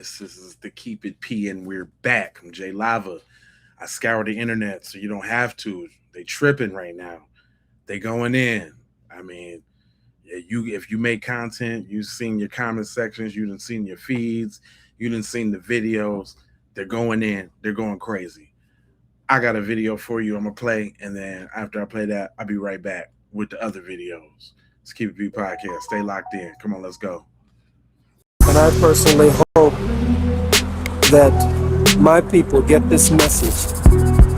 This is the Keep It P, and we're back. I'm Jay Lava. I scour the internet so you don't have to. They tripping right now. They going in. I mean, yeah, you if you make content, you've seen your comment sections, you done seen your feeds, you done seen the videos. They're going in. They're going crazy. I got a video for you. I'm gonna play, and then after I play that, I'll be right back with the other videos. Let's keep it P podcast. Stay locked in. Come on, let's go. And I personally hope that my people get this message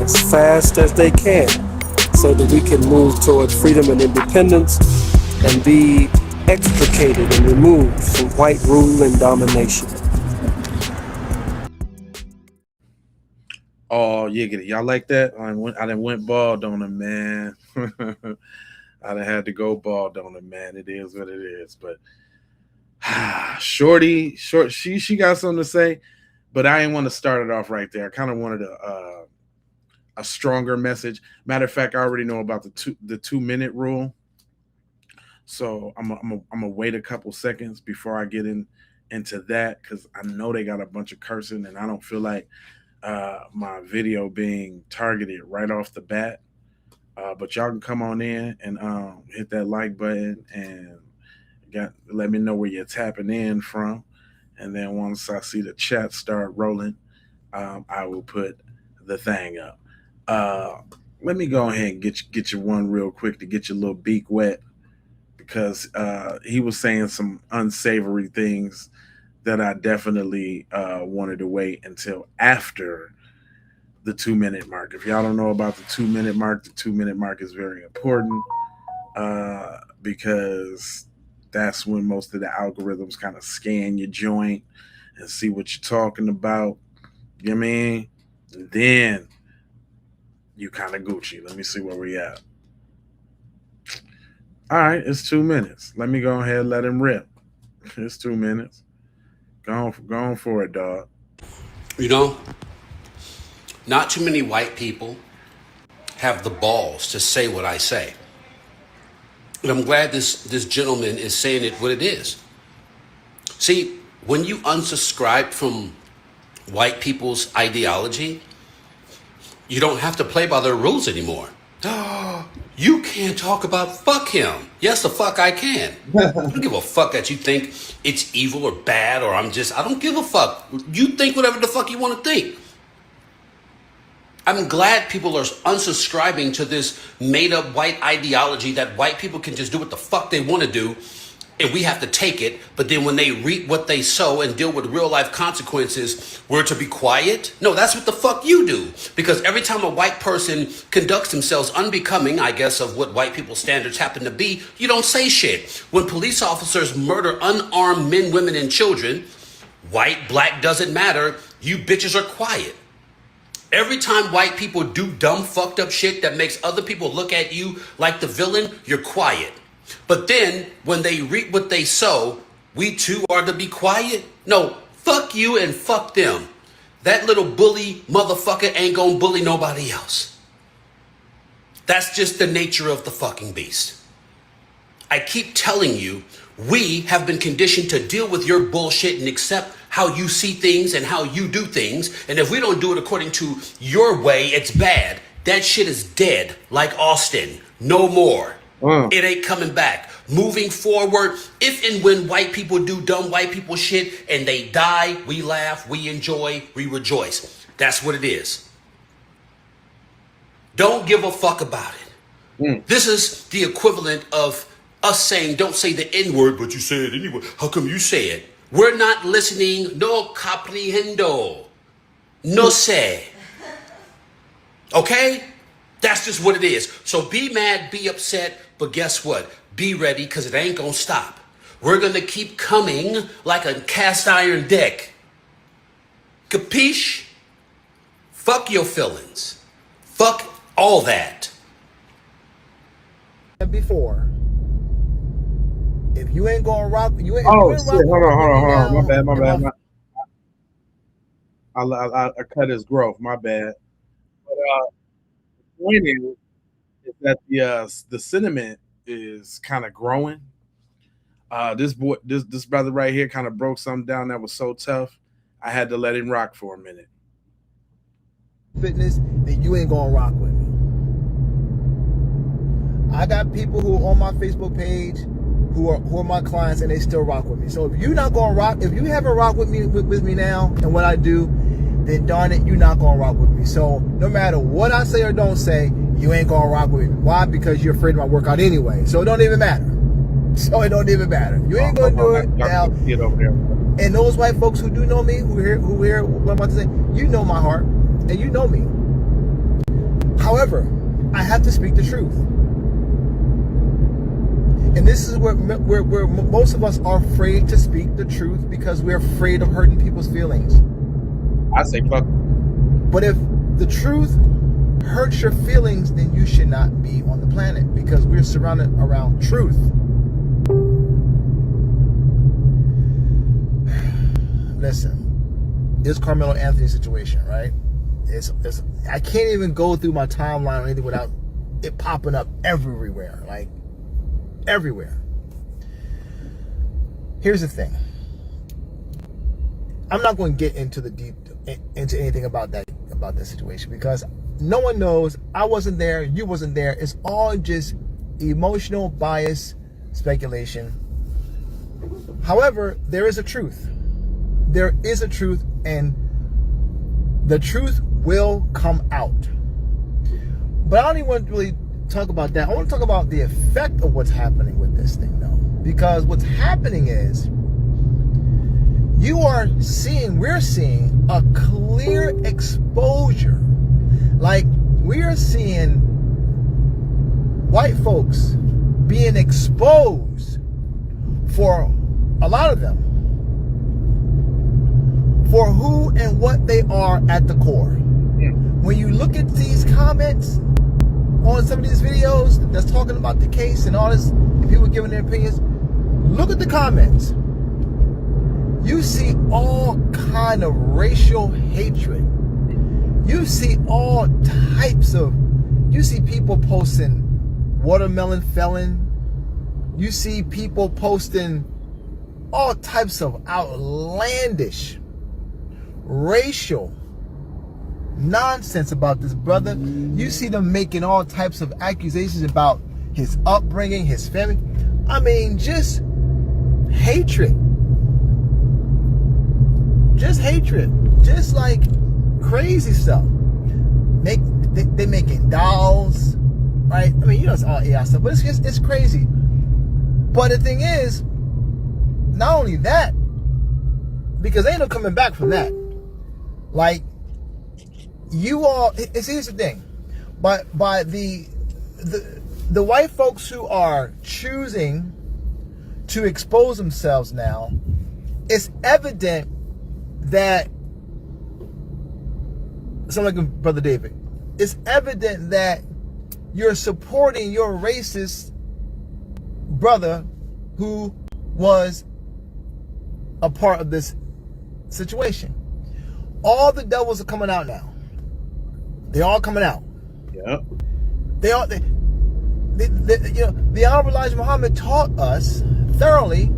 as fast as they can so that we can move toward freedom and independence and be extricated and removed from white rule and domination. Oh, yeah, get it. Y'all like that? I done went bald on him, man. I done had to go bald on him, man. It is what it is. But she got something to say, but I didn't want to start it off right there. I kind of wanted a stronger message. Matter of fact, I already know about the 2 minute rule, so I'm gonna wait a couple seconds before I get into that because I know they got a bunch of cursing, and I don't feel like my video being targeted right off the bat. But y'all can come on in and hit that like button and let me know where you're tapping in from. And then once I see the chat start rolling, I will put the thing up. Uh, Let me go ahead and get you one real quick to get your little beak wet because he was saying some unsavory things that I definitely wanted to wait until after the 2 minute mark. If y'all don't know about the 2 minute mark, the 2 minute mark is very important because that's when most of the algorithms kind of scan your joint and see what you're talking about. You know what I mean? And then you kind of Gucci. Let me see where we at. All right, it's 2 minutes. Let me go ahead and let him rip. It's 2 minutes. Go on for it, dog. You know, not too many white people have the balls to say what I say. And I'm glad this gentleman is saying it what it is. See, when you unsubscribe from white people's ideology, you don't have to play by their rules anymore. You can't talk about fuck him. Yes, the fuck I can. I don't give a fuck that you think it's evil or bad or I don't give a fuck. You think whatever the fuck you want to think. I'm glad people are unsubscribing to this made-up white ideology that white people can just do what the fuck they want to do and we have to take it, but then when they reap what they sow and deal with real-life consequences, we're to be quiet? No, that's what the fuck you do. Because every time a white person conducts themselves unbecoming, I guess, of what white people's standards happen to be, you don't say shit. When police officers murder unarmed men, women, and children, white, black, doesn't matter, you bitches are quiet. Every time white people do dumb, fucked up shit that makes other people look at you like the villain, you're quiet. But then, when they reap what they sow, we too are to be quiet? No, fuck you and fuck them. That little bully motherfucker ain't gonna bully nobody else. That's just the nature of the fucking beast. I keep telling you, we have been conditioned to deal with your bullshit and accept how you see things and how you do things. And if we don't do it according to your way, it's bad. That shit is dead, like Austin. No more. It ain't coming back. Moving forward, if and when white people do dumb white people shit and they die, we laugh, we enjoy, we rejoice. That's what it is. Don't give a fuck about it. This is the equivalent of us saying, don't say the N-word, but you say it anyway. How come you say it? We're not listening. No comprehendo. No sé. Okay? That's just what it is. So be mad, be upset, but guess what? Be ready, because it ain't gonna stop. We're gonna keep coming like a cast iron deck. Capiche? Fuck your feelings. Fuck all that. Before, if you ain't gonna rock, you ain't. Oh shit! Hold on. My bad. I cut his growth. My bad. But the point is that the sentiment is kind of growing. This brother right here kind of broke something down that was so tough. I had to let him rock for a minute. Fitness, then you ain't gonna rock with me. I got people who are on my Facebook page who are my clients, and they still rock with me. So if you're not gonna rock, if you haven't rocked with me now and what I do, then darn it, you're not gonna rock with me. So no matter what I say or don't say, you ain't gonna rock with me. Why? Because you're afraid of my workout anyway. So it don't even matter. So it don't even matter. You ain't gonna do it now. Get over there. And those white folks who do know me, who hear what I'm about to say, you know my heart, and you know me. However, I have to speak the truth. And this is where most of us are afraid to speak the truth because we're afraid of hurting people's feelings. I say fuck. But if the truth hurts your feelings, then you should not be on the planet because we're surrounded around truth. Listen, this Carmelo Anthony situation, right? I can't even go through my timeline or anything without it popping up everywhere, like everywhere. Here's the thing. I'm not going to get into anything about that situation because no one knows. I wasn't there. You wasn't there. It's all just emotional bias speculation. However, there is a truth. There is a truth, and the truth will come out. But I don't even want to really talk about that. I want to talk about the effect of what's happening with this thing, though. Because what's happening is we're seeing a clear exposure. Like, we're seeing white folks being exposed for a lot of them for who and what they are at the core. When you look at these comments on some of these videos that's talking about the case and all this, people giving their opinions, look at the comments. You see all kind of racial hatred. You see all types of, you see people posting watermelon felon. You see people posting all types of outlandish racial nonsense about this brother. You see them making all types of accusations about his upbringing, his family. I mean, just hatred. Just hatred. Just like crazy stuff. They making dolls, right? I mean, you know, it's all AI stuff, but it's crazy. But the thing is, not only that, because ain't no coming back from that. Like, you all, here's the thing. By the white folks who are choosing to expose themselves now, it's evident that, sound like Brother David, it's evident that you're supporting your racist brother who was a part of this situation. All the devils are coming out now. They're all coming out. Yep. They you know, the Honorable Elijah Muhammad taught us thoroughly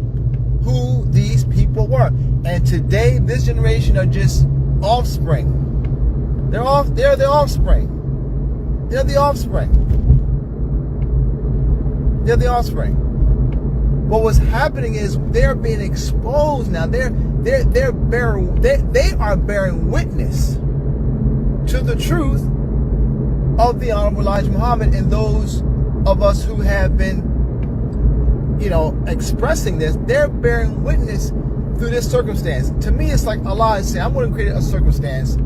who these people were. And today, this generation are just offspring. They're the offspring. They're the offspring. They're the offspring. But what's happening is they're being exposed now. They are bearing witness to the truth of the Honorable Elijah Muhammad, and those of us who have been, you know, expressing this, they're bearing witness through this circumstance. To me, it's like Allah is saying, I'm going to create a circumstance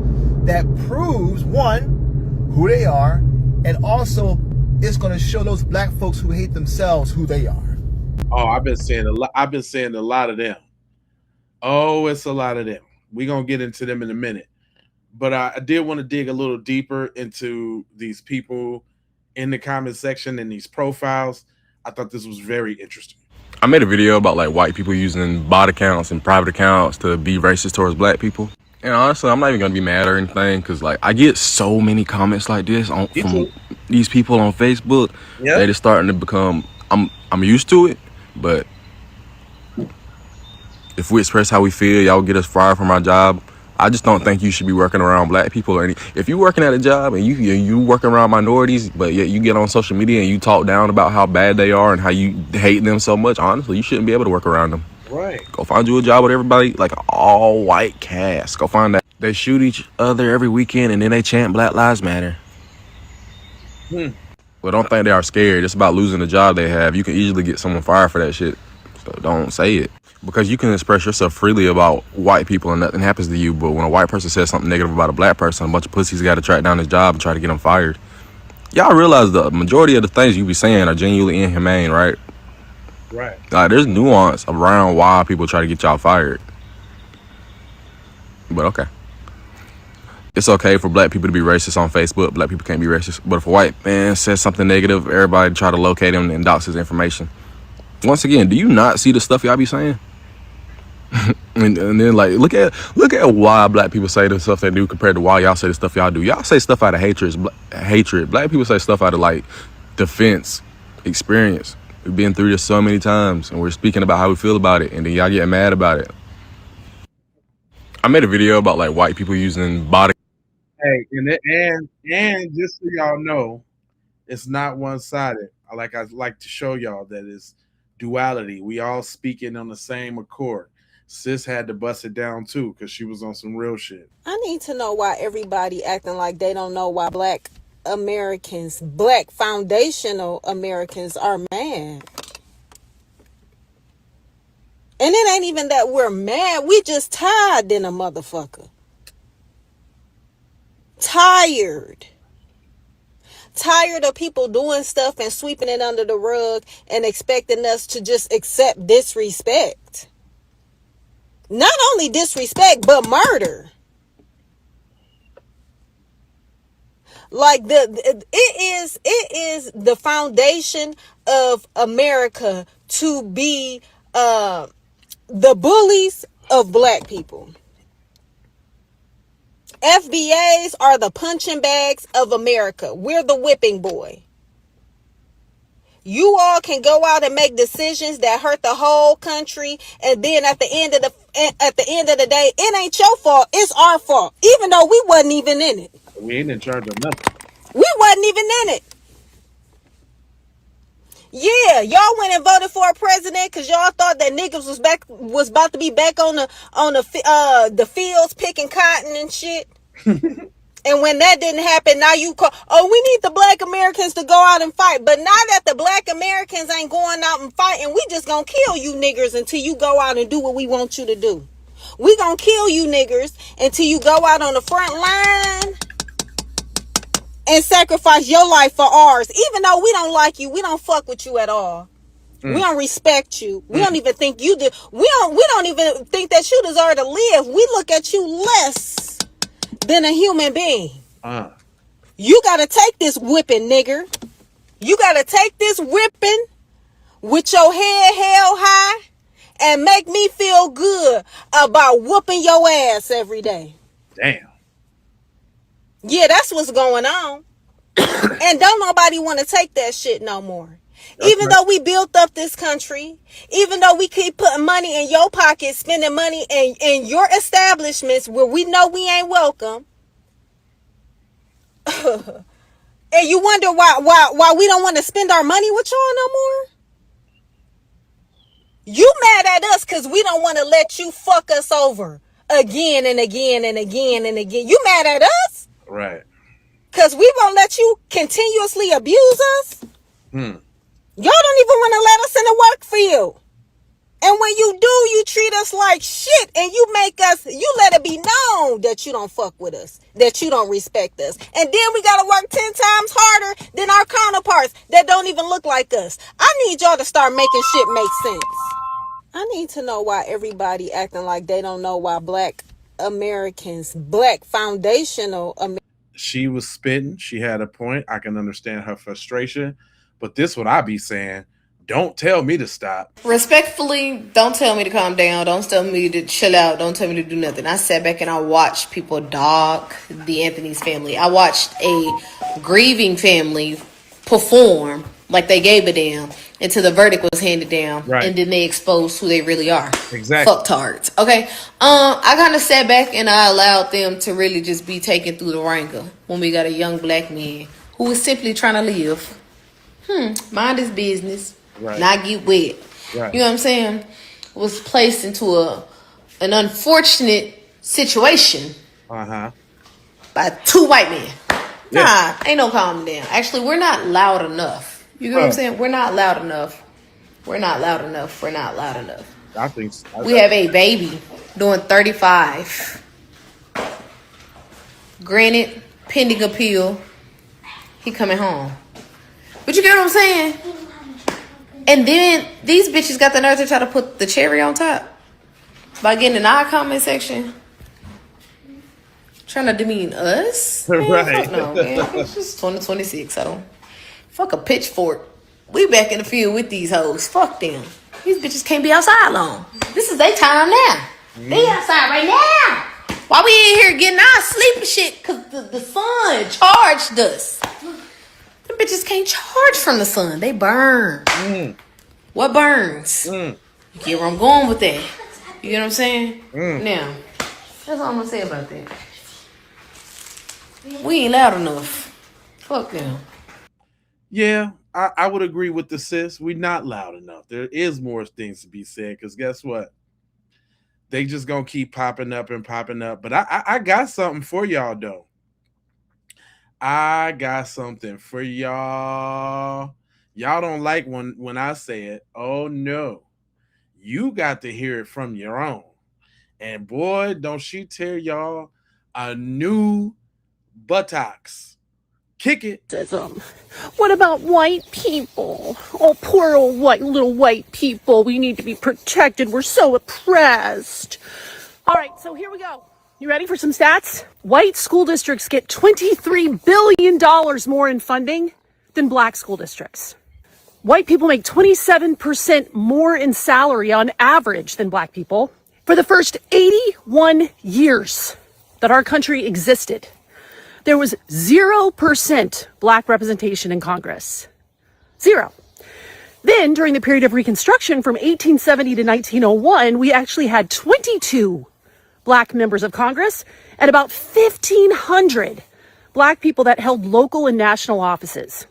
that proves, one, who they are, and also it's going to show those black folks who hate themselves who they are. Oh, I've been saying a lot of them. Oh, it's a lot of them. We're going to get into them in a minute. But I did want to dig a little deeper into these people in the comment section and these profiles. I thought this was very interesting. I made a video about like white people using bot accounts and private accounts to be racist towards black people. And honestly, I'm not even going to be mad or anything because like I get so many comments like this from these people on Facebook. Yep. That it's starting to become, I'm used to it, but if we express how we feel, y'all get us fired from our job. I just don't think you should be working around black people or any. If you working at a job and you working around minorities, but yet you get on social media and you talk down about how bad they are and how you hate them so much, honestly, you shouldn't be able to work around them. Right. Go find you a job with everybody, like an all white cast. Go find that. They shoot each other every weekend and then they chant Black Lives Matter. Well, don't think they are scared. It's about losing the job they have. You can easily get someone fired for that shit. So don't say it. Because you can express yourself freely about white people and nothing happens to you. But when a white person says something negative about a black person, a bunch of pussies got to track down his job and try to get him fired. Y'all realize the majority of the things you be saying are genuinely inhumane, right? Right. There's nuance around why people try to get y'all fired. But okay. It's okay for black people to be racist on Facebook. Black people can't be racist. But if a white man says something negative, everybody try to locate him and dox his information. Once again, do you not see the stuff y'all be saying? and then like look at why black people say the stuff they do compared to why y'all say the stuff y'all do. Y'all say stuff out of hatred. Black people say stuff out of like defense, experience. We've been through this so many times and we're speaking about how we feel about it and then y'all get mad about it. I made a video about like white people using body. Hey, and just so y'all know, it's not one-sided. I like to show y'all that it's duality. We all speaking on the same accord. Sis had to bust it down too because she was on some real shit. I need to know why everybody acting like they don't know why black Americans, black foundational Americans are mad. And it ain't even that we're mad. We just tired than a motherfucker. Tired of people doing stuff and sweeping it under the rug and expecting us to just accept disrespect. Not only disrespect, but murder. Like it is the foundation of America to be the bullies of black people. FBAs are the punching bags of America. We're the whipping boy. You all can go out and make decisions that hurt the whole country, and then at the end of the day, it ain't your fault. It's our fault, even though we wasn't even in it. We ain't in charge of nothing. We wasn't even in it. Yeah, y'all went and voted for a president because y'all thought that niggas was about to be back on the fields picking cotton and shit. And when that didn't happen, now you call, we need the black Americans to go out and fight. But now that the black Americans ain't going out and fighting, we just gonna kill you niggers until you go out and do what we want you to do. We gonna kill you niggers until you go out on the front line and sacrifice your life for ours. Even though we don't like you, we don't fuck with you at all. We don't respect you. We don't even think you do. We don't even think that you deserve to live. We look at you less than a human being. You gotta take this whipping, nigger. You gotta take this whipping with your head held high and make me feel good about whooping your ass every day. Damn. Yeah, that's what's going on. And don't nobody want to take that shit no more. Even though we built up this country, even though we keep putting money in your pocket, spending money in your establishments where we know we ain't welcome. And you wonder why we don't want to spend our money with y'all no more? You mad at us because we don't want to let you fuck us over again and again and again and again. You mad at us? Right. Because we won't let you continuously abuse us? Y'all don't even want to let us in the work field. And when you do, you treat us like shit and you let it be known that you don't fuck with us, that you don't respect us. And then we got to work 10 times harder than our counterparts that don't even look like us. I need y'all to start making shit make sense. I need to know why everybody acting like they don't know why black Americans, black foundational Americans. She was spitting. She had a point. I can understand her frustration. But this what I be saying. Don't tell me to stop. Respectfully, don't tell me to calm down. Don't tell me to chill out. Don't tell me to do nothing. I sat back and I watched people dog the Anthony's family. I watched a grieving family perform like they gave a damn. until the verdict was handed down, Right. and then they exposed who they really are. Exactly. Fucktards. Okay. I kind of sat back and I allowed them to really just be taken through the ringer when we got a young black man who was simply trying to live, mind his business, Right. not get wet. Right. You know what I'm saying? Was placed into an unfortunate situation by two white men. Yeah. Nah, ain't no calming down. Actually, we're not loud enough. You know what I'm saying? We're not loud enough. We're not loud enough. We're not loud enough. I think so. We have a baby doing 35. Granted, pending appeal, he coming home. But you get what I'm saying? And then these bitches got the nerve to try to put the cherry on top by getting in our comment section. Trying to demean us? Man, Right. fuck no, man. It's just 2026, so fuck a pitchfork. We back in the field with these hoes. Fuck them. These bitches can't be outside long. This is their time now. They outside right now. Why we in here getting our sleep and shit? Cause the sun charged us. Them bitches can't charge from the sun. They burn. What burns? You get where I'm going with that. You get what I'm saying? Now, that's all I'm gonna say about that. We ain't loud enough. Fuck them. Yeah, I would agree with the sis. We're not loud enough. There is more things to be said because guess what? They just gonna keep popping up and popping up. But I got something for y'all though. I got something for y'all. Y'all don't like when I say it. Oh no. You got to hear it from your own. And boy, don't she tear y'all a new buttocks. Kick it. What about white people? Oh, poor old little white people. We need to be protected. We're so oppressed. All right, so here we go. You ready for some stats? White school districts get $23 billion more in funding than black school districts. White people make 27% more in salary on average than black people. For the first 81 years that our country existed, there was 0% black representation in Congress. 0. Then, during the period of Reconstruction from 1870 to 1901, we actually had 22 black members of Congress and about 1,500 black people that held local and national offices.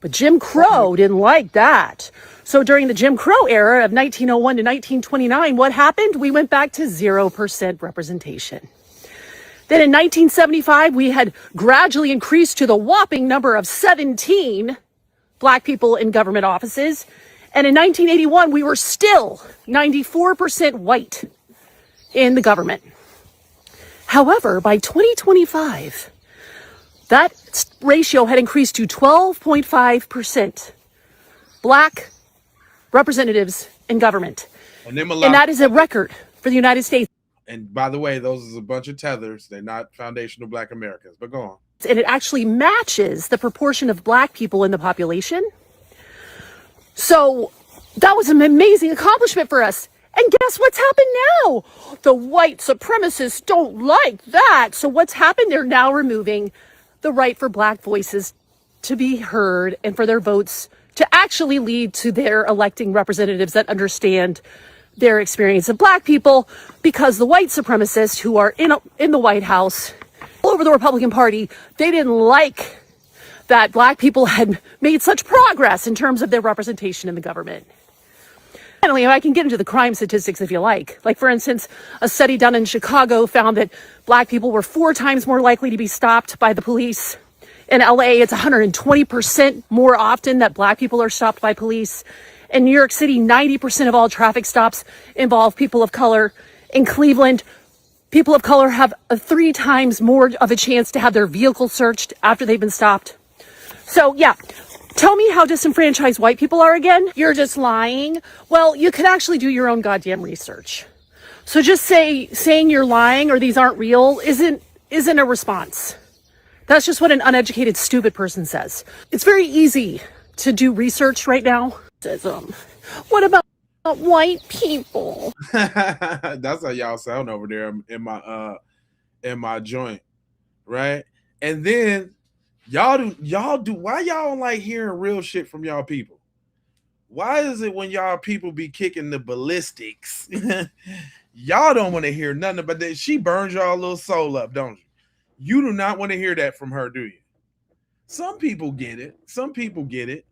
But Jim Crow didn't like that. So during the Jim Crow era of 1901 to 1929, what happened? We went back to 0% representation. Then in 1975, we had gradually increased to the whopping number of 17 black people in government offices. And in 1981, we were still 94% white in the government. However, by 2025, that ratio had increased to 12.5% black representatives in government. And that is a record for the United States. And by the way, those is a bunch of tethers. They're not foundational black Americans, but go on. And it actually matches the proportion of black people in the population. So that was an amazing accomplishment for us. And guess what's happened now? The white supremacists don't like that. So what's happened? They're now removing the right for black voices to be heard and for their votes to actually lead to their electing representatives that understand their experience of black people, because the white supremacists who are in the White House, all over the Republican Party, they didn't like that black people had made such progress in terms of their representation in the government. Finally, I can get into the crime statistics if you like. Like, for instance, a study done in Chicago found that black people were 4 times more likely to be stopped by the police. In LA, it's 120% more often that black people are stopped by police. In New York City, 90% of all traffic stops involve people of color. In Cleveland, people of color have 3 times more of a chance to have their vehicle searched after they've been stopped. So, yeah. Tell me how disenfranchised white people are again. You're just lying. Well, you could actually do your own goddamn research. So just saying you're lying or these aren't real isn't a response. That's just what an uneducated, stupid person says. It's very easy to do research right now. What about white people? That's how y'all sound over there in my joint, right? And then y'all do why y'all don't like hearing real shit from y'all people? Why is it when y'all people be kicking the ballistics, y'all don't want to hear nothing about that? She burns y'all little soul up, don't you? You do not want to hear that from her, do you? Some people get it. Some people get it.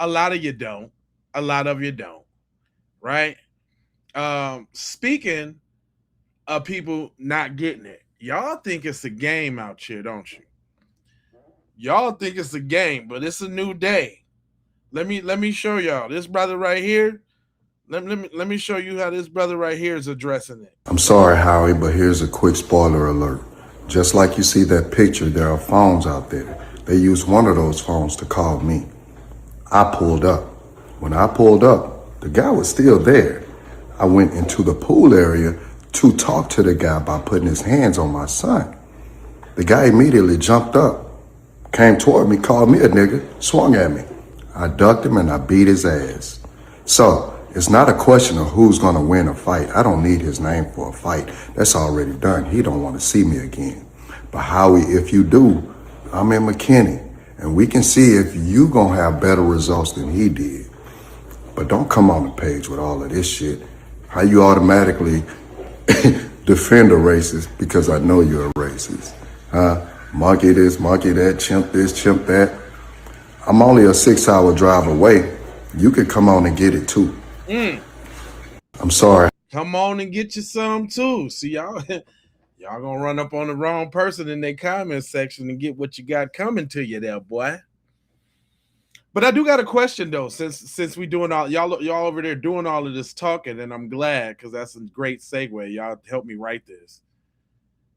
A lot of you don't. A lot of you don't. Right? Speaking of people not getting it, y'all think it's a game out here, don't you? Y'all think it's a game, but it's a new day. Let me show y'all. This brother right here. Let me show you how this brother right here is addressing it. I'm sorry, Howie, but here's a quick spoiler alert. Just like you see that picture, there are phones out there. They used one of those phones to call me. I pulled up. When I pulled up, the guy was still there. I went into the pool area to talk to the guy by putting his hands on my son. The guy immediately jumped up, came toward me, called me a nigga, swung at me. I ducked him and I beat his ass. So, it's not a question of who's gonna win a fight. I don't need his name for a fight. That's already done. He don't want to see me again. But Howie, if you do, I'm in McKinney, and we can see if you gonna have better results than he did. But don't come on the page with all of this shit. How you automatically defend a racist because I know you're a racist. Monkey this, monkey that, chimp this, chimp that. I'm only a 6-hour drive away. You could come on and get it too. I'm sorry. Come on and get you some too. See, y'all gonna run up on the wrong person in their comment section and get what you got coming to you there, boy. But I do got a question though, since we doing all y'all over there doing all of this talking, and I'm glad because that's a great segue. Y'all helped me write this.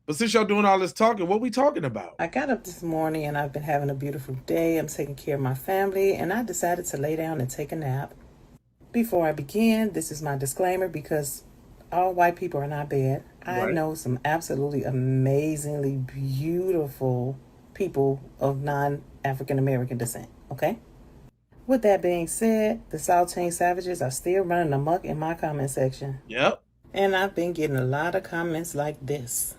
But since y'all doing all this talking, what we talking about? I got up this morning and I've been having a beautiful day. I'm taking care of my family and I decided to lay down and take a nap. Before I begin, this is my disclaimer because all white people are not bad. I know some absolutely amazingly beautiful people of non-African American descent, okay? With that being said, the Saltine Savages are still running amok in my comment section. Yep. And I've been getting a lot of comments like this.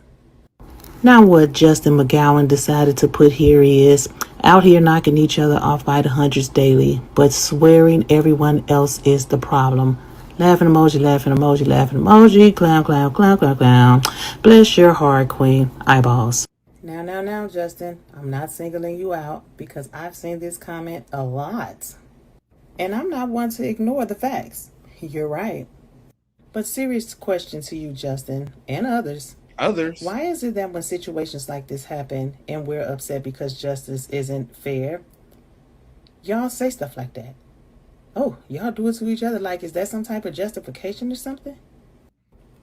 Now what Justin McGowan decided to put here is, out here knocking each other off by the hundreds daily, but swearing everyone else is the problem. Laughing emoji, laughing emoji, laughing emoji, clown, clown, clown, clown, clown. Bless your heart, queen. Eyeballs. Now, Justin, I'm not singling you out because I've seen this comment a lot. And I'm not one to ignore the facts. You're right. But serious question to you, Justin, and others. Why is it that when situations like this happen and we're upset because justice isn't fair, y'all say stuff like that? Oh, y'all do it to each other like, is that some type of justification or something?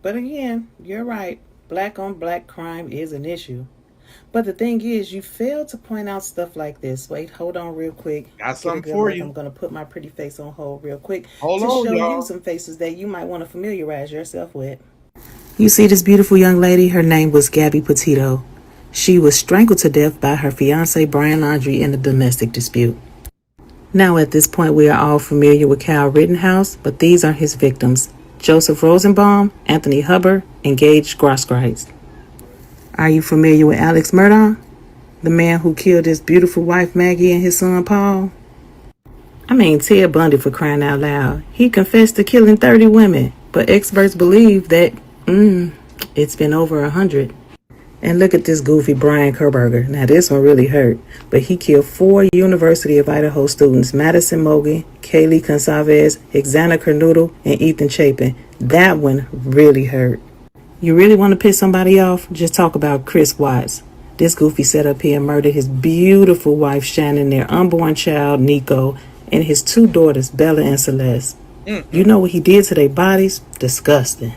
But again, you're right. Black on black crime is an issue. But the thing is, you fail to point out stuff like this. Wait, hold on real quick. Got something for you. I'm going to put my pretty face on hold real quick Hold to on, show y'all. you some faces that you might want to familiarize yourself with. You see this beautiful young lady? Her name was Gabby Petito. She was strangled to death by her fiance Brian Laundrie in a domestic dispute. Now at this point we are all familiar with Kyle Rittenhouse, but these are his victims: Joseph Rosenbaum, Anthony Hubbard, and Gage Grosskreutz. Are you familiar with Alex Murdaugh, the man who killed his beautiful wife Maggie and his son Paul? I mean, Ted Bundy, for crying out loud. He confessed to killing 30 women, but experts believe that it's been over 100. And look at this goofy Brian Kerberger. Now this one really hurt, but he killed 4 University of Idaho students: Madison Mogen, Kaylee Consalves, Xana Kernoodle, and Ethan Chapin. That one really hurt. You really want to piss somebody off? Just talk about Chris Watts. This goofy set up here and murdered his beautiful wife Shannon, their unborn child Nico, and his 2 daughters Bella and Celeste. You know what he did to their bodies? Disgusting.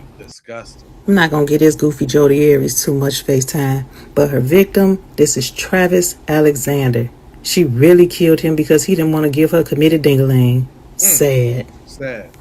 I'm not going to get this goofy Jodi Arias too much FaceTime, but her victim, this is Travis Alexander. She really killed him because he didn't want to give her committed ding-a-ling. Sad.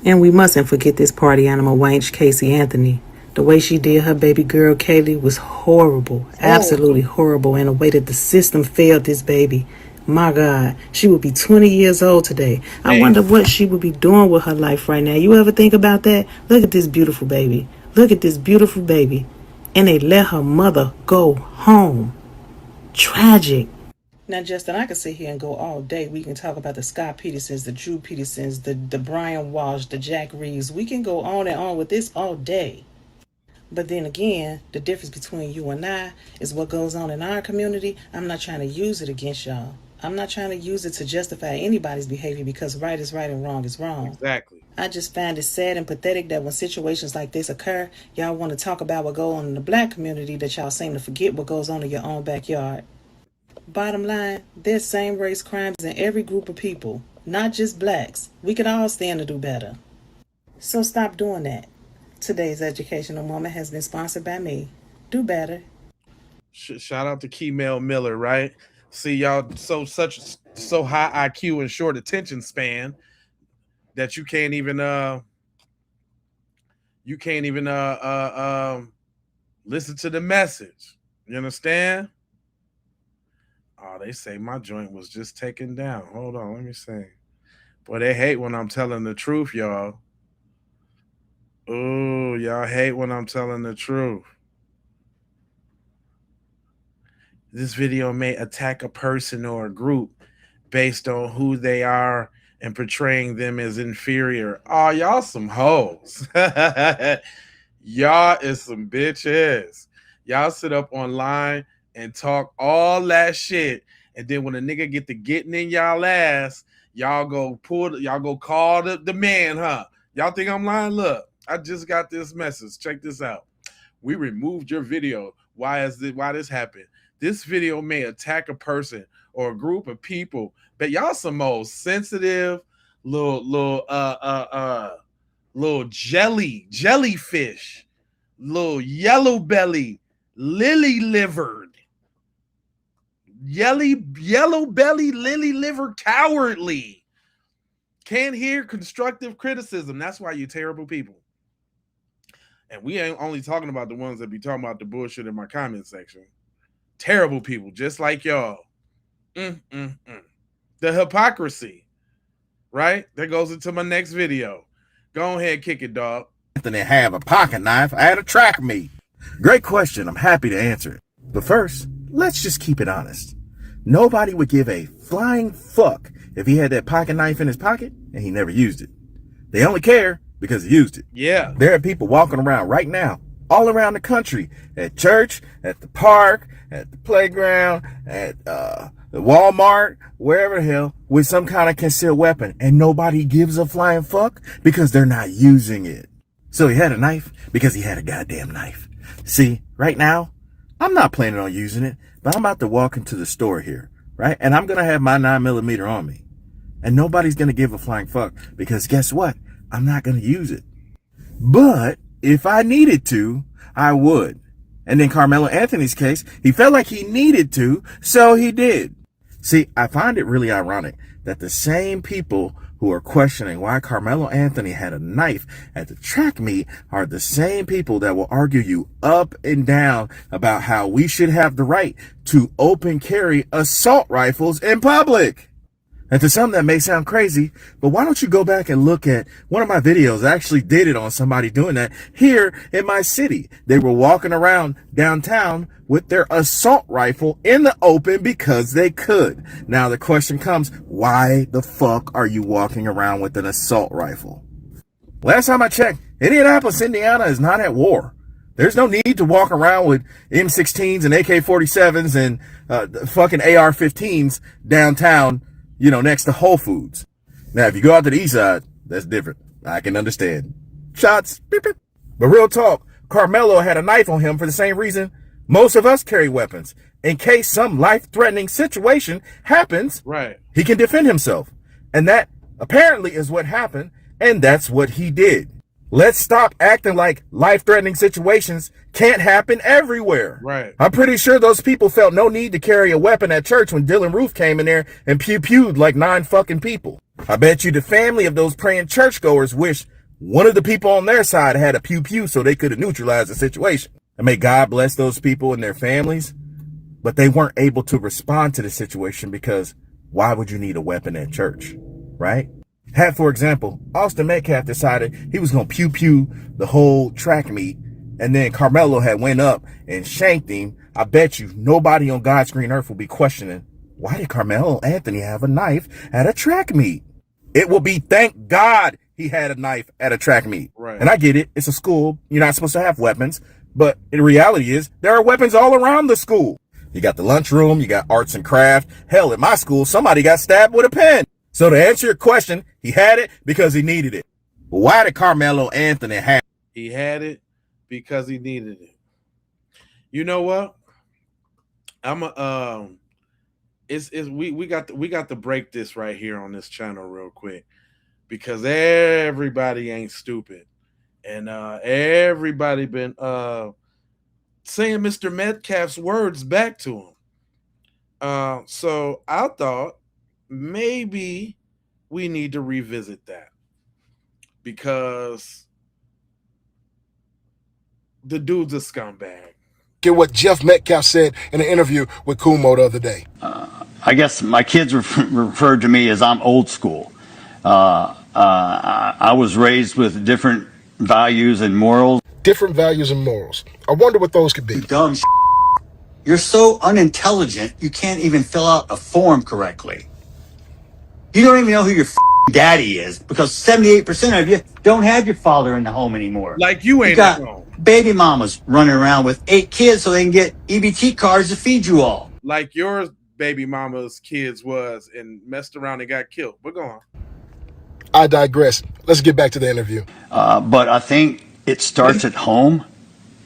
And we mustn't forget this party animal wench, Casey Anthony. The way she did her baby girl Kaylee was horrible, absolutely horrible, and the way that the system failed this baby. My God, she would be 20 years old today. I wonder what she would be doing with her life right now. You ever think about that? Look at this beautiful baby. Look at this beautiful baby. And they let her mother go home. Tragic. Now, Justin, I could sit here and go all day. We can talk about the Scott Petersons, the Drew Petersons, the Brian Walsh, the Jack Reeves. We can go on and on with this all day. But then again, the difference between you and I is what goes on in our community. I'm not trying to use it against y'all. I'm not trying to use it to justify anybody's behavior, because right is right and wrong is wrong. Exactly. I just find it sad and pathetic that when situations like this occur, y'all want to talk about what goes on in the black community, that y'all seem to forget what goes on in your own backyard. Bottom line, there's same race crimes in every group of people, not just blacks. We can all stand to do better. So stop doing that. Today's educational moment has been sponsored by me. Do better. Shout out to Keymel Miller, right? See, y'all so high IQ and short attention span that you can't even listen to the message. You understand? Oh, they say my joint was just taken down. Hold on, let me see. Boy, they hate when I'm telling the truth, y'all. Oh, y'all hate when I'm telling the truth. This video may attack a person or a group based on who they are and portraying them as inferior. Oh, y'all some hoes. Y'all is some bitches. Y'all sit up online and talk all that shit, and then when a nigga get to getting in y'all ass, y'all go call the man, huh? Y'all think I'm lying? Look, I just got this message. Check this out. We removed your video. Why this happened? This video may attack a person or a group of people, but y'all some most sensitive little jellyfish, little yellow belly, lily livered, yellow belly, lily liver, cowardly. Can't hear constructive criticism. That's why you're terrible people. And we ain't only talking about the ones that be talking about the bullshit in my comment section. Terrible people, just like y'all. The hypocrisy, right? That goes into my next video. Go ahead, kick it, dog. Anthony have a pocket knife at a track meet? Great question. I'm happy to answer it. But first, let's just keep it honest. Nobody would give a flying fuck if he had that pocket knife in his pocket and he never used it. They only care because he used it. Yeah. There are people walking around right now, all around the country, at church, at the park, at the playground, at the Walmart, wherever the hell, with some kind of concealed weapon, and nobody gives a flying fuck because they're not using it. So he had a knife because he had a goddamn knife. See, right now, I'm not planning on using it, but I'm about to walk into the store here, right? And I'm going to have my 9mm on me. And nobody's going to give a flying fuck because guess what? I'm not going to use it. But if I needed to, I would. And in Carmelo Anthony's case, he felt like he needed to, so he did. See, I find it really ironic that the same people who are questioning why Carmelo Anthony had a knife at the track meet are the same people that will argue you up and down about how we should have the right to open carry assault rifles in public. And to some that may sound crazy, but why don't you go back and look at one of my videos? I actually did it on somebody doing that here in my city. They were walking around downtown with their assault rifle in the open because they could. Now the question comes, why the fuck are you walking around with an assault rifle? Last time I checked, Indianapolis, Indiana is not at war. There's no need to walk around with M16s and AK-47s and fucking AR-15s downtown, you know, next to Whole Foods. Now, if you go out to the east side, that's different. I can understand. Shots. Beep, beep. But real talk, Carmelo had a knife on him for the same reason most of us carry weapons. In case some life-threatening situation happens, right, he can defend himself. And that apparently is what happened, and that's what he did. Let's stop acting like life-threatening situations can't happen everywhere. Right. I'm pretty sure those people felt no need to carry a weapon at church when Dylan Roof came in there and pew-pewed like 9 fucking people. I bet you the family of those praying churchgoers wish one of the people on their side had a pew-pew so they could have neutralized the situation. And may God bless those people and their families, but they weren't able to respond to the situation because why would you need a weapon at church, right? Had, for example, Austin Metcalf decided he was going to pew-pew the whole track meet, and then Carmelo had went up and shanked him, I bet you nobody on God's green earth will be questioning why did Carmelo Anthony have a knife at a track meet? It will be thank God he had a knife at a track meet. Right. And I get it. It's a school. You're not supposed to have weapons. But the reality is there are weapons all around the school. You got the lunchroom. You got arts and craft. Hell, at my school, somebody got stabbed with a pen. So to answer your question, he had it because he needed it. But why did Carmelo Anthony have it? He had it because he needed it. You know what? We got to break this right here on this channel real quick, because everybody ain't stupid, and everybody been saying Mr. Metcalf's words back to him. So I thought maybe we need to revisit that, because the dude's a scumbag. Get what Jeff Metcalf said in an interview with Kumo the other day. I guess my kids referred to me as I'm old school. I was raised with different values and morals. Different values and morals. I wonder what those could be. Dumb shit. You're so unintelligent, you can't even fill out a form correctly. You don't even know who your daddy is, because 78% of you don't have your father in the home anymore. Like you ain't got at home. Baby mamas running around with 8 kids so they can get EBT cards to feed you all. Like your baby mama's kids was, and messed around and got killed. But go on. I digress. Let's get back to the interview. But I think it starts at home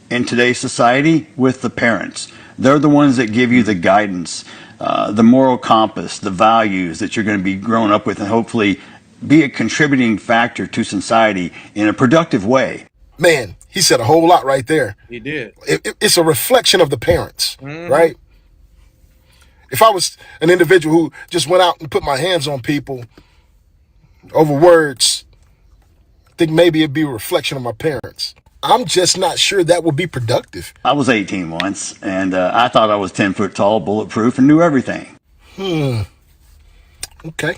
in today's society with the parents. They're the ones that give you the guidance, the moral compass, the values that you're going to be growing up with, and hopefully be a contributing factor to society in a productive way. Man, he said a whole lot right there. He did. It's a reflection of the parents, right? If I was an individual who just went out and put my hands on people over words, I think maybe it'd be a reflection of my parents. I'm just not sure that would be productive. I was 18 once, and I thought I was 10 foot tall, bulletproof, and knew everything. Okay.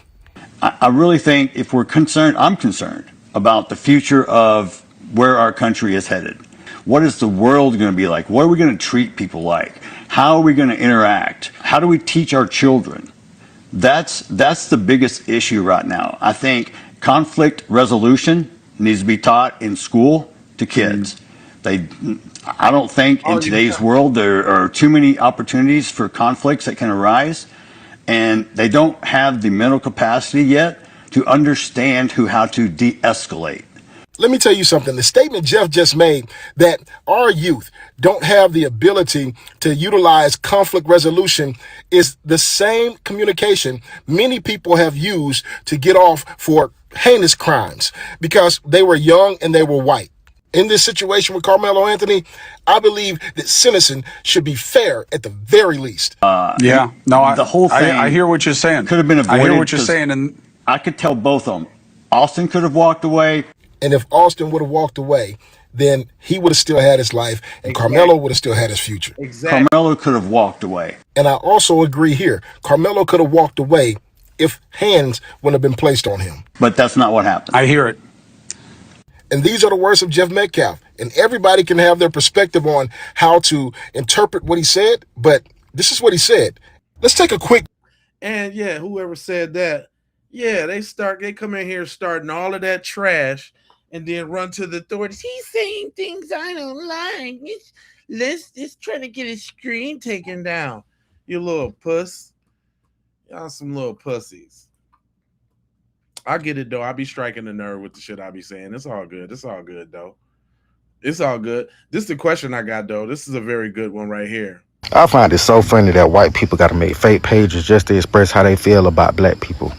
I really think if we're concerned, I'm concerned about the future of where our country is headed. What is the world going to be like? What are we going to treat people like? How are we going to interact? How do we teach our children? That's the biggest issue right now. I think conflict resolution needs to be taught in school to kids. I don't think in today's world there are too many opportunities for conflicts that can arise, and they don't have the mental capacity yet to understand how to de-escalate. Let me tell you something. The statement Jeff just made, that our youth don't have the ability to utilize conflict resolution, is the same communication many people have used to get off for heinous crimes, because they were young and they were white. In this situation with Carmelo Anthony, I believe that sentencing should be fair at the very least. The whole thing. I hear what you're saying. Could have been avoided. I hear what you're saying, and I could tell both of them. Austin could have walked away. And if Austin would have walked away, then he would have still had his life, and Carmelo would have still had his future. Exactly. Carmelo could have walked away. And I also agree here. Carmelo could have walked away if hands wouldn't have been placed on him. But that's not what happened. I hear it. And these are the words of Jeff Metcalf. And everybody can have their perspective on how to interpret what he said, but this is what he said. Let's take a quick. And yeah, whoever said that, yeah, they come in here starting all of that trash and then run to the authorities. He's saying things I don't like. Let's try to get his screen taken down. You little puss. Y'all some little pussies. I get it though. I be striking the nerve with the shit I be saying. It's all good. It's all good though. It's all good. This is the question I got though. This is a very good one right here. I find it so funny that white people got to make fake pages just to express how they feel about black people.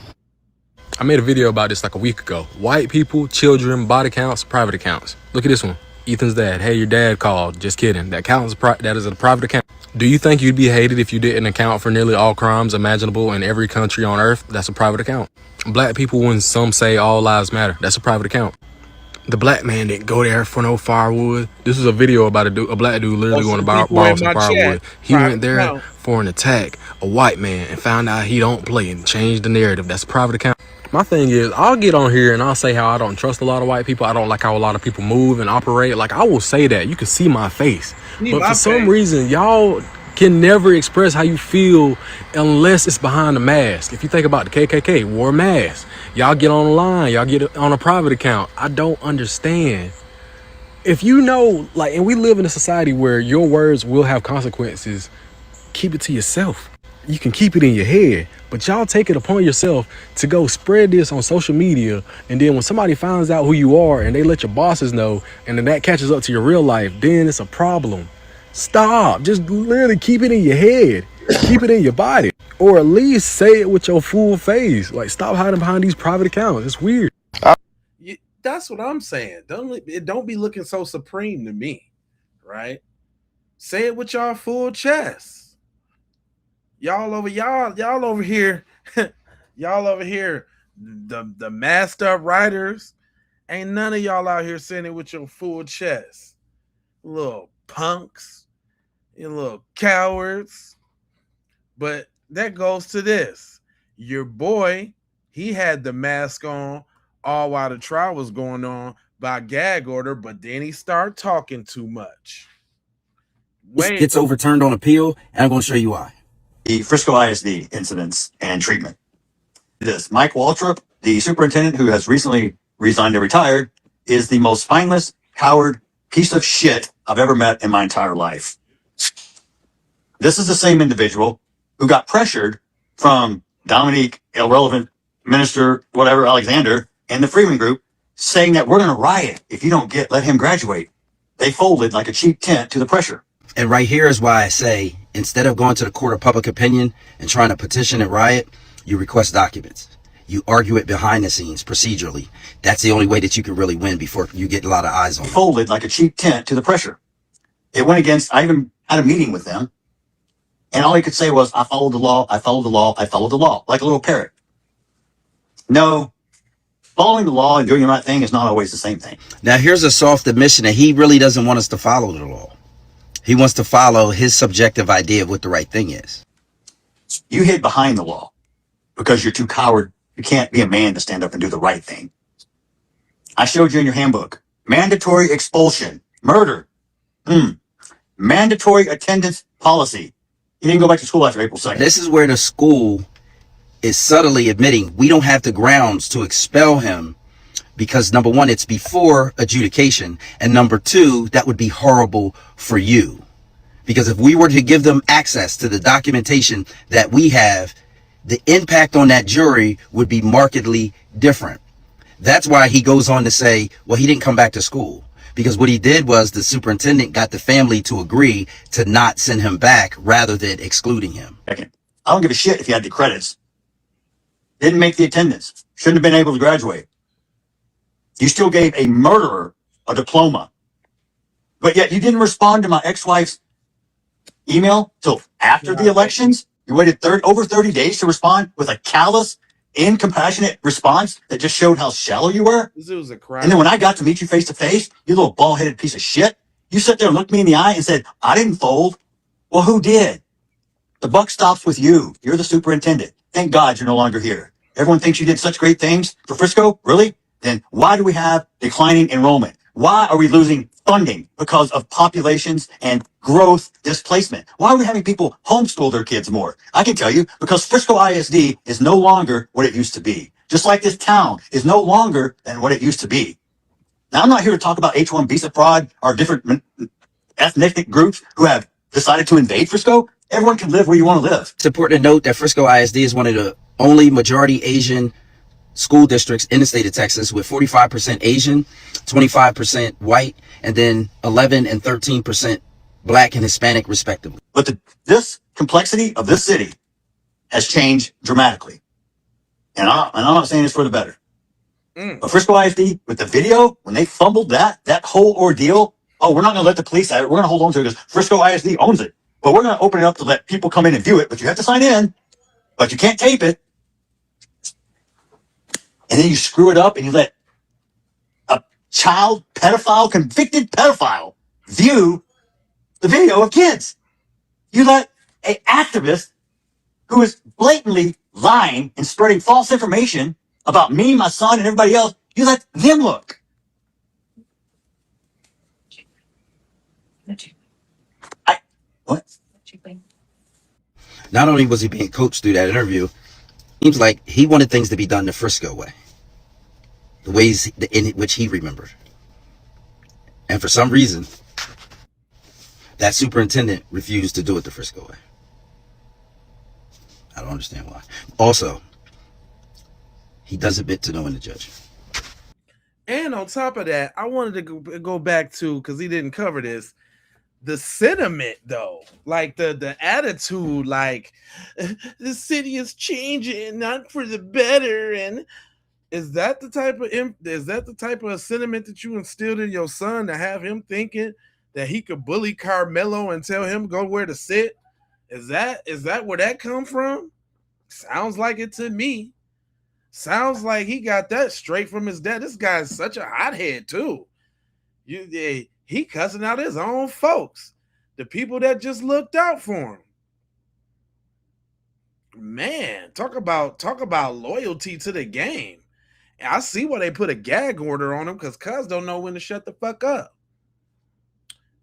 I made a video about this like a week ago. White people, children, body counts, private accounts. Look at this one. Ethan's dad. Hey, your dad called. Just kidding. That is a private account. Do you think you'd be hated if you didn't account for nearly all crimes imaginable in every country on earth? That's a private account. Black people, when some say all lives matter, that's a private account. The black man didn't go there for no firewood. This is a video about a black dude literally going to borrow some firewood. He went there for an attack, a white man, and found out he don't play and changed the narrative. That's a private account. My thing is, I'll get on here and I'll say how I don't trust a lot of white people. I don't like how a lot of people move and operate. Like, I will say that. You can see my face. But for some reason, y'all can never express how you feel unless it's behind a mask. If you think about the KKK, wore a mask. Y'all get on the line, y'all get on a private account. I don't understand. If you know, like, and we live in a society where your words will have consequences, keep it to yourself. You can keep it in your head, but y'all take it upon yourself to go spread this on social media, and then when somebody finds out who you are and they let your bosses know, and then that catches up to your real life, then it's a problem. Stop. Just literally keep it in your head. Keep it in your body. Or at least say it with your full face. Like, stop hiding behind these private accounts. It's weird. That's what I'm saying. Don't be looking so supreme to me, right? Say it with y'all full chest. Y'all over here, y'all over here, the masked up writers. Ain't none of y'all out here saying it with your full chest. Little punks, you little cowards. But that goes to this. Your boy, he had the mask on all while the trial was going on by gag order, but then he started talking too much. Wait. Gets overturned on appeal, and I'm going to show you why. The Frisco ISD incidents and treatment. This Mike Waltrip, the superintendent who has recently resigned and retired, is the most spineless, coward piece of shit I've ever met in my entire life. This is the same individual who got pressured from Dominique, irrelevant minister, whatever, Alexander, and the Freeman Group, saying that we're going to riot if you don't let him graduate. They folded like a cheap tent to the pressure. And right here is why I say, instead of going to the court of public opinion and trying to petition and riot, you request documents. You argue it behind the scenes, procedurally. That's the only way that you can really win before you get a lot of eyes on it. Folded like a cheap tent to the pressure. It went against, I even had a meeting with them, and all he could say was, I followed the law, I followed the law, I followed the law, like a little parrot. No, following the law and doing the right thing is not always the same thing. Now, here's a soft admission that he really doesn't want us to follow the law. He wants to follow his subjective idea of what the right thing is. You hid behind the law because you're too coward. You can't be a man to stand up and do the right thing. I showed you in your handbook, mandatory expulsion, murder, mandatory attendance policy. You didn't go back to school after April 2nd. This is where the school is subtly admitting we don't have the grounds to expel him because, number one, it's before adjudication, and number two, that would be horrible for you. Because if we were to give them access to the documentation that we have, the impact on that jury would be markedly different. That's why he goes on to say, well, he didn't come back to school. Because what he did was the superintendent got the family to agree to not send him back rather than excluding him. I don't give a shit if you had the credits. Didn't make the attendance. Shouldn't have been able to graduate. You still gave a murderer a diploma. But yet you didn't respond to my ex-wife's email till after the elections. You waited over 30 days to respond with a callous, incompassionate response that just showed how shallow you were. This was a crime. And then when I got to meet you face to face, you little bald-headed piece of shit, you sat there and looked me in the eye and said, I didn't fold. Well, who did? The buck stops with you. You're the superintendent. Thank God you're no longer here. Everyone thinks you did such great things for Frisco. Really? Then why do we have declining enrollment? Why are we losing funding? Because of populations and growth displacement. Why are we having people homeschool their kids more? I can tell you, because Frisco ISD is no longer what it used to be. Just like this town is no longer than what it used to be. Now, I'm not here to talk about H-1 visa fraud or different ethnic groups who have decided to invade Frisco. Everyone can live where you want to live. It's important to note that Frisco ISD is one of the only majority Asian school districts in the state of Texas, with 45% Asian, 25% white, and then 11 and 13% black and Hispanic respectively. But this complexity of this city has changed dramatically. And I'm not saying it's for the better. But Frisco ISD, with the video, when they fumbled that whole ordeal, oh, we're not going to let the police have it. We're going to hold on to it because Frisco ISD owns it. But we're going to open it up to let people come in and view it. But you have to sign in. But you can't tape it. And then you screw it up and you let a child pedophile, convicted pedophile, view the video of kids. You let an activist who is blatantly lying and spreading false information about me, my son, and everybody else, you let them look. What? not only was he being coached through that interview, seems like he wanted things to be done the Frisco way, the ways in which he remembered. And for some reason, that superintendent refused to do it the Frisco way. I don't understand why. Also, he does admit to knowing the judge. And on top of that, I wanted to go back to, because he didn't cover this, the sentiment though, like the attitude, like the city is changing, not for the better. And is that the type of sentiment that you instilled in your son, to have him thinking that he could bully Carmelo and tell him go where to sit? Is that where that come from? Sounds like it to me. Sounds like he got that straight from his dad. This guy's such a hothead too. He cussing out his own folks, the people that just looked out for him. Man, talk about loyalty to the game. I see why they put a gag order on him, because cuz don't know when to shut the fuck up.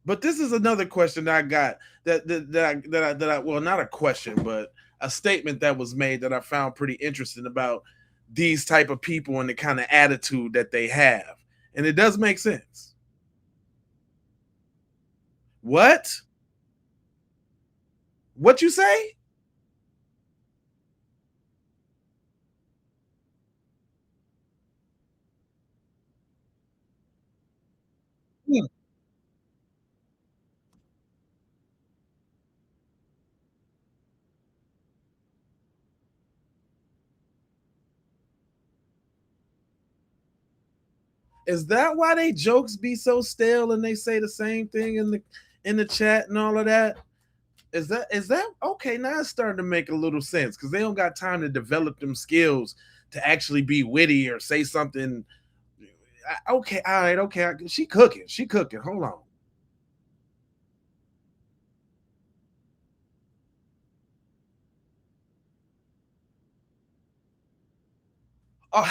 But this is another question that I got that I well, not a question, but a statement that was made that I found pretty interesting about these type of people and the kind of attitude that they have. And it does make sense. What you say? Is that why they jokes be so stale and they say the same thing in the chat and all of that? Is that okay? Now it's starting to make a little sense, because they don't got time to develop them skills to actually be witty or say something. Okay, all right, okay. She cooking. Hold on. Oh,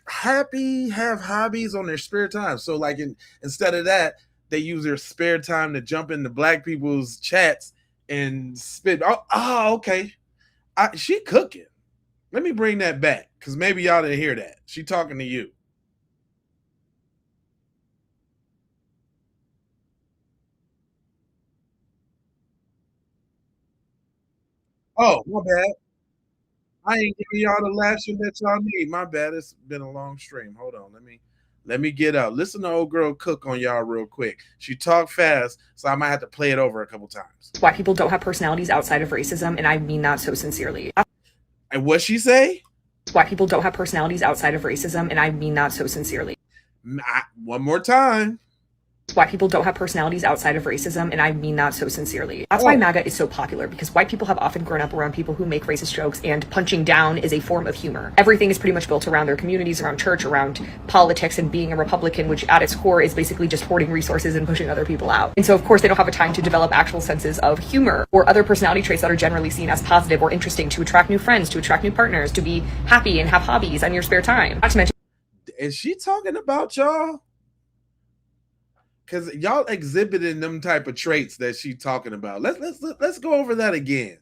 happy have hobbies on their spare time. So like instead of that, they use their spare time to jump into black people's chats and spit. Oh, okay. She cooking. Let me bring that back, because maybe y'all didn't hear that. She talking to you. Oh, my bad. I ain't giving y'all the lashing that y'all need. My bad. It's been a long stream. Hold on. Let me get out. Listen to old girl cook on y'all real quick. She talked fast, so I might have to play it over a couple times. Why people don't have personalities outside of racism, and I mean that so sincerely. And what she say? Why people don't have personalities outside of racism, and I mean that so sincerely. One more time. Why people don't have personalities outside of racism, and I mean that so sincerely. That's why MAGA is so popular, because white people have often grown up around people who make racist jokes, and punching down is a form of humor. Everything is pretty much built around their communities, around church, around politics, and being a Republican, which at its core is basically just hoarding resources and pushing other people out. And so of course they don't have a time to develop actual senses of humor or other personality traits that are generally seen as positive or interesting to attract new friends, to attract new partners, to be happy and have hobbies on your spare time. Not to mention, is she talking about y'all? Because y'all exhibiting them type of traits that she talking about. Let's go over that again.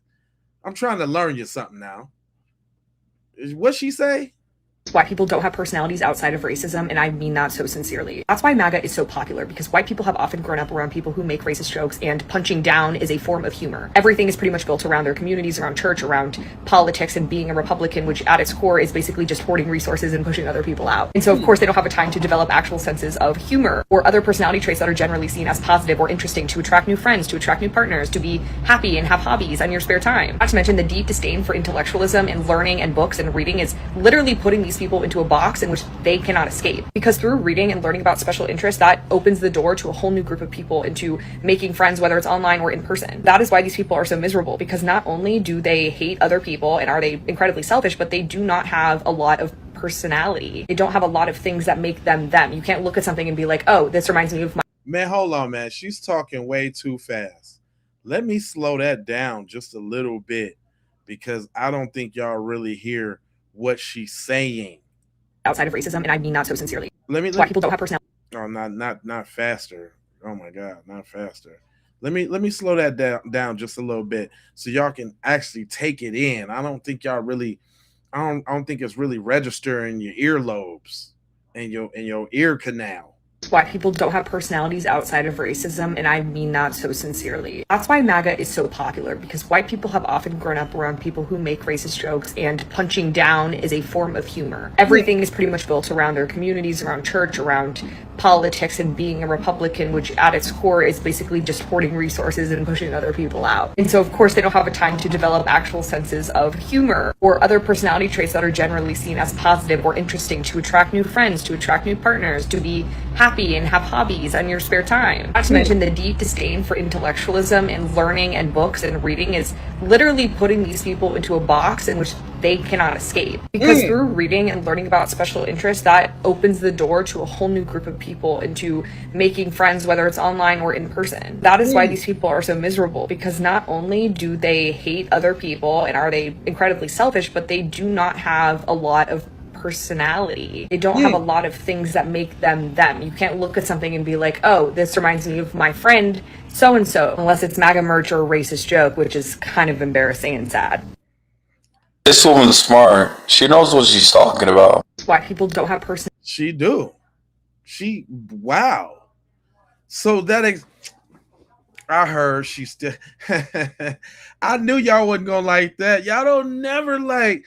I'm trying to learn you something now. What she say? Why people don't have personalities outside of racism, and I mean that so sincerely. That's why MAGA is so popular, because white people have often grown up around people who make racist jokes, and punching down is a form of humor. Everything is pretty much built around their communities, around church, around politics, and being a Republican, which at its core is basically just hoarding resources and pushing other people out. And so of course they don't have a time to develop actual senses of humor or other personality traits that are generally seen as positive or interesting to attract new friends, to attract new partners, to be happy and have hobbies on your spare time. Not to mention the deep disdain for intellectualism and learning and books and reading is literally putting these people into a box in which they cannot escape. Because through reading and learning about special interests, that opens the door to a whole new group of people, into making friends, whether it's online or in person. That is why these people are so miserable, because not only do they hate other people and are they incredibly selfish, but they do not have a lot of personality. They don't have a lot of things that make them them. You can't look at something and be like, oh, this reminds me of my... Man, hold on, man. She's talking way too fast. Let me slow that down just a little bit, because I don't think y'all really hear what she's saying. Outside of racism, and I mean that so sincerely. Why people don't have personality. Oh, not faster. Oh my God, not faster. Let me slow that down just a little bit so y'all can actually take it in. I don't think y'all really I don't think it's really registering your earlobes and your ear canal. Why people don't have personalities outside of racism, and I mean that so sincerely. That's why MAGA is so popular, because white people have often grown up around people who make racist jokes, and punching down is a form of humor. Everything is pretty much built around their communities, around church, around politics, and being a Republican, which at its core is basically just hoarding resources and pushing other people out. And so, of course, they don't have a time to develop actual senses of humor or other personality traits that are generally seen as positive or interesting to attract new friends, to attract new partners, to be happy and have hobbies on your spare time. Not to mention the deep disdain for intellectualism and learning and books and reading is literally putting these people into a box in which they cannot escape. Because through reading and learning about special interests, that opens the door to a whole new group of people into making friends, whether it's online or in person. That is why these people are so miserable, because not only do they hate other people and are they incredibly selfish, but they do not have a lot of personality. They don't have a lot of things that make them them. You can't look at something and be like, oh, this reminds me of my friend so-and-so, unless it's MAGA merch or a racist joke, which is kind of embarrassing and sad. This woman's smart. She knows what she's talking about. That's why people don't have personality. She do. Wow. So I heard she still I knew y'all wasn't gonna like that. Y'all don't never like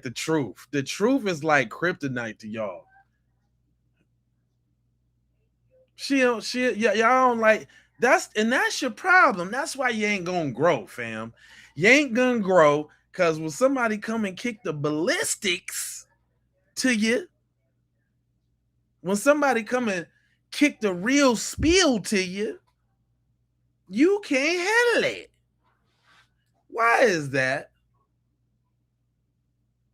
the truth. The truth is like kryptonite to y'all. Y'all don't like that's your problem. That's why you ain't gonna grow, fam. You ain't gonna grow because when somebody come and kick the ballistics to you, when somebody come and kick the real spiel to you, you can't handle it. Why is that?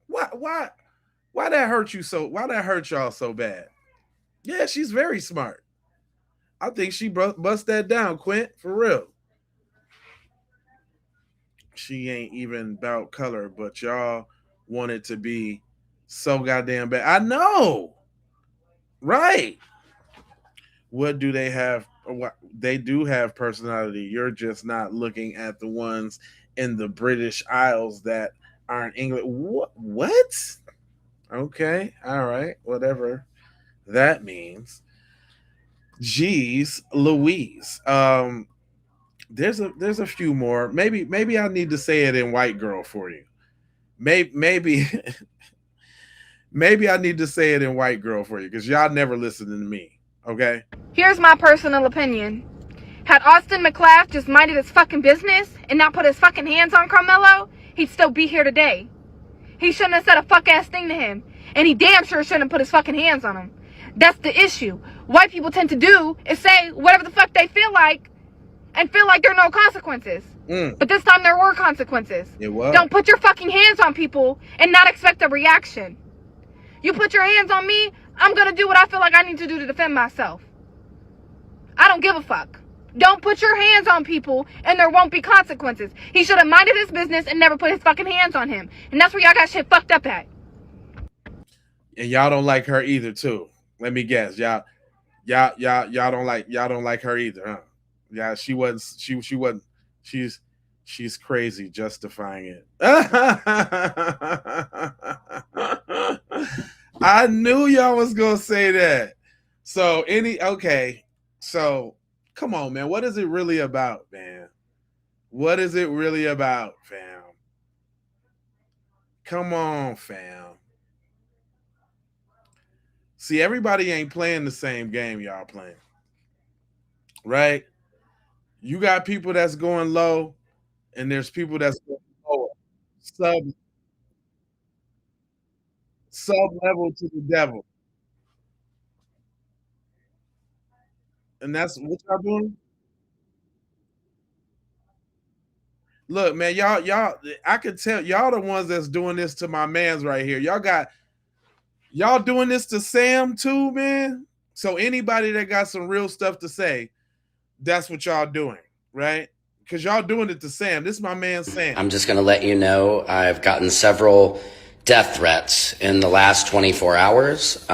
Why that hurt you so? Why that hurt y'all so bad? Yeah, she's very smart. I think she bust that down, Quint, for real. She ain't even about color, but y'all want it to be so goddamn bad. I know. Right. What do they have? They do have personality. You're just not looking at the ones in the British Isles that aren't English. What? Okay. All right. Whatever that means. Jeez Louise. There's a few more. Maybe I need to say it in white girl for you. Maybe maybe I need to say it in white girl for you because y'all never listening to me. Okay. Here's my personal opinion. Had Austin McClaff just minded his fucking business and not put his fucking hands on Carmelo, he'd still be here today. He shouldn't have said a fuck ass thing to him, and he damn sure shouldn't have put his fucking hands on him. That's the issue. White people tend to do is say whatever the fuck they feel like and feel like there are no consequences. But this time there were consequences. It was. Don't put your fucking hands on people and not expect a reaction. You put your hands on me, I'm gonna do what I feel like I need to do to defend myself. I don't give a fuck. Don't put your hands on people and there won't be consequences. He should have minded his business and never put his fucking hands on him. And that's where y'all got shit fucked up at. And y'all don't like her either, too. Let me guess. Y'all don't like her either, huh? Yeah, she's crazy justifying it. I knew y'all was gonna say that. So come on, man. What is it really about, man? What is it really about, fam? Come on, fam. See, everybody ain't playing the same game y'all playing. Right? You got people that's going low, and there's people that's going lower. Sub level to the devil. And that's what y'all doing? Look, man, y'all, I can tell y'all the ones that's doing this to my mans right here. Y'all doing this to Sam too, man. So anybody that got some real stuff to say, that's what y'all doing, right? Because y'all doing it to Sam. This is my man Sam. I'm just going to let you know I've gotten several death threats in the last 24 hours.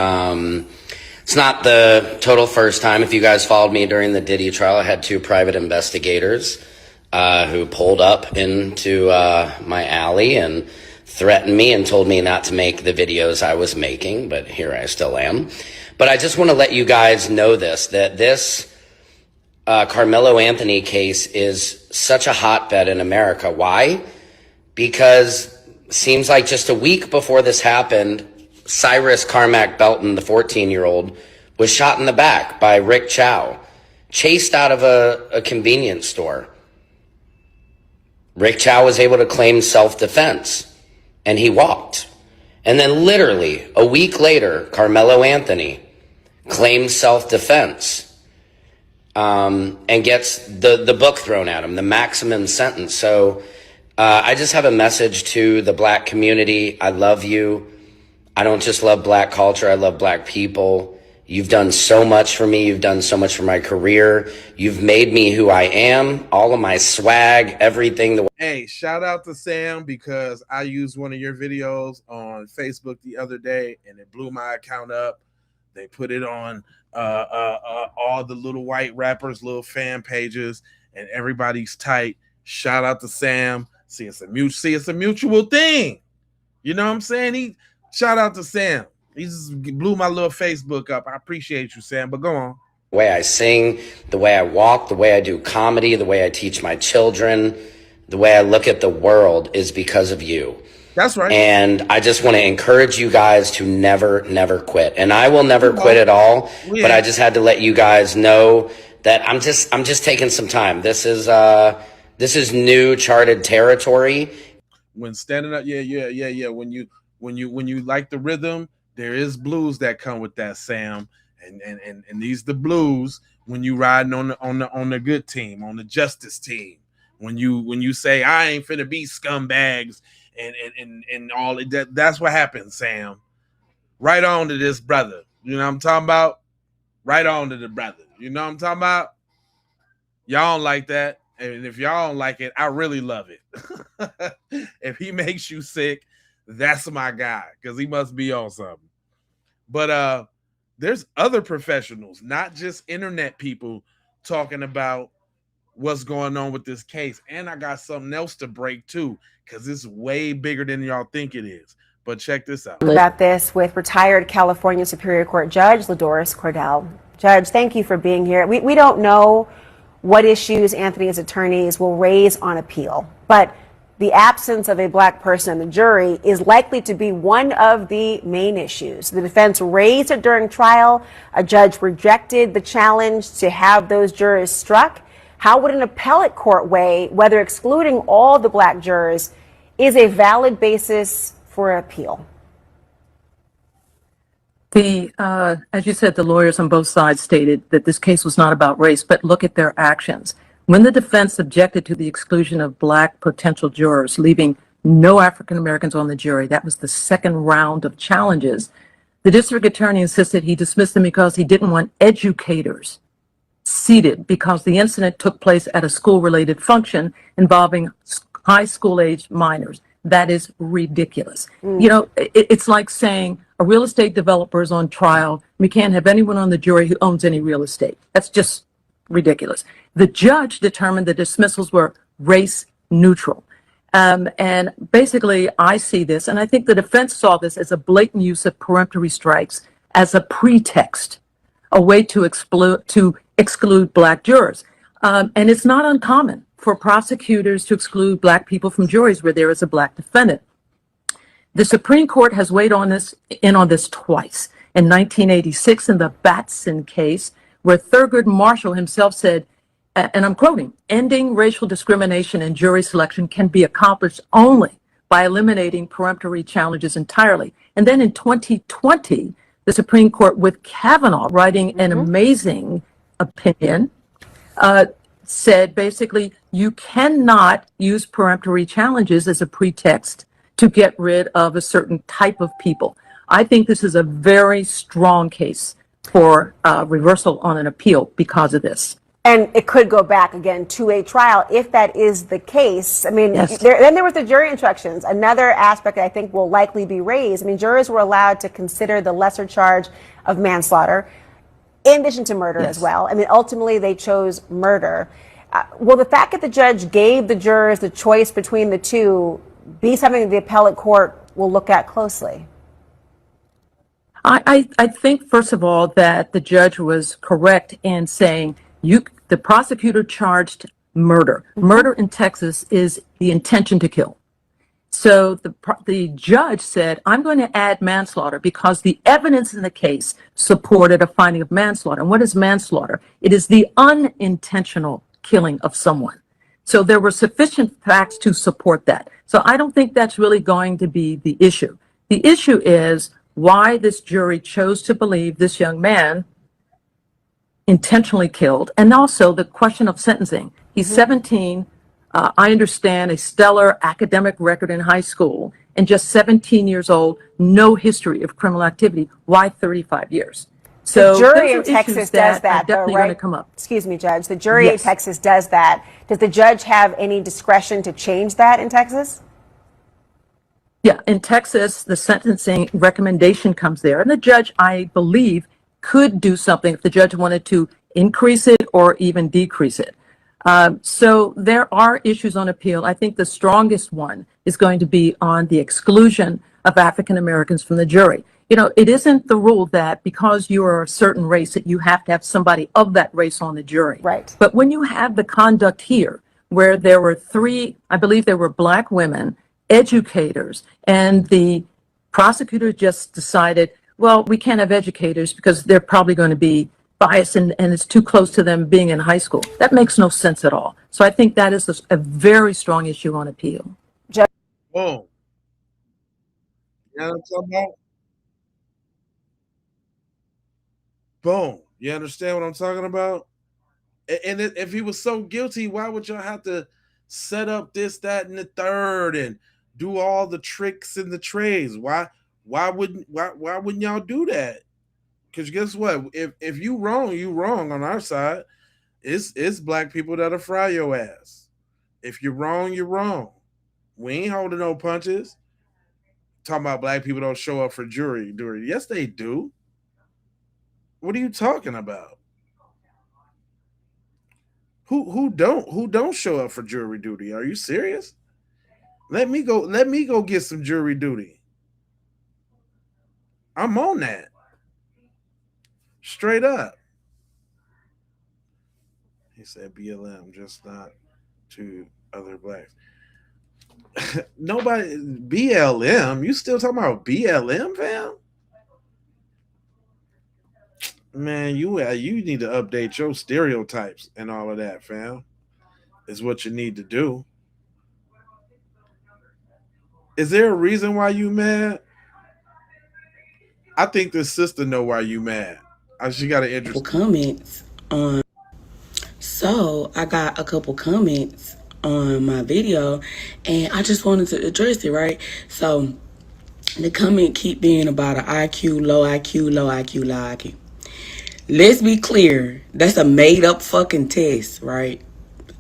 It's not the total first time. If you guys followed me during the Diddy trial, I had 2 private investigators who pulled up into my alley and threatened me and told me not to make the videos I was making, but here I still am. But I just want to let you guys know that this Carmelo Anthony case is such a hotbed in America. Why? Because it seems like just a week before this happened, Cyrus Carmack Belton, the 14-year-old, was shot in the back by Rick Chow, chased out of a convenience store. Rick Chow was able to claim self-defense, and he walked. And then literally a week later, Carmelo Anthony claims self-defense and gets the book thrown at him, the maximum sentence. So I just have a message to the black community. I love you. I don't just love black culture. I love black people. You've done so much for me. You've done so much for my career. You've made me who I am, all of my swag, everything. Hey, shout out to Sam, because I used one of your videos on Facebook the other day and it blew my account up. They put it on all the little white rappers, little fan pages, and everybody's tight. Shout out to Sam. See, it's a mutual thing. You know what I'm saying? Shout out to Sam. He just blew my little Facebook up. I appreciate you, Sam, but go on. The way I sing, the way I walk, the way I do comedy, the way I teach my children, the way I look at the world is because of you. That's right. And I just want to encourage you guys to never, never quit. And I will never quit at all, but I just had to let you guys know that I'm just taking some time. This is new charted territory. When standing up, yeah. When you like the rhythm, there is blues that come with that, Sam. And these the blues when you riding on the good team, on the justice team. When you say I ain't finna be scumbags and all that's what happens, Sam. Right on to this brother. You know what I'm talking about? Right on to the brother. You know what I'm talking about? Y'all don't like that. And if y'all don't like it, I really love it. If he makes you sick, that's my guy, because he must be on something. But there's other professionals, not just internet people, talking about what's going on with this case. And I got something else to break too, because it's way bigger than y'all think it is. But check this out. About this with retired California Superior Court Judge LaDoris Cordell. Judge, thank you for being here. We don't know what issues Anthony's attorneys will raise on appeal, but the absence of a black person on the jury is likely to be one of the main issues. The defense raised it during trial. A judge rejected the challenge to have those jurors struck. How would an appellate court weigh whether excluding all the black jurors is a valid basis for appeal? As you said, the lawyers on both sides stated that this case was not about race, but look at their actions. When the defense objected to the exclusion of black potential jurors, leaving no African Americans on the jury, that was the second round of challenges. The district attorney insisted he dismissed them because he didn't want educators seated, because the incident took place at a school-related function involving high school-aged minors. That is ridiculous. You know, it's like saying a real estate developer is on trial. We can't have anyone on the jury who owns any real estate. That's just ridiculous. The judge determined the dismissals were race neutral. And basically, I see this, and I think the defense saw this as a blatant use of peremptory strikes as a pretext, a way to exclude black jurors. And it's not uncommon for prosecutors to exclude black people from juries where there is a black defendant. The Supreme Court has weighed on this twice. In 1986, in the Batson case, where Thurgood Marshall himself said, and I'm quoting, ending racial discrimination in jury selection can be accomplished only by eliminating peremptory challenges entirely. And then in 2020, the Supreme Court, with Kavanaugh writing an amazing opinion, said basically you cannot use peremptory challenges as a pretext to get rid of a certain type of people. I think this is a very strong case for reversal on an appeal because of this. And it could go back again to a trial if that is the case. I mean, Yes. then there was the jury instructions. Another aspect that I think will likely be raised. I mean, jurors were allowed to consider the lesser charge of manslaughter in addition to murder as well. I mean, ultimately they chose murder. Will the fact that the judge gave the jurors the choice between the two be something that the appellate court will look at closely? I think, first of all, that the judge was correct in saying the prosecutor charged murder. Murder in Texas is the intention to kill. So the judge said, I'm going to add manslaughter because the evidence in the case supported a finding of manslaughter. And what is manslaughter? It is the unintentional killing of someone. So there were sufficient facts to support that. So I don't think that's really going to be the issue. The issue is why this jury chose to believe this young man intentionally killed, and also the question of sentencing. He's 17. I understand a stellar academic record in high school, and just 17 years old, no history of criminal activity. Why 35 years? So the jury those in are Texas issues does that are that, though, definitely right? going to come up. Excuse me, Judge. The jury in Yes. Texas does that. Does the judge have any discretion to change that in Texas? Yeah, in Texas, the sentencing recommendation comes there, and the judge, I believe, could do something if the judge wanted to increase it or even decrease it. So there are issues on appeal. I think the strongest one is going to be on the exclusion of African Americans from the jury. You know, it isn't the rule that because you are a certain race that you have to have somebody of that race on the jury. Right. But when you have the conduct here, where there were three, I believe there were black women, educators, and the prosecutor just decided, well, we can't have educators because they're probably going to be biased and it's too close to them being in high school. That makes no sense at all. So I think that is a very strong issue on appeal. Whoa. You know what I'm talking about? Boom. You understand what I'm talking about? And if he was so guilty, why would y'all have to set up this, that, and the third and do all the tricks and the trades? Why wouldn't y'all do that? Because guess what? If you wrong on our side. It's black people that'll fry your ass. If you're wrong, you're wrong. We ain't holding no punches. Talking about black people don't show up for jury duty. Yes, they do. What are you talking about? Who don't show up for jury duty? Are you serious? Let me go get some jury duty. I'm on that. Straight up. He said BLM, just not to other blacks. Nobody BLM. You still talking about BLM, fam? Man, you need to update your stereotypes and all of that, fam. Is what you need to do. Is there a reason why you mad? I think this sister know why you mad. She got an interesting comments on. So I got a couple comments on my video, and I just wanted to address it, right? So the comment keep being about an IQ, low IQ, low IQ, low IQ. Let's be clear, that's a made up fucking test, right?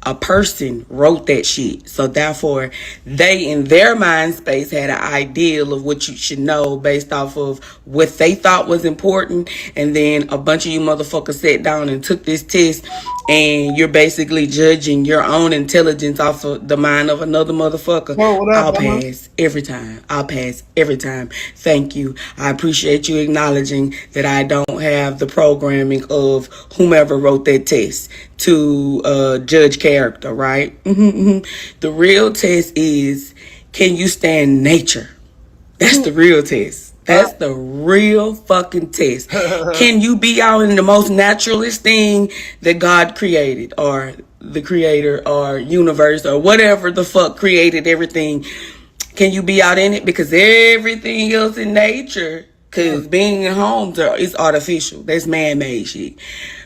A person wrote that shit. So therefore, they in their mind space had an ideal of what you should know based off of what they thought was important. And then a bunch of you motherfuckers sat down and took this test, and you're basically judging your own intelligence off of the mind of another motherfucker. I'll pass every time. I'll pass every time. Thank you. I appreciate you acknowledging that I don't have the programming of whomever wrote that test to judge character, right? The real test is, can you stand nature? That's the real test. That's the real fucking test. Can you be out in the most naturalist thing that God created, or the creator or universe or whatever the fuck created everything? Can you be out in it? Because everything else in nature, because being in homes is artificial. That's man-made shit.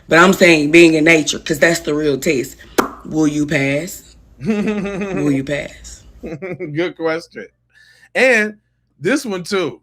But I'm saying being in nature, because that's the real test. Will you pass? Will you pass? Good question. And this one too.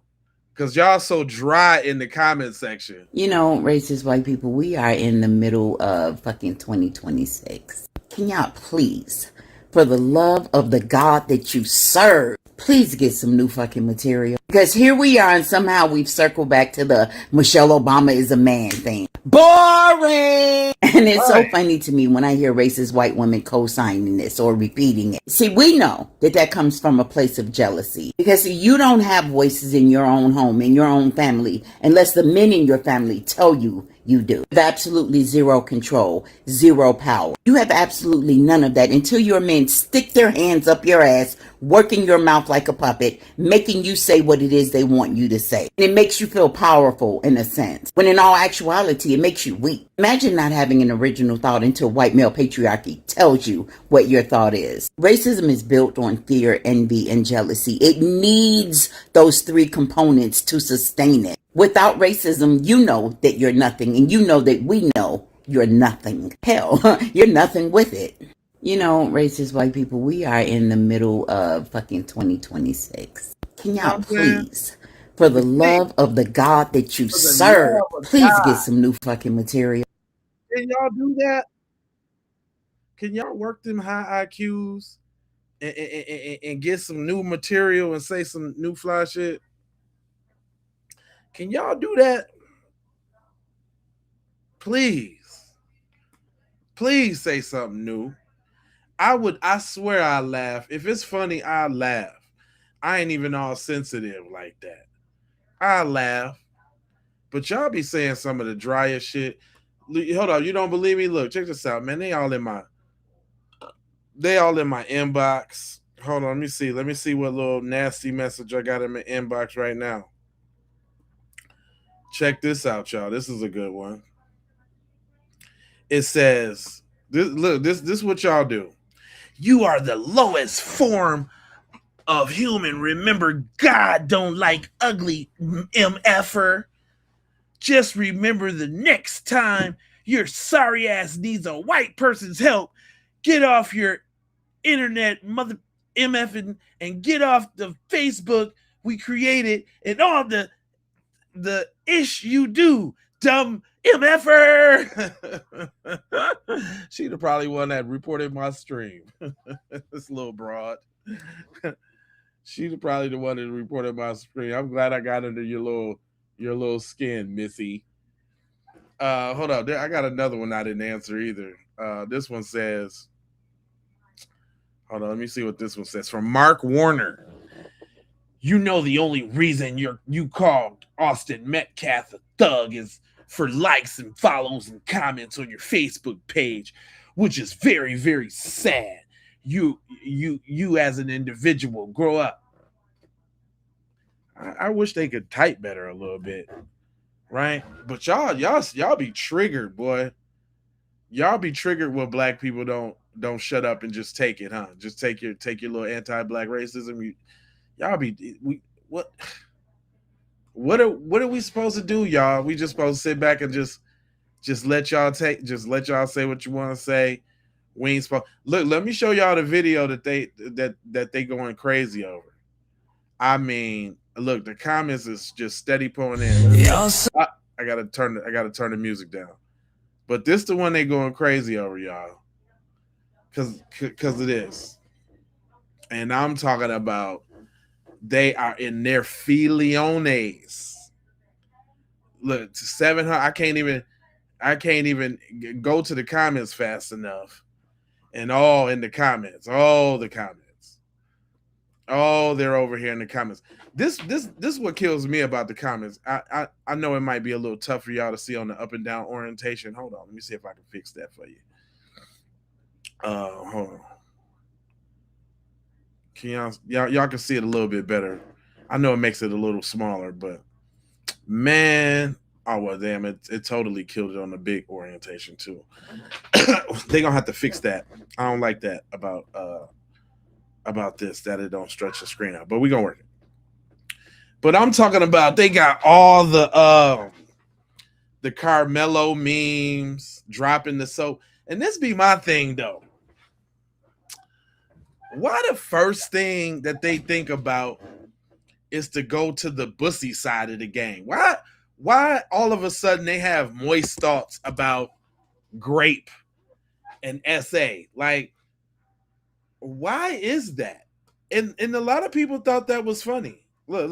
Cause y'all so dry in the comment section. You know, racist white people, we are in the middle of fucking 2026. Can y'all please, for the love of the God that you serve, please get some new fucking material? Because here we are and somehow we've circled back to the Michelle Obama is a man thing. Boring! And it's so funny to me when I hear racist white women co-signing this or repeating it. See, we know that that comes from a place of jealousy. Because see, you don't have voices in your own home, in your own family, unless the men in your family tell you you do. You have absolutely zero control, zero power. You have absolutely none of that until your men stick their hands up your ass, working your mouth like a puppet, making you say what it is they want you to say. And it makes you feel powerful in a sense, when in all actuality, it makes you weak. Imagine not having an original thought until white male patriarchy tells you what your thought is. Racism is built on fear, envy, and jealousy. It needs those three components to sustain it. Without racism, you know that you're nothing, and you know that we know you're nothing. Hell, you're nothing with it. You know, racist white people, we are in the middle of fucking 2026. Can y'all please, for the love of the God that you serve, please get some new fucking material? Can y'all do that? Can y'all work them high IQs and get some new material and say some new fly shit? Can y'all do that? Please. Please say something new. I swear I laugh. If it's funny, I laugh. I ain't even all sensitive like that. I laugh. But y'all be saying some of the driest shit. Hold on, you don't believe me? Look, check this out, man. They all in my inbox. Hold on, let me see. Let me see what little nasty message I got in my inbox right now. Check this out, y'all. This is a good one. It says, this is what y'all do. You are the lowest form of human. Remember, God don't like ugly MFer. Just remember the next time your sorry ass needs a white person's help, get off your internet mother MFing and get off the Facebook we created and all the ish you do, dumb MFer. She'd have probably one that reported my stream. This little broad. She'd have probably the one that reported my stream. I'm glad I got under your little skin, Missy. Hold on. I got another one I didn't answer either. This one says, hold on, let me see what this one says. From Mark Warner. You know the only reason you called Austin Metcalf a thug is for likes and follows and comments on your Facebook page, which is very, very sad. You as an individual, grow up. I wish they could type better a little bit, right? But y'all be triggered, boy. Y'all be triggered when black people don't shut up and just take it, huh? Just take your little anti-black racism. What are we supposed to do, y'all? We just supposed to sit back and just let y'all say what you want to say. We ain't supposed. Look, let me show y'all the video that they going crazy over. I mean, look, the comments is just steady pulling in. I gotta turn the music down. But this the one they going crazy over, y'all. Cause of this. And I'm talking about they are in their filiones. Look, 700. I can't even go to the comments fast enough. And all in the comments, all the comments. Oh, they're over here in the comments. This is what kills me about the comments. I know it might be a little tough for y'all to see on the up and down orientation. Hold on, let me see if I can fix that for you. Hold on. Can y'all can see it a little bit better. I know it makes it a little smaller, but man, oh well, damn it totally killed it on the big orientation too. They gonna have to fix that. I don't like that about this, that it don't stretch the screen out, but we gonna work it. But I'm talking about they got all the Carmelo memes dropping the soap, and this be my thing though. Why the first thing that they think about is to go to the bussy side of the game. Why all of a sudden they have moist thoughts about grape and SA? Like, why is that? And a lot of people thought that was funny. Look,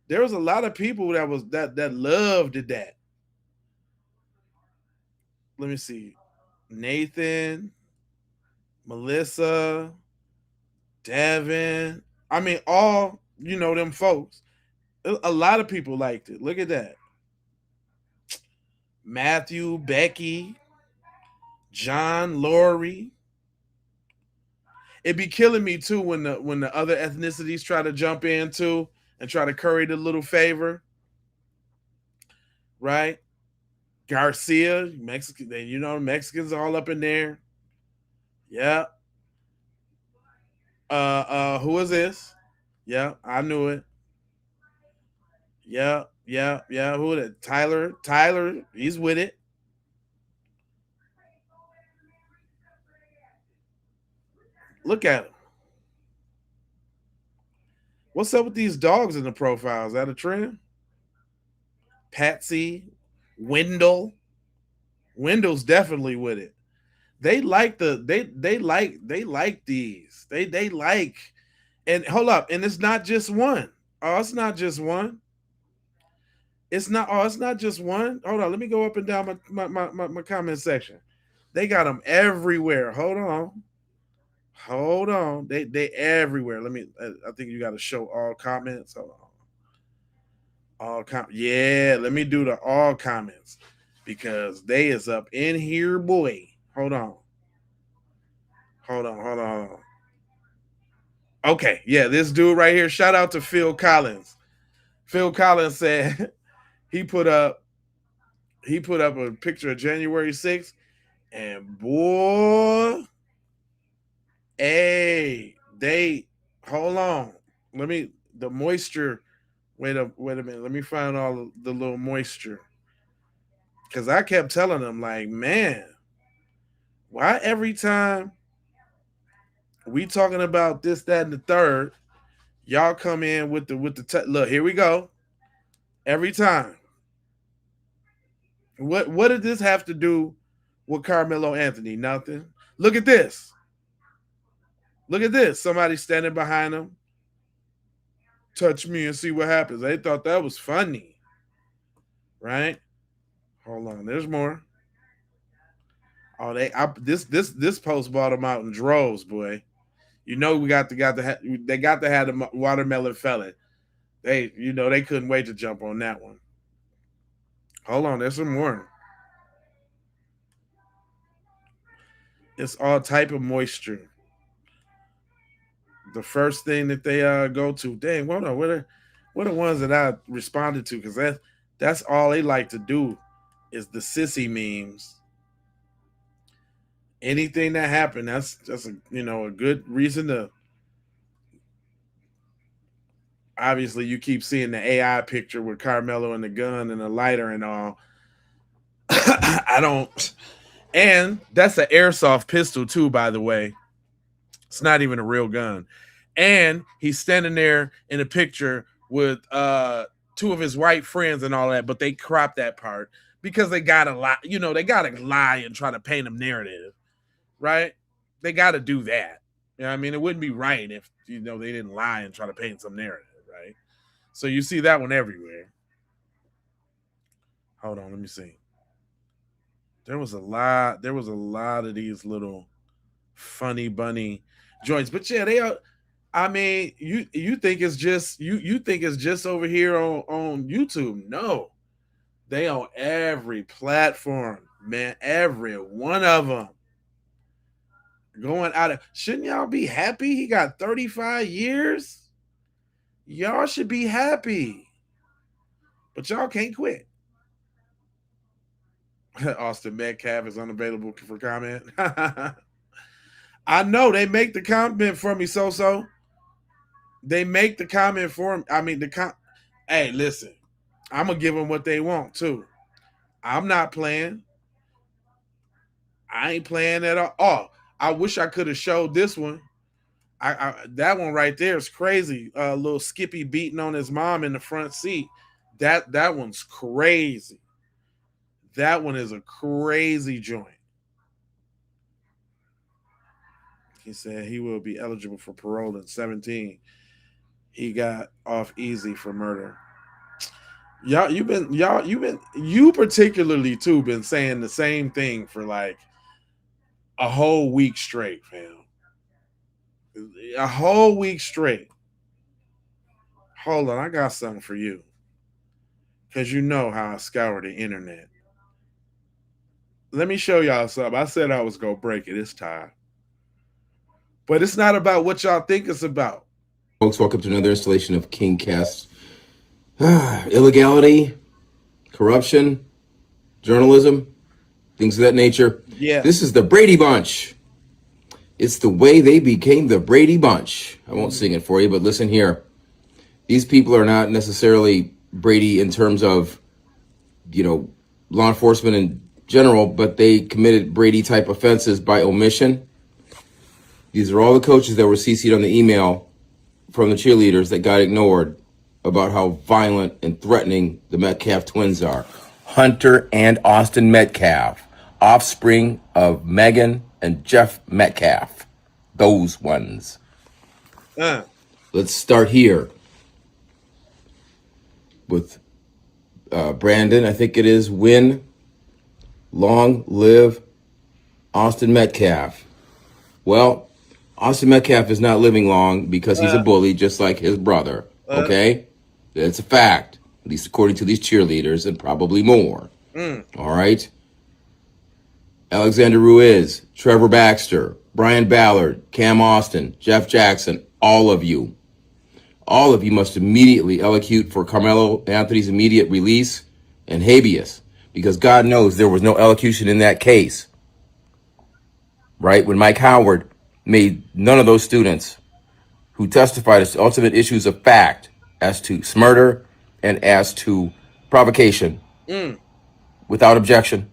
there was a lot of people that loved that. Let me see. Nathan, Melissa, Devin. I mean, all, them folks. A lot of people liked it. Look at that. Matthew, Becky, John, Lori. It'd be killing me too when the other ethnicities try to jump in too and try to curry the little favor. Right? Garcia, Mexican, Mexicans all up in there. Yeah. Who is this? Yeah, I knew it. Yeah. Who is it? Tyler, he's with it. Look at him. What's up with these dogs in the profile? Is that a trend? Patsy, Wendell's definitely with it. They like these. They like, and hold up, and it's not just one. Oh, it's not just one. It's not just one. Hold on, let me go up and down my comment section. They got them everywhere. Hold on. They everywhere. I think you got to show all comments. Hold on. Yeah, let me do the all comments because they is up in here, boy. Hold on. Okay, yeah, this dude right here. Shout out to Phil Collins. Phil Collins said he put up a picture of January 6th, and boy, hey, hold on. The moisture. Wait a minute. Let me find all the little moisture. Because I kept telling them, like, man, why every time we talking about this, that, and the third, y'all come in with the look, here we go. Every time. What did this have to do with Carmelo Anthony? Nothing. Look at this. Somebody standing behind him. Touch me and see what happens. They thought that was funny. Right? Hold on. There's more. Oh, this post bought them out in droves, boy. We they got to have the watermelon felon. They couldn't wait to jump on that one. Hold on, there's some more. It's all type of moisture. The first thing that they go to, dang, what are the ones that I responded to? Because that's all they like to do is the sissy memes. Anything that happened, that's a good reason to. Obviously, you keep seeing the AI picture with Carmelo and the gun and the lighter and all. I don't. And that's an airsoft pistol too, by the way. It's not even a real gun. And he's standing there in a picture with two of his white friends and all that, but they cropped that part because they gotta lie. They gotta lie and try to paint a narrative, right? They gotta do that. I mean, it wouldn't be right if they didn't lie and try to paint some narrative, right? So you see that one everywhere. Hold on, let me see. There was a lot of these little funny bunny joints, but yeah, they are. I mean, you think it's just you think it's just over here on YouTube? No, they on every platform, man. Every one of them going out of. Shouldn't y'all be happy? He got 35 years. Y'all should be happy, but y'all can't quit. Austin Metcalf is unavailable for comment. I know they make the comment for me, so. They make the comment for him. I mean, hey, listen, I'm going to give them what they want, too. I'm not playing. I ain't playing at all. Oh, I wish I could have showed this one. That one right there is crazy. Little Skippy beating on his mom in the front seat. That one's crazy. That one is a crazy joint. He said he will be eligible for parole at 17. He got off easy for murder. You particularly too been saying the same thing for like a whole week straight, fam. A whole week straight. Hold on, I got something for you. Because you know how I scour the internet. Let me show y'all something. I said I was going to break it this time. But it's not about what y'all think it's about. Folks, welcome to another installation of KingCast. Illegality, corruption, journalism, things of that nature. Yeah. This is the Brady Bunch. It's the way they became the Brady Bunch. I won't sing it for you, but listen here. These people are not necessarily Brady in terms of, law enforcement in general, but they committed Brady-type offenses by omission. These are all the coaches that were CC'd on the email from the cheerleaders that got ignored about how violent and threatening the Metcalf twins are. Hunter and Austin Metcalf, offspring of Megan and Jeff Metcalf. Those ones. Let's start here with Brandon, I think it is. Win. Long live Austin Metcalf. Well, Austin Metcalf is not living long because he's a bully just like his brother. Okay? That's a fact. At least according to these cheerleaders and probably more. All right? Alexander Ruiz, Trevor Baxter, Brian Ballard, Cam Austin, Jeff Jackson, all of you must immediately elocute for Carmelo Anthony's immediate release and habeas, because God knows there was no elocution in that case. Right? When Mike Howard made none of those students who testified as to ultimate issues of fact as to murder and as to provocation without objection,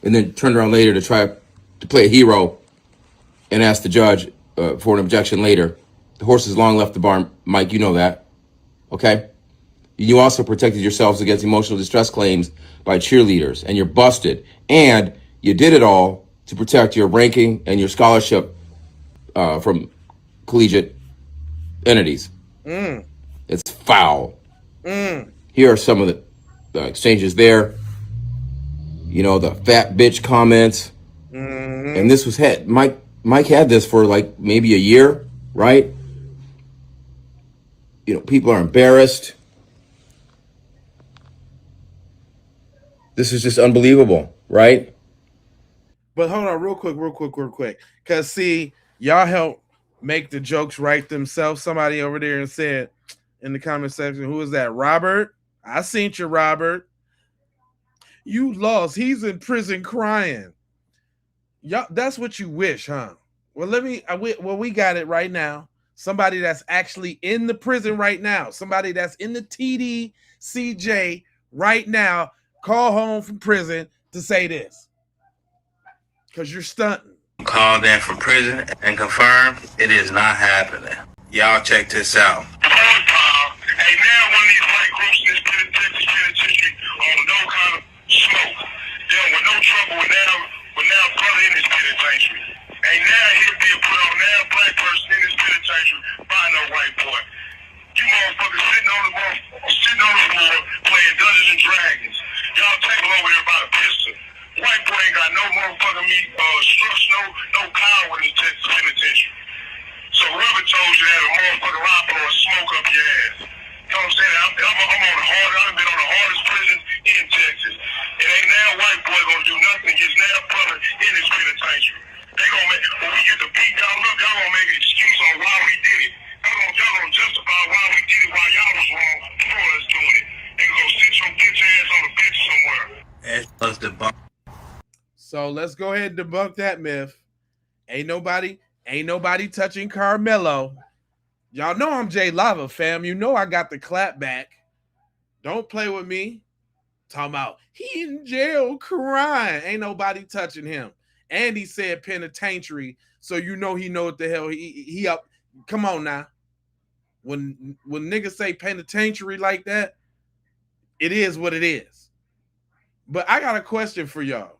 and then turned around later to try to play a hero and ask the judge for an objection later. The horse has long left the barn, Mike, you know that, okay? You also protected yourselves against emotional distress claims by cheerleaders, and you're busted. And you did it all to protect your ranking and your scholarship from collegiate entities. It's foul. Here are some of the exchanges there. The fat bitch comments. And this was Mike had this for like maybe a year, right? People are embarrassed. This is just unbelievable, right? But hold on real quick. Because, see, y'all help make the jokes right themselves. Somebody over there and said in the comment section, who is that, Robert? I seen you, Robert. You lost. He's in prison crying. Y'all, that's what you wish, huh? Well, we got it right now. Somebody that's actually in the prison right now. Somebody that's in the TDCJ right now. Call home from prison to say this. Because you're stunting. Called in from prison and confirmed it is not happening. Y'all check this out. Hey, now one of these white groups in this penitentiary on no kind of smoke. With no trouble with now brother in this penitentiary. Hey, now he'll be put on now black person in this penitentiary by no white boy. You motherfuckers sitting on the floor playing Dungeons and Dragons. Y'all table over there by the pistol. White boy ain't got no motherfucking structure, no power in this Texas penitentiary. So whoever told you that a motherfucking rock or smoke up your ass. You know what I'm saying? I'm I've been on the hardest prisons in Texas. It ain't now white boy gonna do nothing against now brother in this penitentiary. They gonna make, when we get the beat down, look, y'all gonna make an excuse on why we did it. Y'all gonna justify why we did it while y'all was wrong for us doing it. They gonna sit your bitch ass on the bench somewhere. That's us debunk. So let's go ahead and debunk that myth. Ain't nobody touching Carmelo. Y'all know I'm Jay Lava, fam. You know I got the clap back. Don't play with me. Talking about he in jail crying. Ain't nobody touching him. And he said penitentiary, so you know he know what the hell he up. Come on now. When niggas say penitentiary like that, it is what it is. But I got a question for y'all.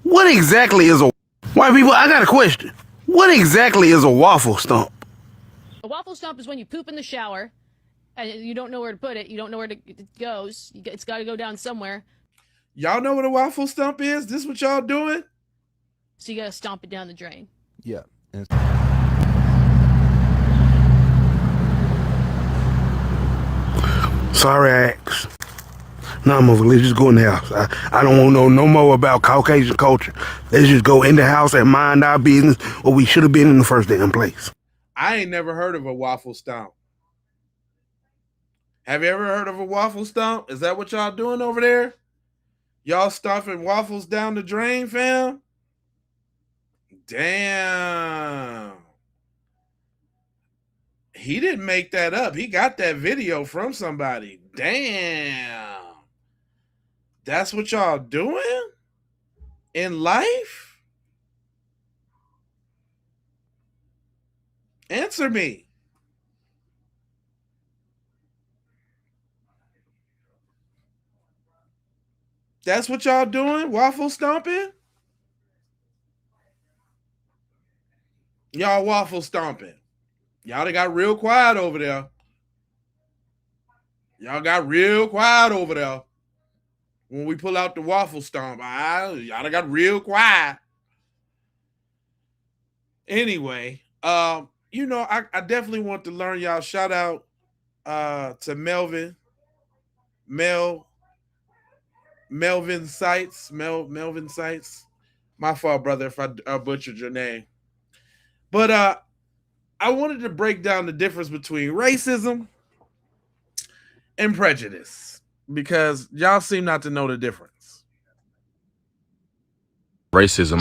What exactly is a white people? I got a question. What exactly is a waffle stump? A waffle stump is when you poop in the shower and you don't know where to put it. You don't know where it goes. It's got to go down somewhere. Y'all know what a waffle stump is? This what y'all doing? So you got to stomp it down the drain. Yeah. Sorry, I asked. Nah, mother, let's just go in the house. I don't want to know no more about Caucasian culture. Let's just go in the house and mind our business where we should have been in the first damn place. I ain't never heard of a waffle stomp. Have you ever heard of a waffle stomp? Is that what y'all doing over there? Y'all stuffing waffles down the drain, fam? Damn. He didn't make that up. He got that video from somebody. Damn. That's what y'all doing in life? Answer me. That's what y'all doing? Waffle stomping? Y'all waffle stomping. Y'all done got real quiet over there. Y'all got real quiet over there. When we pull out the waffle stomp, y'all done got real quiet. Anyway, you know, I definitely want to learn y'all. Shout out to Melvin Sites. Melvin Sites. My fault, brother, if I butchered your name. But I wanted to break down the difference between racism and prejudice because y'all seem not to know the difference. Racism.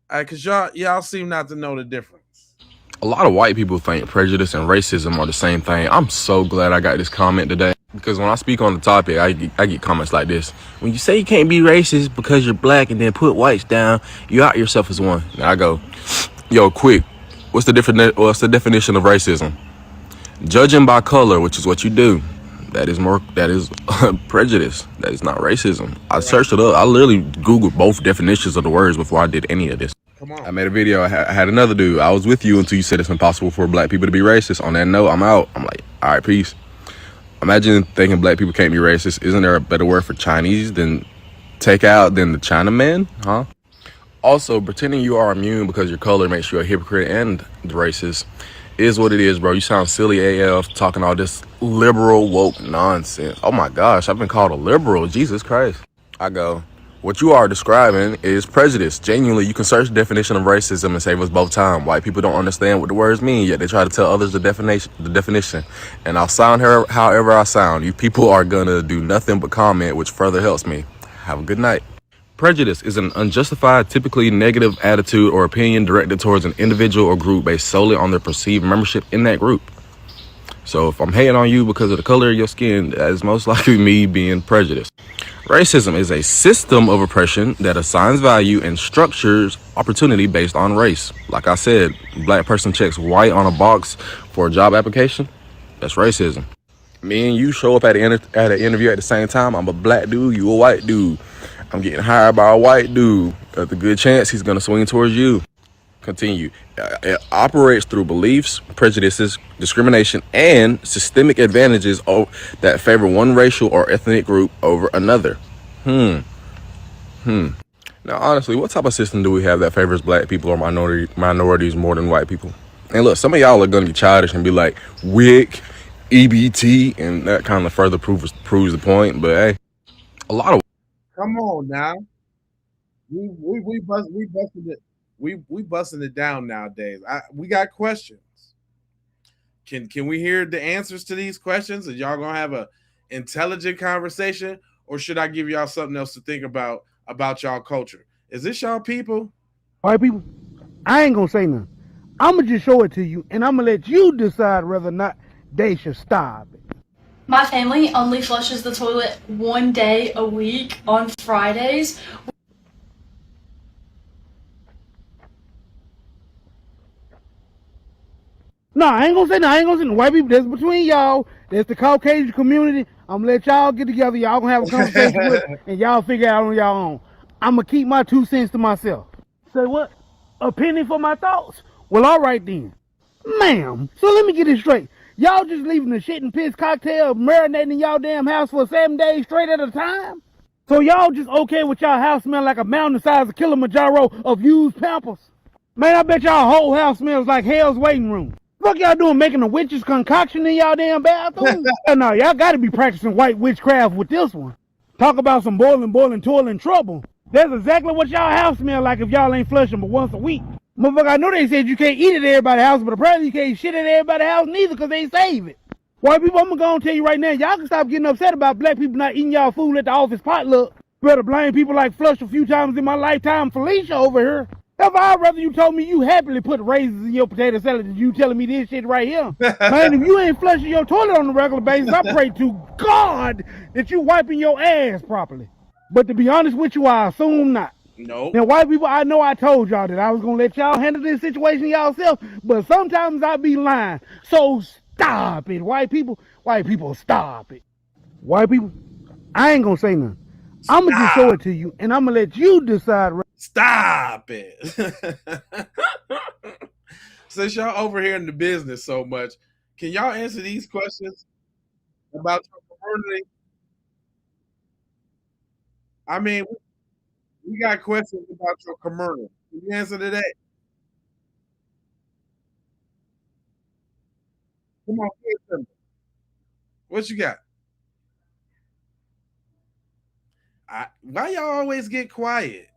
Because y'all seem not to know the difference. A lot of white people think prejudice and racism are the same thing. I'm so glad I got this comment today because when I speak on the topic, I get comments like this. When you say you can't be racist because you're black and then put whites down, you out yourself as one. And I go, yo, quick. What's the definition of racism? Judging by color, which is what you do. That is prejudice. That is not racism. I searched it up. I literally Googled both definitions of the words before I did any of this. Come on. I made a video. I had another dude. I was with you until you said it's impossible for black people to be racist. On that note, I'm out. I'm like, all right, peace. Imagine thinking black people can't be racist. Isn't there a better word for Chinese than take out than the Chinaman? Huh? Also, pretending you are immune because your color makes you a hypocrite and the racist is what it is, bro. You sound silly AF talking all this liberal woke nonsense. Oh my gosh, I've been called a liberal. Jesus Christ. I go, what you are describing is prejudice. Genuinely, you can search the definition of racism and save us both time. White people don't understand what the words mean, yet they try to tell others the definition. And I'll sound however I sound. You people are gonna do nothing but comment, which further helps me. Have a good night. Prejudice is an unjustified, typically negative attitude or opinion directed towards an individual or group based solely on their perceived membership in that group. So if I'm hating on you because of the color of your skin, that is most likely me being prejudiced. Racism is a system of oppression that assigns value and structures opportunity based on race. Like I said, black person checks white on a box for a job application. That's racism. Me and you show up at an interview at the same time. I'm a black dude, you a white dude. I'm getting hired by a white dude. There's a good chance he's going to swing towards you. Continue. It operates through beliefs, prejudices, discrimination, and systemic advantages that favor one racial or ethnic group over another. Now, honestly, what type of system do we have that favors black people or minorities more than white people? And look, some of y'all are going to be childish and be like, WIC, EBT, and that kind of further proves the point. But hey, a lot of Come on now. We busting it down nowadays. We got questions. Can we hear the answers to these questions? Are y'all gonna have a intelligent conversation, or should I give y'all something else to think about y'all culture? Is this y'all people? White people, I ain't gonna say nothing. I'm gonna just show it to you, and I'm gonna let you decide whether or not they should stop it. My family only flushes the toilet one day a week on Fridays. No, I ain't gonna say no. I ain't gonna say no. White people, that's between y'all. That's the Caucasian community. I'm gonna let y'all get together. Y'all gonna have a conversation with it, and y'all figure it out on y'all own. I'm gonna keep my 2 cents to myself. Say what? A penny for my thoughts? Well, all right then. Ma'am, so let me get this straight. Y'all just leaving the shit and piss cocktail marinating in y'all damn house for 7 days straight at a time? So y'all just okay with y'all house smell like a mountain the size of Kilimanjaro of used Pampers? Man, I bet y'all whole house smells like hell's waiting room. Fuck y'all doing making a witch's concoction in y'all damn bathroom? No, y'all gotta be practicing white witchcraft with this one. Talk about some boiling, toiling trouble. That's exactly what y'all house smell like if y'all ain't flushing but once a week. Motherfucker, I know they said you can't eat at everybody's house, but apparently you can't shit at everybody's house neither because they save it. White people, I'm gonna go and tell you right now, y'all can stop getting upset about black people not eating y'all food at the office potluck. Better blame people like Flush a few times in my lifetime, Felicia over here. If I'd rather you told me you happily put raisins in your potato salad than you telling me this shit right here. Man, if you ain't flushing your toilet on a regular basis, I pray to God that you wiping your ass properly. But to be honest with you, I assume not. Nope. Now, white people, I know I told y'all that I was going to let y'all handle this situation yourself, but sometimes I be lying. So stop it, white people. White people, stop it. White people, I ain't going to say nothing. I'm going to just show it to you, and I'm going to let you decide. Stop it. Since y'all over here in the business so much, can y'all answer these questions about your community? I mean, we got questions about your community. Can you answer to that? Come on, what you got? Why y'all always get quiet?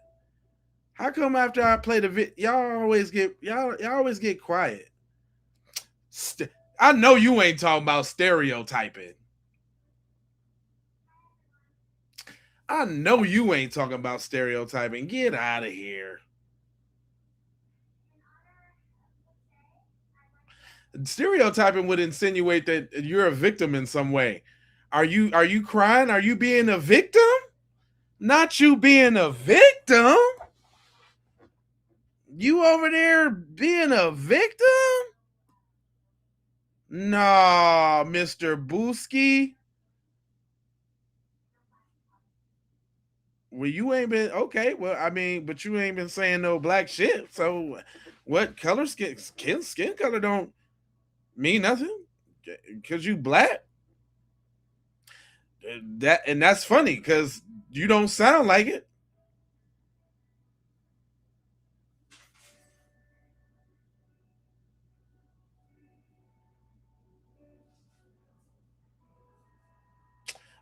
How come after I play the y'all always get quiet? I know you ain't talking about stereotyping. I know you ain't talking about stereotyping. Get out of here. Stereotyping would insinuate that you're a victim in some way. Are you crying? Are you being a victim? Not you being a victim. You over there being a victim? Nah, Mr. Booski. Well, you ain't been okay. Well, I mean, but you ain't been saying no black shit. So, what color skin color don't mean nothing because you black. That's funny because you don't sound like it.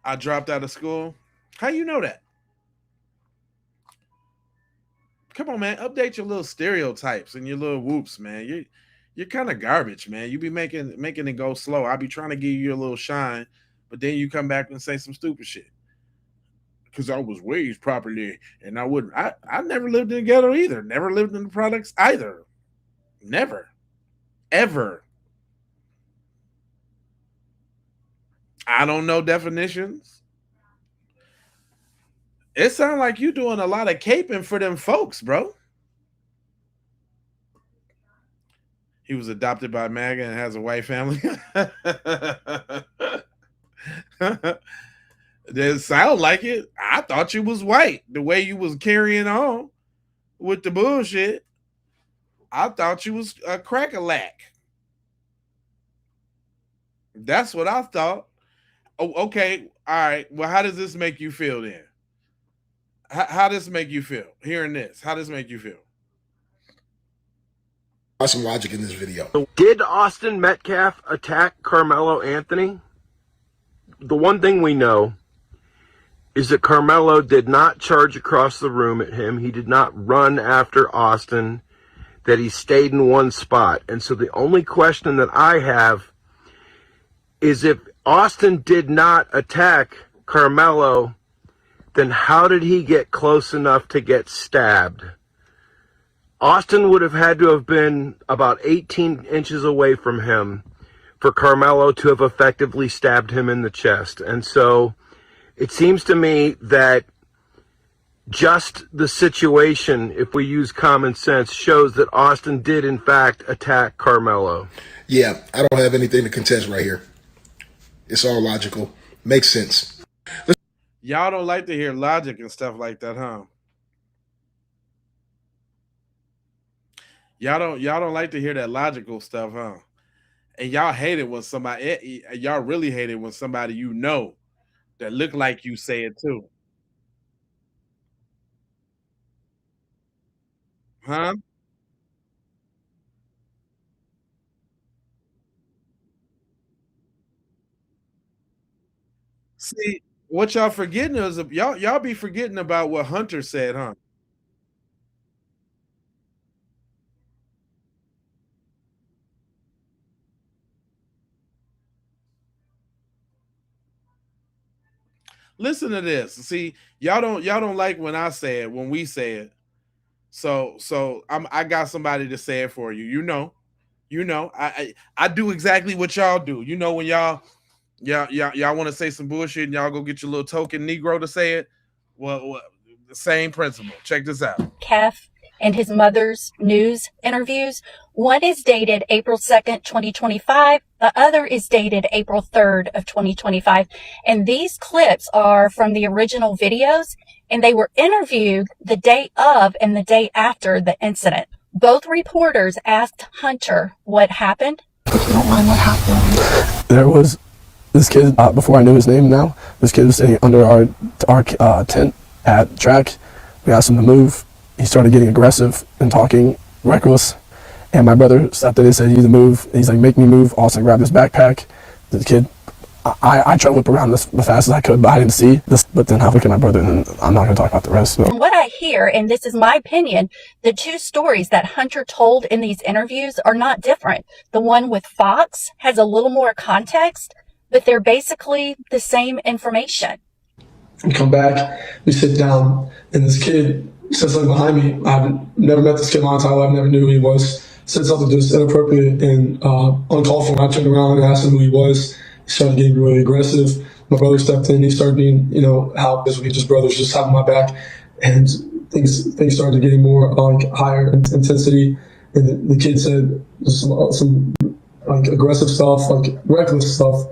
I dropped out of school. How you know that? Come on, man. Update your little stereotypes and your little whoops, man. You're kind of garbage, man. You be making it go slow. I be trying to give you a little shine, but then you come back and say some stupid shit. Because I was raised properly and I wouldn't. I never lived in the ghetto either. Never lived in the products either. Never. Ever. I don't know definitions. It sounds like you doing a lot of caping for them folks, bro. He was adopted by MAGA and has a white family. It sound like it. I thought you was white. The way you was carrying on with the bullshit, I thought you was a crack-a-lack. That's what I thought. Oh, okay. All right. Well, how does this make you feel then? How does this make you feel? Hearing this, how does this make you feel? Some logic in this video. Did Austin Metcalf attack Carmelo Anthony? The one thing we know is that Carmelo did not charge across the room at him. He did not run after Austin, that he stayed in one spot. And so the only question that I have is if Austin did not attack Carmelo, then how did he get close enough to get stabbed? Austin would have had to have been about 18 inches away from him for Carmelo to have effectively stabbed him in the chest. And so it seems to me that Just the situation, if we use common sense, shows that Austin did in fact attack Carmelo. Yeah, I don't have anything to contest right here. It's all logical. Makes sense. Y'all don't like to hear logic and stuff like that, huh? Y'all don't like to hear that logical stuff, huh? And y'all hate it when somebody y'all really hate it when somebody you know that look like you say it too. Huh? See, what y'all forgetting is y'all be forgetting about what Hunter said, huh? Listen to this. See, y'all don't like when I say it, when we say it. So I got somebody to say it for you. I do exactly what y'all do. You know when y'all want to say some bullshit and y'all go get your little token Negro to say it. Well, the same principle. Check this out. Metcalf and his mother's news interviews. One is dated April 2nd, 2025. The other is dated April 3rd of 2025. And these clips are from the original videos, and they were interviewed the day of and the day after the incident. Both reporters asked Hunter what happened. If you don't mind, what happened? There was this kid, before I knew his name now, this kid was sitting under our tent at track. We asked him to move. He started getting aggressive and talking reckless. And my brother stepped in and said, "You need to move." And he's like, "Make me move." Austin grabbed his backpack. The kid, I tried to whip around as fast as I could, but I didn't see this. But then I look at my brother, and I'm not going to talk about the rest. So. From what I hear, and this is my opinion, the two stories that Hunter told in these interviews are not different. The one with Fox has a little more context, but they're basically the same information. We come back, we sit down, and this kid said something behind me. I've never met this kid in my entire life, never knew who he was. Said something just inappropriate and uncalled for. I turned around and asked him who he was. He started getting really aggressive. My brother stepped in. He started being, how this we just brothers just having my back, and things started getting more higher intensity. And the kid said some aggressive stuff, reckless stuff.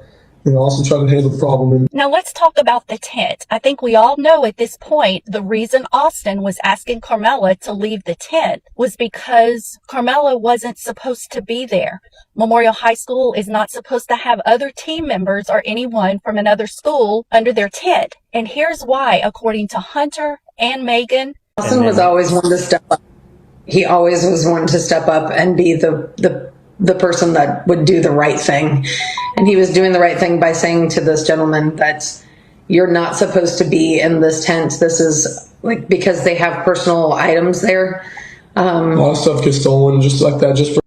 Also trying to handle the problem. Now let's talk about the tent. I think we all know at this point the reason Austin was asking Carmela to leave the tent was because Carmela wasn't supposed to be there. Memorial High School is not supposed to have other team members or anyone from another school under their tent. And here's why, according to Hunter and Megan. Austin was always one to step up. He always was one to step up and be the person that would do the right thing. And he was doing the right thing by saying to this gentleman that you're not supposed to be in this tent. This is because they have personal items there. A lot of stuff gets stolen just like that.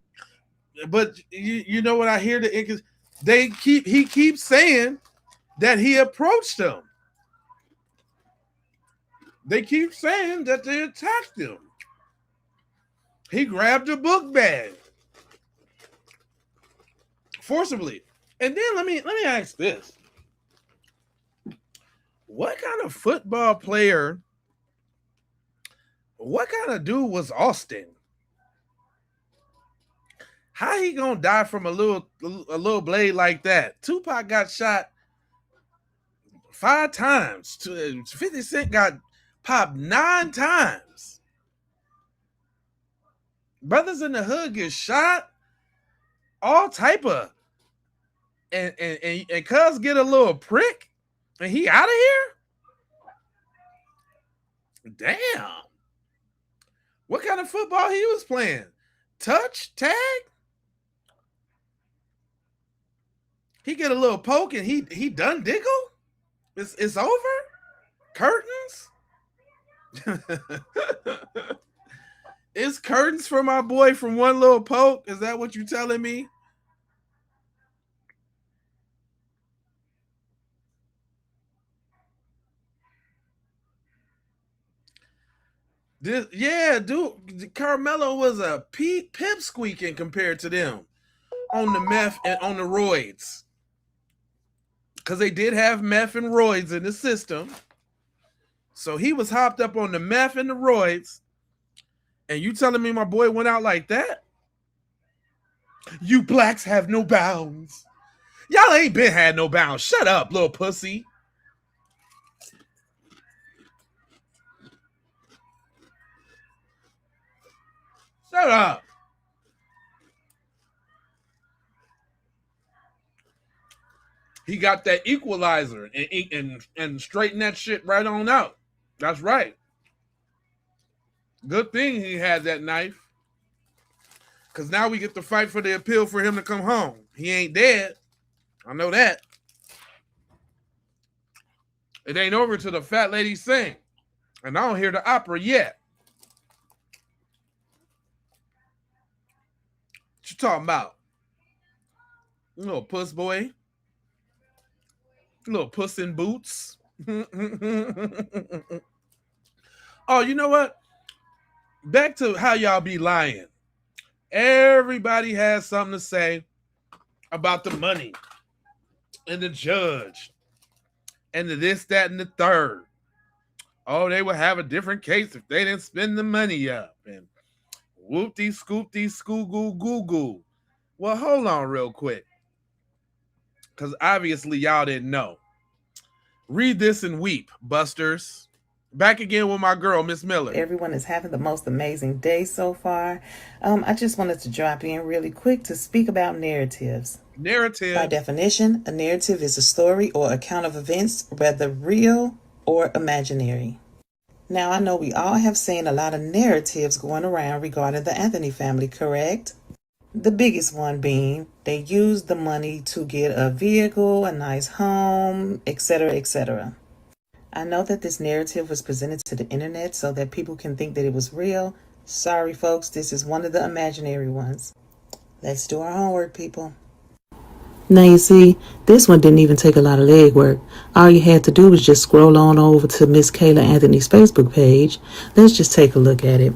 But you know what I hear? He keeps saying that he approached them. They keep saying that they attacked him. He grabbed a book bag forcibly. And then let me ask this. What kind of football player, what kind of dude was Austin? How he gonna die from a little blade like that? Tupac got shot 5 times. 50 Cent got popped 9 times. Brothers in the hood get shot all type of, and cuz get a little prick and he out of here. Damn. What kind of football he was playing? Touch, tag? He get a little poke and he done diggle? It's over? Curtains? It's curtains for my boy from one little poke? Is that what you telling me? Dude, Carmelo was a pipsqueaking compared to them on the meth and on the roids. Because they did have meth and roids in the system. So he was hopped up on the meth and the roids, and you telling me my boy went out like that? You blacks have no bounds. Y'all ain't been had no bounds. Shut up, little pussy. Shut up. He got that equalizer and straighten that shit right on out. That's right. Good thing he had that knife. Because now we get to fight for the appeal for him to come home. He ain't dead. I know that. It ain't over till the fat lady sing. And I don't hear the opera yet. What you talking about? You little puss boy. You little puss in boots. Oh, you know what? Back to how y'all be lying. Everybody has something to say about the money and the judge and the this, that, and the third. Oh, they would have a different case if they didn't spend the money up. And whoop-dee, scoop-dee, skoo-goo-goo-goo. Well, hold on real quick. Because obviously y'all didn't know. Read this and weep, busters. Back again with my girl, Miss Miller. Everyone is having the most amazing day so far. I just wanted to drop in really quick to speak about narratives. Narrative. By definition, a narrative is a story or account of events, whether real or imaginary. Now, I know we all have seen a lot of narratives going around regarding the Anthony family, correct? The biggest one being they used the money to get a vehicle, a nice home, etc., etc. I know that this narrative was presented to the internet so that people can think that it was real. Sorry, folks, this is one of the imaginary ones. Let's do our homework, people. Now you see, this one didn't even take a lot of legwork. All you had to do was just scroll on over to Miss Kayla Anthony's Facebook page. Let's just take a look at it.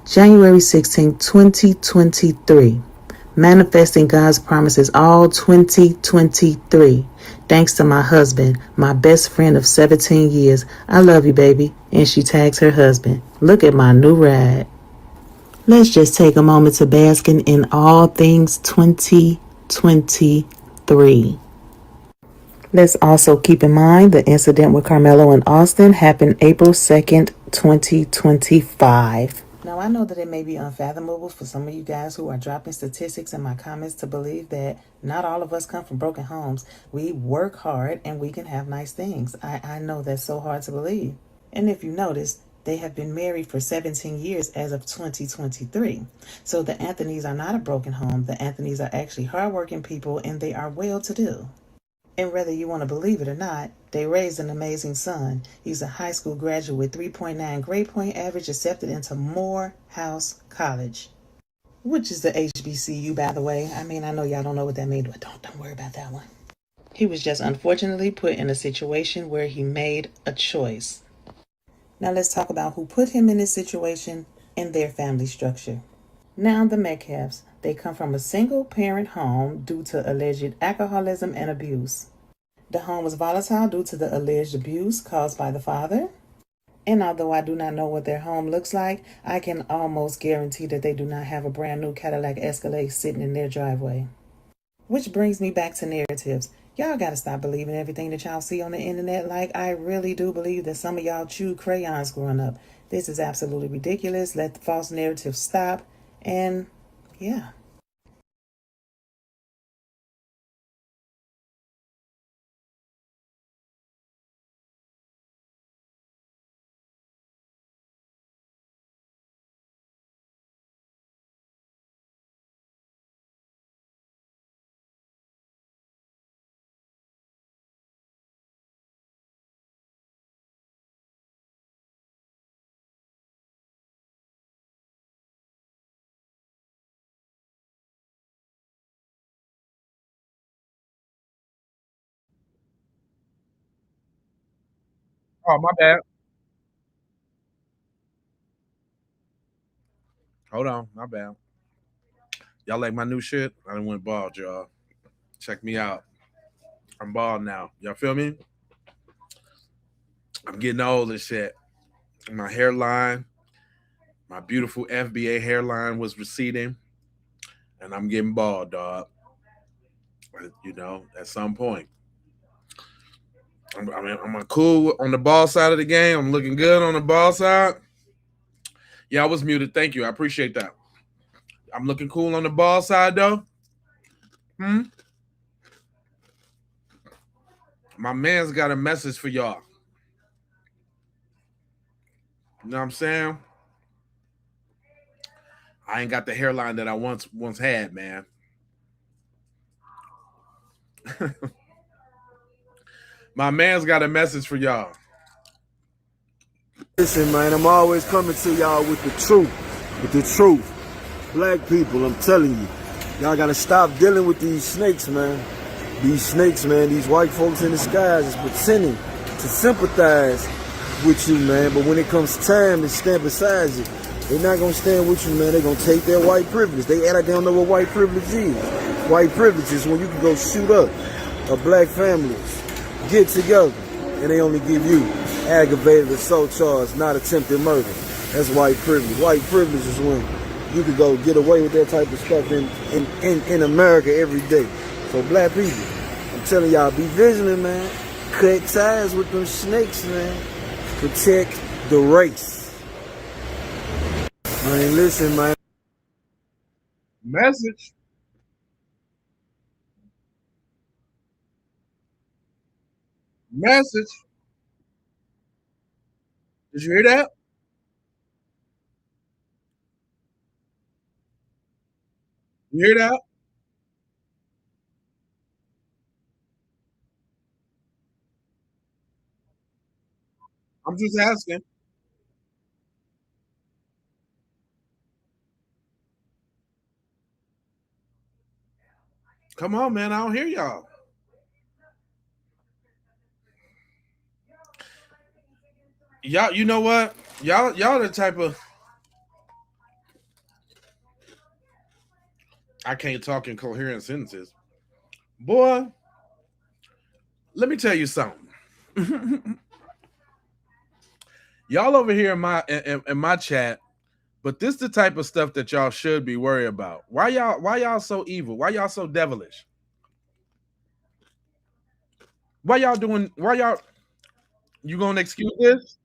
January 16, 2023. Manifesting God's promises all 2023. Thanks to my husband, my best friend of 17 years. I love you, baby. And she tags her husband. Look at my new ride. Let's just take a moment to bask in all things 2023. Let's also keep in mind the incident with Carmelo and Austin happened April 2nd, 2025. Now, I know that it may be unfathomable for some of you guys who are dropping statistics in my comments to believe that not all of us come from broken homes. We work hard and we can have nice things. I know that's so hard to believe. And if you notice, they have been married for 17 years as of 2023. So the Anthonys are not a broken home. The Anthonys are actually hardworking people and they are well-to-do. And whether you want to believe it or not, they raised an amazing son. He's a high school graduate with 3.9 grade point average, accepted into Morehouse College, which is the HBCU, by the way. I mean, I know y'all don't know what that means, but don't worry about that one. He was just unfortunately put in a situation where he made a choice. Now let's talk about who put him in this situation and their family structure. Now the Metcalfs, they come from a single-parent home due to alleged alcoholism and abuse. The home was volatile due to the alleged abuse caused by the father. And although I do not know what their home looks like, I can almost guarantee that they do not have a brand new Cadillac Escalade sitting in their driveway. Which brings me back to narratives. Y'all gotta stop believing everything that y'all see on the internet. Like, I really do believe that some of y'all chewed crayons growing up. This is absolutely ridiculous. Let the false narrative stop. And yeah. Oh, my bad. Hold on, my bad. Y'all like my new shit? I done went bald, y'all. Check me out. I'm bald now. Y'all feel me? I'm getting old and shit. My hairline, my beautiful FBA hairline was receding, and I'm getting bald, dog. You know, at some point. I'm cool on the ball side of the game. I'm looking good on the ball side. Yeah, I was muted. Thank you. I appreciate that. I'm looking cool on the ball side, though. My man's got a message for y'all. You know what I'm saying? I ain't got the hairline that I once had, man. My man's got a message for y'all. Listen, man, I'm always coming to y'all with the truth. With the truth. Black people, I'm telling you. Y'all gotta stop dealing with these snakes, man. These snakes, man, these white folks in the skies is pretending to sympathize with you, man. But when it comes time to stand beside you, they're not gonna stand with you, man. They're gonna take their white privilege. They act like they don't know what white privilege is. White privilege is when you can go shoot up a black family, get together, and they only give you aggravated assault charge, not attempted murder. That's white privilege. White privilege is when you could go get away with that type of stuff in America every day. So black people, I'm telling y'all, be vigilant, man. Cut ties with them snakes, man. Protect the race. Man, listen, man. Message. Message. Did you hear that? You hear that? I'm just asking. Come on, man. I don't hear y'all. Y'all, you know what? Y'all the type of I can't talk in coherent sentences. Boy, let me tell you something. Y'all over here in my chat, but this the type of stuff that y'all should be worried about. Why y'all so evil? Why y'all so devilish? Why y'all you gonna excuse this?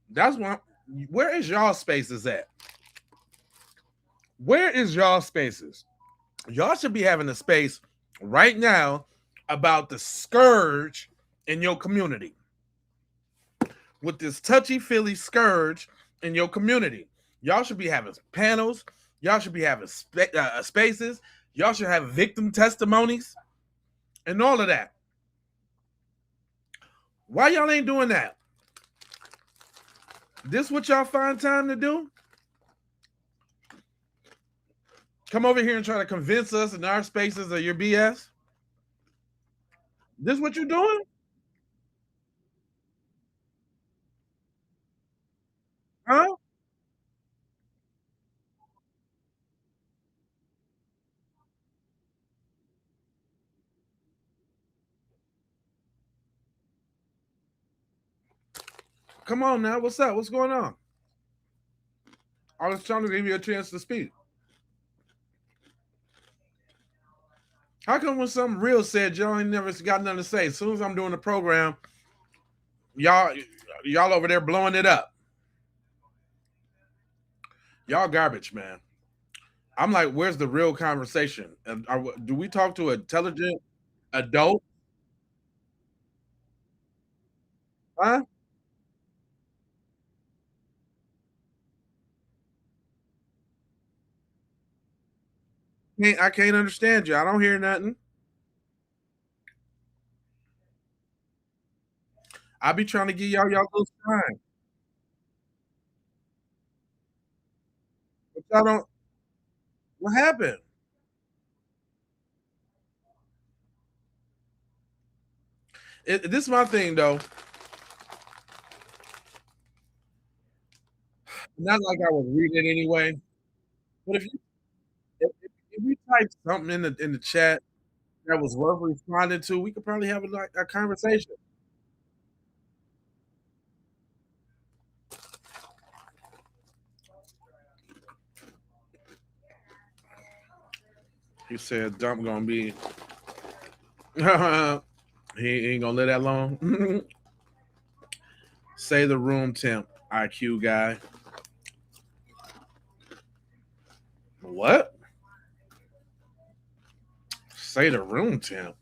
That's one. Where is y'all spaces at? Where is y'all spaces? Y'all should be having a space right now about the scourge in your community. With this touchy-feely scourge in your community. Y'all should be having panels. Y'all should be having spaces. Y'all should have victim testimonies and all of that. Why y'all ain't doing that? This what y'all find time to do? Come over here and try to convince us in our spaces of your BS? This what you doing? Huh? Come on now. What's up? What's going on? I was trying to give you a chance to speak. How come when something real said, y'all ain't never got nothing to say? As soon as I'm doing the program, y'all over there blowing it up. Y'all garbage, man. I'm like, where's the real conversation? And do we talk to intelligent? Adult? Huh? I can't understand you. I don't hear nothing. I be trying to give y'all little time. But y'all don't. What happened? This is my thing though. Not like I was reading it anyway. But if you type something in the chat that was worth responding to, we could probably have a conversation. He said dump gonna be he ain't gonna live that long. Say the room temp, IQ guy. What? Say the room temp.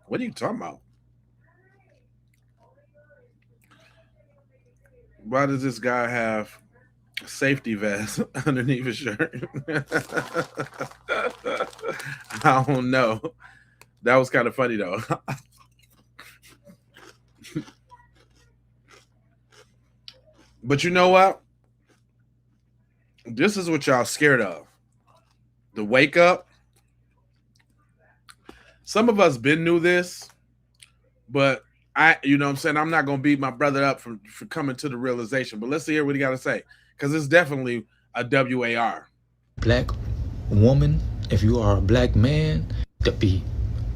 What are you talking about? Why does this guy have a safety vest underneath his shirt? I don't know. That was kind of funny though. But you know what? This is what y'all scared of. The wake up. Some of us been knew this, but you know what I'm saying? I'm not going to beat my brother up for coming to the realization, but let's hear what he got to say. Because it's definitely a WAR. Black woman, if you are a black man, to be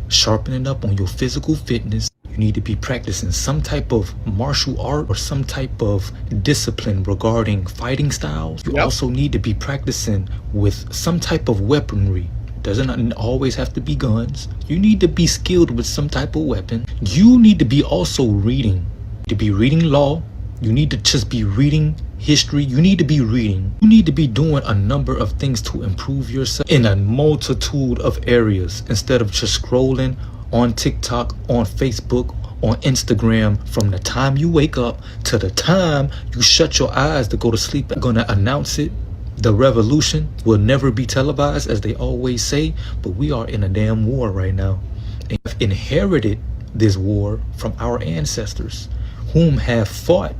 sharpening up on your physical fitness. You need to be practicing some type of martial art or some type of discipline regarding fighting styles. You also need to be practicing with some type of weaponry. Doesn't always have to be guns. You need to be skilled with some type of weapon. You need to be also reading. To be reading law. You need to just be reading history. You need to be reading. You need to be doing a number of things to improve yourself in a multitude of areas instead of just scrolling on TikTok, on Facebook, on Instagram. From the time you wake up to the time you shut your eyes to go to sleep. I'm gonna announce it. The revolution will never be televised, as they always say, but we are in a damn war right now. And we've inherited this war from our ancestors, whom have fought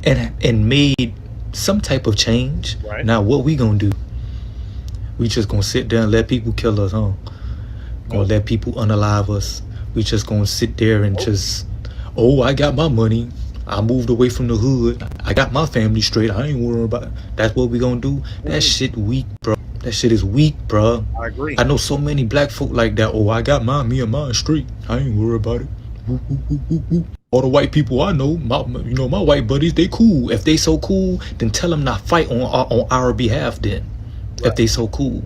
and made some type of change. Right. Now what we gonna do? We just gonna sit there and let people kill us, huh? Gonna let people unalive us. We just gonna sit there and just, I got my money. I moved away from the hood. I got my family straight. I ain't worried about it. That's what we gonna do? That shit weak, bro. That shit is weak, bro. I agree. I know so many black folk like that. I got me and mine straight. I ain't worried about it. Woo, woo, woo, woo, woo. All the white people I know, my white buddies, they cool. If they so cool, then tell them not fight on our behalf then. Right. If they so cool.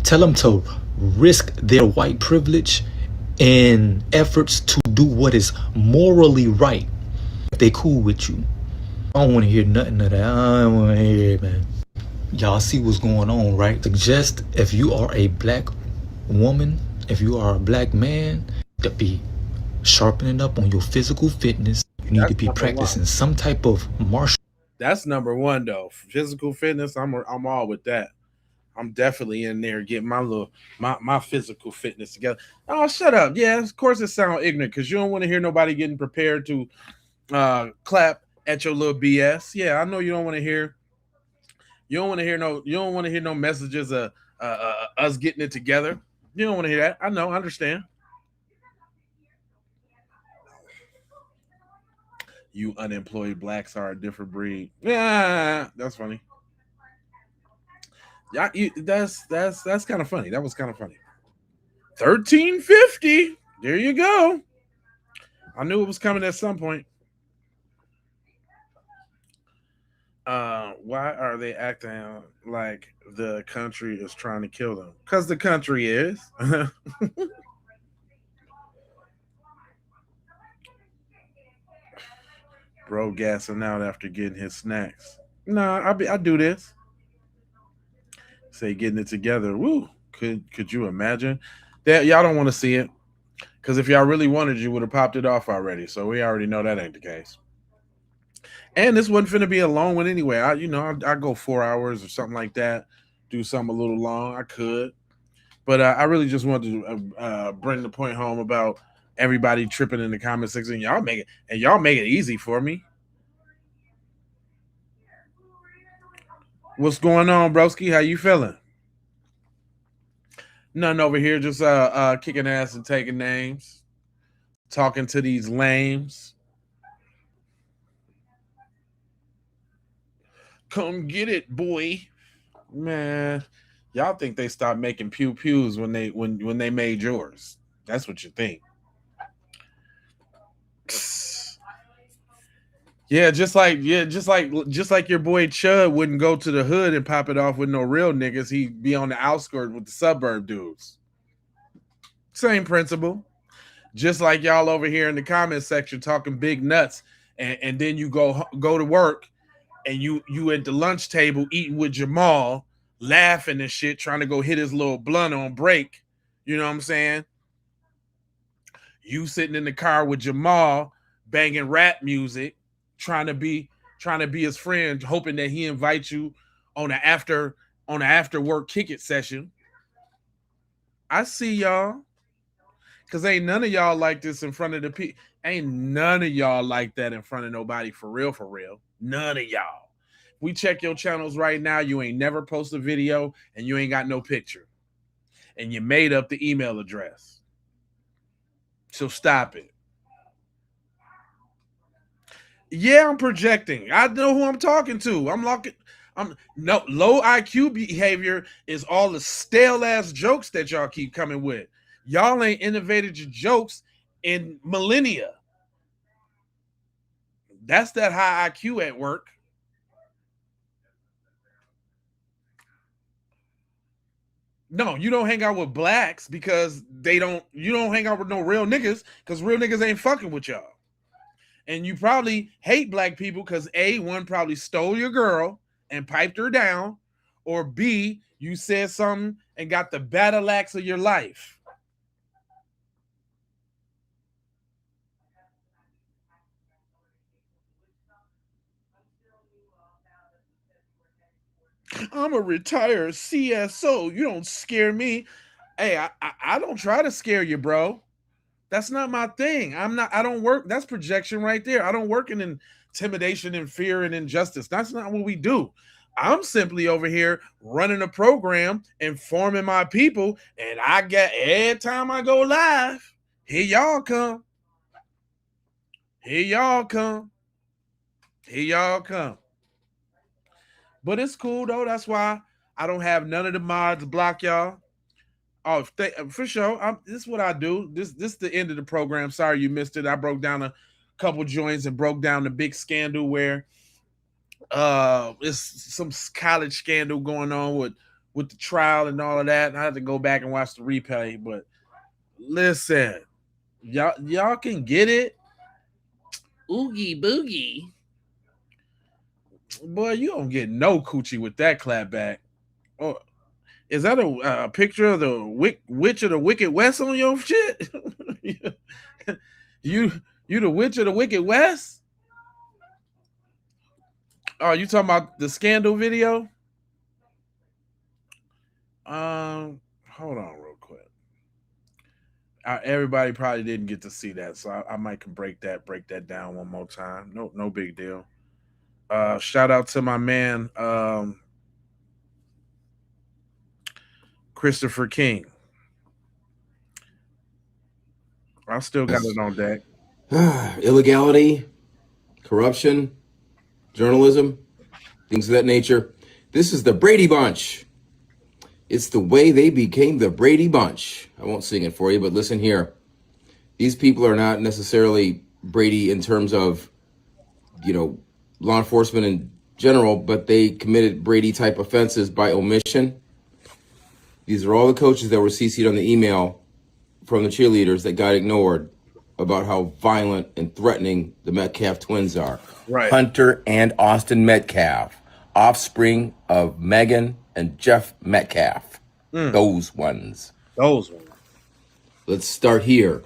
Tell them to risk their white privilege in efforts to do what is morally right. If they cool with you. I don't want to hear nothing of that. I don't want to hear it, man. Y'all see what's going on, right? Suggest if you are a black woman, if you are a black man, to be sharpening up on your physical fitness. You need to be practicing some type of martial. That's number one though. Physical fitness, I'm all with that. I'm definitely in there getting my physical fitness together. Oh, shut up. Yeah, of course it sounds ignorant because you don't want to hear nobody getting prepared to clap at your little BS. Yeah, I know you don't want to hear. You don't want to hear no messages of us getting it together. You don't want to hear that. I know, I understand. You unemployed blacks are a different breed. Yeah, that's funny. Yeah, that's kind of funny. That was kind of funny. 1350. There you go. I knew it was coming at some point. Why are they acting like the country is trying to kill them? Because the country is. Bro gassing out after getting his snacks. Nah, I do this. Say getting it together. Woo. Could you imagine? Y'all don't want to see it. Because if y'all really wanted, you would have popped it off already. So we already know that ain't the case. And this wasn't finna be a long one anyway. I go 4 hours or something like that. Do something a little long. I could. But I really just wanted to bring the point home about everybody tripping in the comment section. Y'all make it easy for me. What's going on, broski? How you feeling? Nothing over here, just kicking ass and taking names. Talking to these lames. Come get it, boy. Man, y'all think they stopped making pew pews when they made yours. That's what you think. Yeah, just like your boy Chud wouldn't go to the hood and pop it off with no real niggas. He'd be on the outskirts with the suburb dudes. Same principle. Just like y'all over here in the comment section talking big nuts, and then you go to work, and you at the lunch table eating with Jamal, laughing and shit, trying to go hit his little blunt on break. You know what I'm saying? You sitting in the car with Jamal, banging rap music, trying to be his friend, hoping that he invites you on an after work kick it session. I see y'all. Because ain't none of y'all like this in front of the people. Ain't none of y'all like that in front of nobody for real, for real. None of y'all. We check your channels right now. You ain't never post a video and you ain't got no picture. And you made up the email address. So stop it. Yeah, I'm projecting. I know who I'm talking to. Low IQ behavior is all the stale ass jokes that y'all keep coming with. Y'all ain't innovated your jokes in millennia. That's that high IQ at work. No, you don't hang out with blacks because you don't hang out with no real niggas because real niggas ain't fucking with y'all. And you probably hate black people because one probably stole your girl and piped her down, or B, you said something and got the battle axe of your life. I'm a retired CSO. You don't scare me. Hey, I don't try to scare you, bro. That's not my thing. I don't work. That's projection right there. I don't work in intimidation and fear and injustice. That's not what we do. I'm simply over here running a program, informing my people, and I get every time I go live, here y'all come. Here y'all come. Here y'all come. But it's cool though. That's why I don't have none of the mods block y'all. Oh, for sure. This is what I do. This is the end of the program. Sorry you missed it. I broke down a couple joints and broke down the big scandal where it's some college scandal going on with the trial and all of that. And I had to go back and watch the replay. But listen, y'all can get it. Oogie boogie. Boy, you don't get no coochie with that clapback. Oh, is that a picture of the witch of the Wicked West on your shit? you the witch of the Wicked West? Oh, you talking about the scandal video? Hold on real quick. Everybody probably didn't get to see that, so I might can break that down one more time. No big deal. Shout out to my man Christopher King. I still got it on deck. Illegality, corruption, journalism, things of that nature. This is the Brady Bunch. It's the way they became the Brady Bunch. I won't sing it for you, but listen here. These people are not necessarily Brady in terms of, law enforcement in general, but they committed Brady-type offenses by omission. These are all the coaches that were CC'd on the email from the cheerleaders that got ignored about how violent and threatening the Metcalf twins are. Right. Hunter and Austin Metcalf, offspring of Megan and Jeff Metcalf. Those ones. Let's start here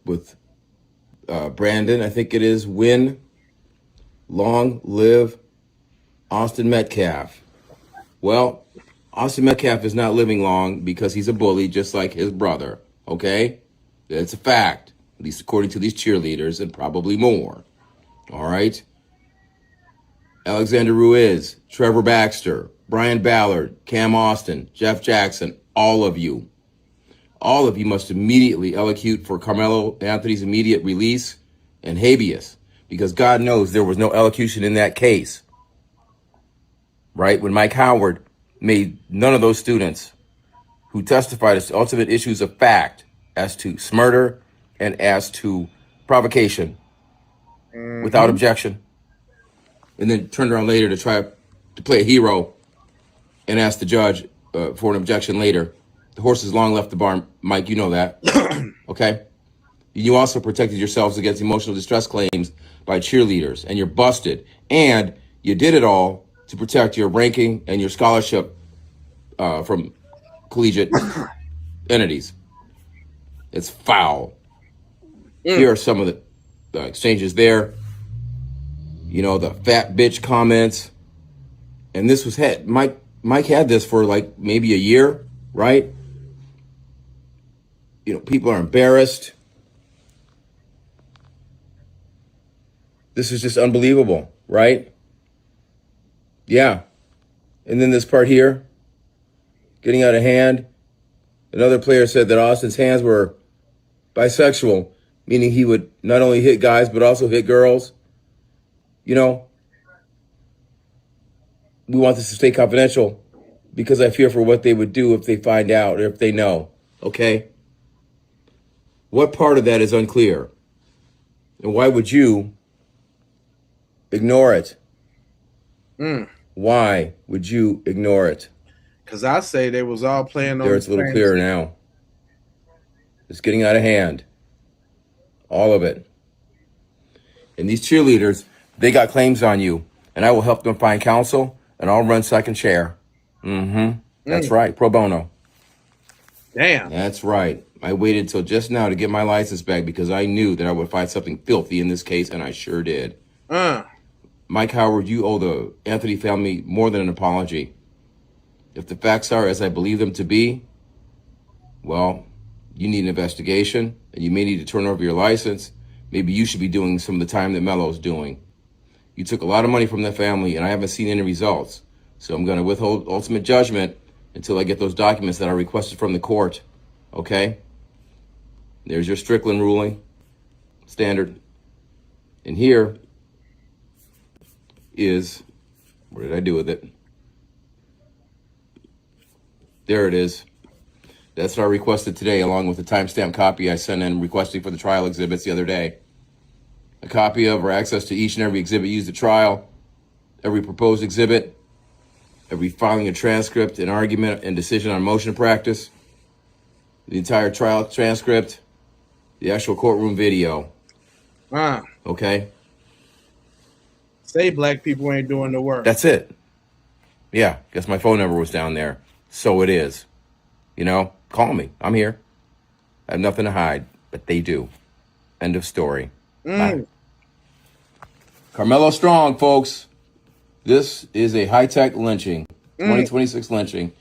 with Brandon. I think it is win. Long live Austin Metcalf. Well, Austin Metcalf is not living long because he's a bully just like his brother, okay? That's a fact, at least according to these cheerleaders and probably more, all right? Alexander Ruiz, Trevor Baxter, Brian Ballard, Cam Austin, Jeff Jackson, all of you must immediately elocute for Carmelo Anthony's immediate release and habeas, because God knows there was no elocution in that case, right? When Mike Howard made none of those students who testified as to ultimate issues of fact as to murder and as to provocation without objection, and then turned around later to try to play a hero and ask the judge for an objection later. The horse has long left the barn, Mike, you know that, okay? You also protected yourselves against emotional distress claims by cheerleaders, and you're busted. And you did it all to protect your ranking and your scholarship from collegiate entities. It's foul. Here are some of the exchanges there. You know, the fat bitch comments. And this was Mike had this for like maybe a year, right? You know, people are embarrassed. This is just unbelievable, right? Yeah. And then this part here, getting out of hand. Another player said that Austin's hands were bisexual, meaning he would not only hit guys, but also hit girls. You know, we want this to stay confidential because I fear for what they would do if they find out or if they know, okay? What part of that is unclear? And why would you ignore it? Why would you ignore it? Because I say they was all playing on. There, it's a little clearer now. It's getting out of hand. All of it. And these cheerleaders, they got claims on you. And I will help them find counsel, and I'll run second chair. That's right, pro bono. Damn. That's right. I waited till just now to get my license back because I knew that I would find something filthy in this case, and I sure did. Mike Howard, you owe the Anthony family more than an apology. If the facts are as I believe them to be, well, you need an investigation, and you may need to turn over your license. Maybe you should be doing some of the time that Melo's doing. You took a lot of money from that family, and I haven't seen any results. So I'm going to withhold ultimate judgment until I get those documents that I requested from the court. Okay? There's your Strickland ruling. Standard. And here is, what did I do with it? There it is. That's what I requested today, along with the timestamp copy I sent in requesting for the trial exhibits the other day. A copy of or access to each and every exhibit used at trial, every proposed exhibit, every filing a transcript, an argument, and decision on motion practice, the entire trial transcript, the actual courtroom video. Okay? Say black people ain't doing the work. That's it. Yeah, guess my phone number was down there. So it is. You know, call me. I'm here. I have nothing to hide, but they do. End of story. Bye. Carmelo Strong, folks. This is a high-tech lynching, 2026 lynching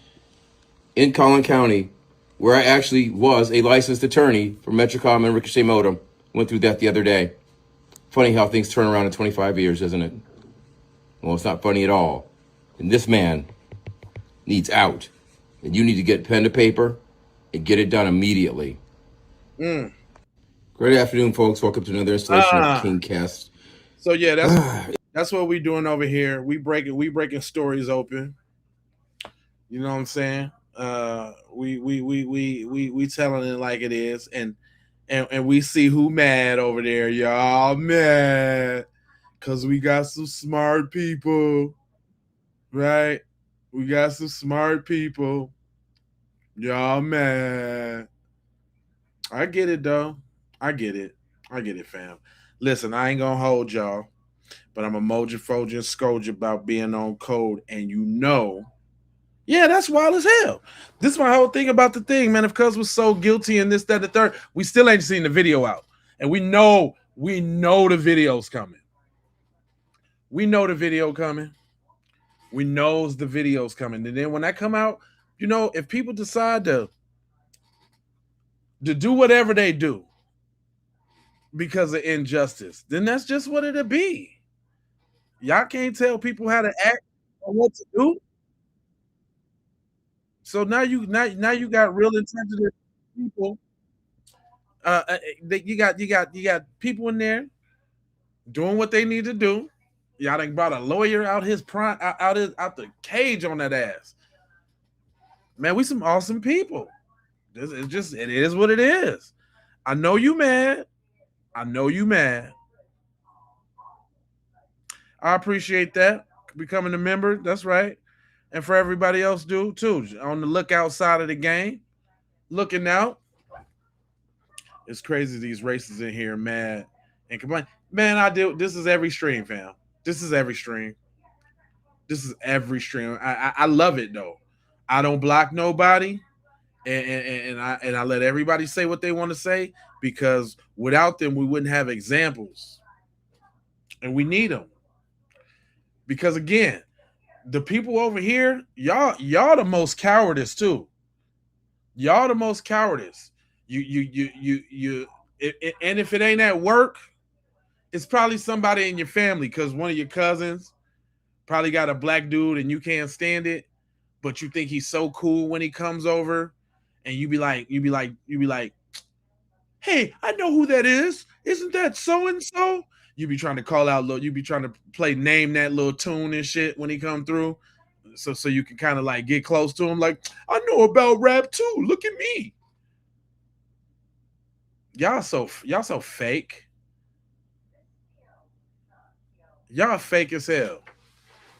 in Collin County, where I actually was a licensed attorney for Metrocom and Ricochet Modem. Went through that the other day. Funny how things turn around in 25 years, isn't it? Well, it's not funny at all. And this man needs out. And you need to get pen to paper and get it done immediately. Great afternoon, folks. Welcome to another installation of KingCast. So yeah, that's what we doing over here. We breaking stories open. You know what I'm saying? We telling it like it is, and we see who mad over there, y'all mad, cause we got some smart people, right? We got some smart people. Y'all mad. I get it though. I get it, fam. Listen, I ain't gonna hold y'all, but I'm a moja, foja, and scourge about being on code, and you know Yeah, that's wild as hell. This is my whole thing about the thing, man. If Cuz was so guilty and this, that, the third, we still ain't seen the video out. And we know the video's coming. We know the video coming. We knows the video's coming. And then when that come out, you know, if people decide to do whatever they do because of injustice, then that's just what it'll be. Y'all can't tell people how to act or what to do. So now you got real intelligent people. You got people in there doing what they need to do. Y'all done brought a lawyer out his prime out the cage on that ass. Man, we some awesome people. It is what it is. I know you mad. I know you mad. I appreciate that. Becoming a member, that's right. And for everybody else, do too. On the lookout side of the game. Looking out. It's crazy these races in here mad and complain. Man, this is every stream, fam. This is every stream. This is every stream. I love it though. I don't block nobody. And I let everybody say what they want to say, because without them we wouldn't have examples, and we need them. Because again, the people over here, y'all the most cowardice too. Y'all the most cowardice. You and if it ain't at work, it's probably somebody in your family, because one of your cousins probably got a black dude and you can't stand it, but you think he's so cool when he comes over. And you be like, hey, I know who that is. Isn't that so and so? You be trying to call out, you be trying to name that little tune and shit when he come through, so you can kind of like get close to him. Like, I know about rap too. Look at me. Y'all so fake. Y'all fake as hell.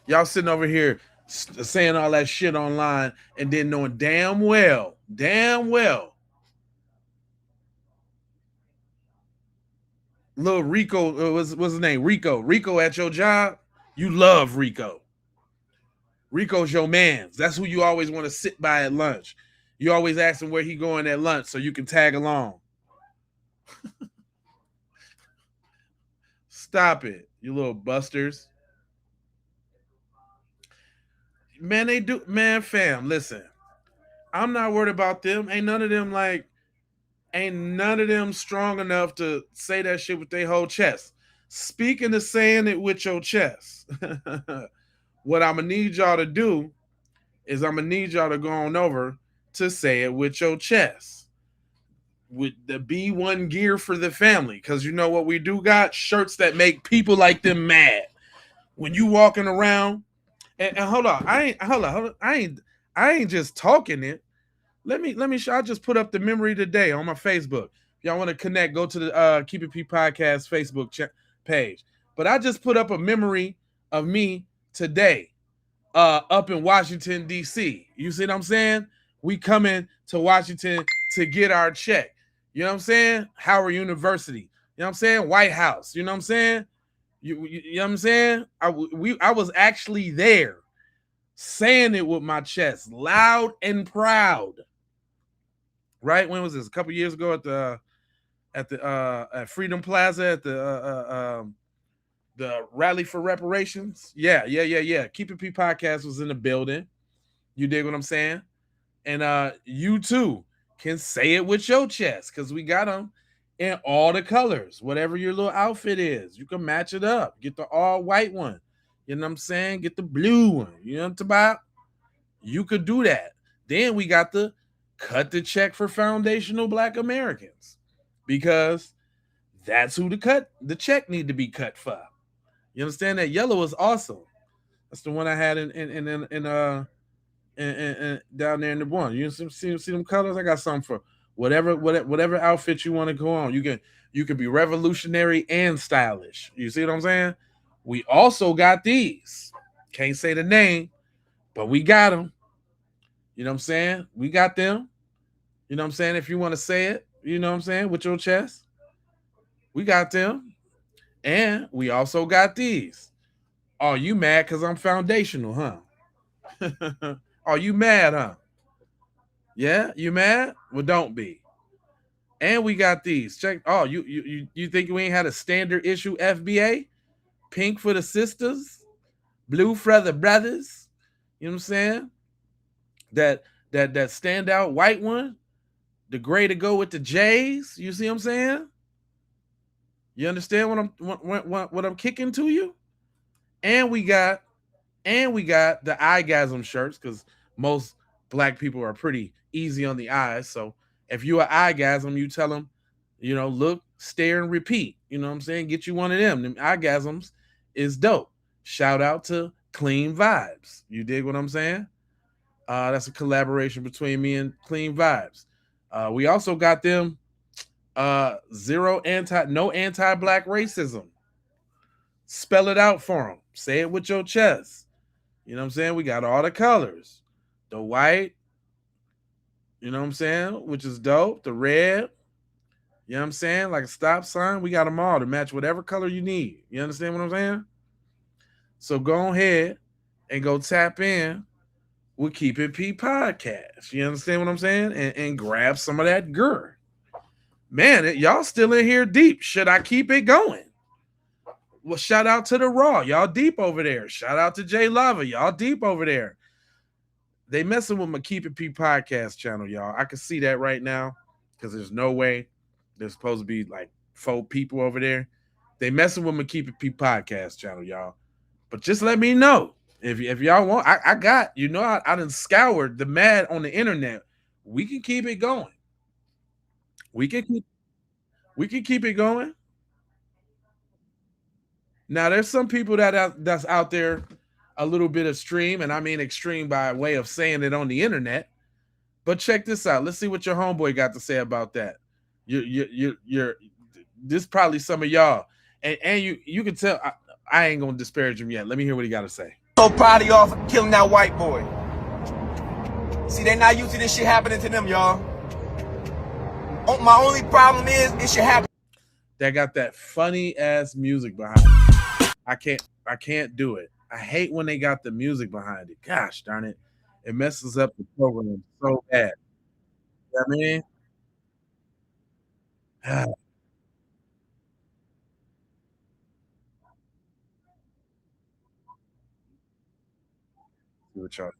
Y'all sitting over here saying all that shit online and then knowing damn well, little Rico, what's his name? Rico at your job. You love Rico. Rico's your mans. That's who you always want to sit by at lunch. You always ask him where he going at lunch so you can tag along. Stop it, you little busters. Man, they do. Man, fam, listen. I'm not worried about them. Ain't none of them strong enough to say that shit with their whole chest. Speaking of saying it with your chest, what I'm gonna need y'all to do is I'm gonna need y'all to go on over to say it with your chest. With the B1 gear for the family, because you know what we do got? Shirts that make people like them mad. When you walking around, and hold on, I ain't just talking it. Let me show. I just put up the memory today on my Facebook. If y'all want to connect, go to the Keep It P Podcast Facebook page. But I just put up a memory of me today up in Washington, D.C. You see what I'm saying? We coming to Washington to get our check. You know what I'm saying? Howard University. You know what I'm saying? White House. You know what I'm saying? You know what I'm saying? I was actually there, saying it with my chest, loud and proud. Right? When was this? A couple years ago at Freedom Plaza at the Rally for Reparations. Yeah. Keep It P Podcast was in the building. You dig what I'm saying? And you too can say it with your chest, because we got them in all the colors. Whatever your little outfit is, you can match it up. Get the all white one. You know what I'm saying? Get the blue one. You know what I'm about? You could do that. Then we got the cut the check for foundational Black Americans, because that's who the check need to be cut for. You understand? That yellow is awesome. That's the one I had in down there in the one. You see them colors? I got something for whatever outfit you want to go on. You can be revolutionary and stylish. You see what I'm saying? We also got these. Can't say the name, but we got them. You know what I'm saying? We got them. You know what I'm saying? If you want to say it, you know what I'm saying, with your chest, we got them. And we also got these. Oh, you mad because I'm foundational, huh? Oh, you mad, huh? Yeah, you mad? Well, don't be. And we got these. Check. Oh, you think we ain't had a standard issue FBA? Pink for the sisters, blue for the brothers. You know what I'm saying? That standout white one, the gray to go with the J's. You see what I'm saying? You understand what I'm kicking to you? And we got the eyegasm shirts, because most black people are pretty easy on the eyes. So if you are eyegasm, you tell them, look, stare, and repeat. You know what I'm saying? Get you one of them. Them eyegasms is dope. Shout out to Clean Vibes. You dig what I'm saying? That's a collaboration between me and Clean Vibes. We also got them no anti-black racism. Spell it out for them. Say it with your chest. You know what I'm saying? We got all the colors. The white, you know what I'm saying, which is dope. The red, you know what I'm saying, like a stop sign. We got them all to match whatever color you need. You understand what I'm saying? So go ahead and go tap in with Keep It P Podcast. You understand what I'm saying? And grab some of that girl. Man, y'all still in here deep. Should I keep it going? Well, shout out to the Raw. Y'all deep over there. Shout out to Jay Lava. Y'all deep over there. They messing with my Keep It P Podcast channel, y'all. I can see that right now, because there's no way there's supposed to be like 4 people over there. They messing with my Keep It P Podcast channel, y'all. But just let me know if y'all want. I got, I done scoured the mad on the internet. We can keep it going. We can keep it going. Now, there's some people that's out there a little bit extreme, and I mean extreme by way of saying it on the internet. But check this out. Let's see what your homeboy got to say about that. You're this probably some of y'all, and you can tell. I ain't gonna disparage him yet. Let me hear what he got to say. So proud of y'all for killing that white boy. See, they not used to this shit happening to them, y'all. My only problem is it should happen. That got that funny ass music behind it. I can't do it. I hate when they got the music behind it. Gosh darn it. It messes up the program so bad. You know what I mean? See what y'all.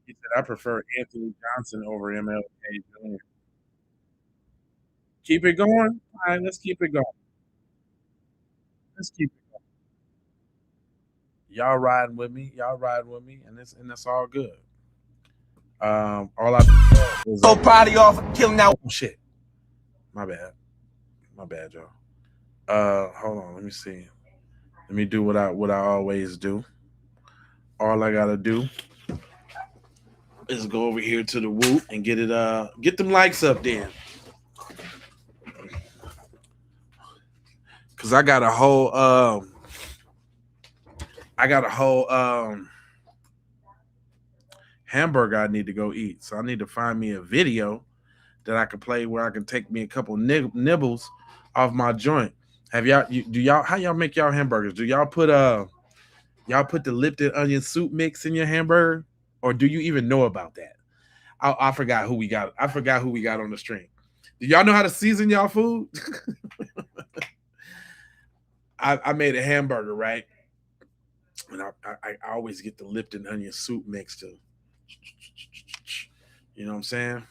He said, I prefer Anthony Johnson over MLK Jr. Keep it going? All right, let's keep it going. Let's keep it going. Y'all riding with me, and that's all good. All I is so proud of y'all for killing that. Oh, shit. My bad, y'all. Hold on, let me see. Let me do what I always do. All I gotta do is go over here to the Whoop and get them likes up there. Cause I got a whole hamburger I need to go eat. So I need to find me a video that I can play where I can take me a couple nibbles off my joint. How y'all make y'all hamburgers? Do y'all put the Lipton onion soup mix in your hamburger, or do you even know about that? I forgot who we got. I forgot who we got on the stream. Do y'all know how to season y'all food? I made a hamburger, right? And I always get the Lipton onion soup mix to, you know what I'm saying?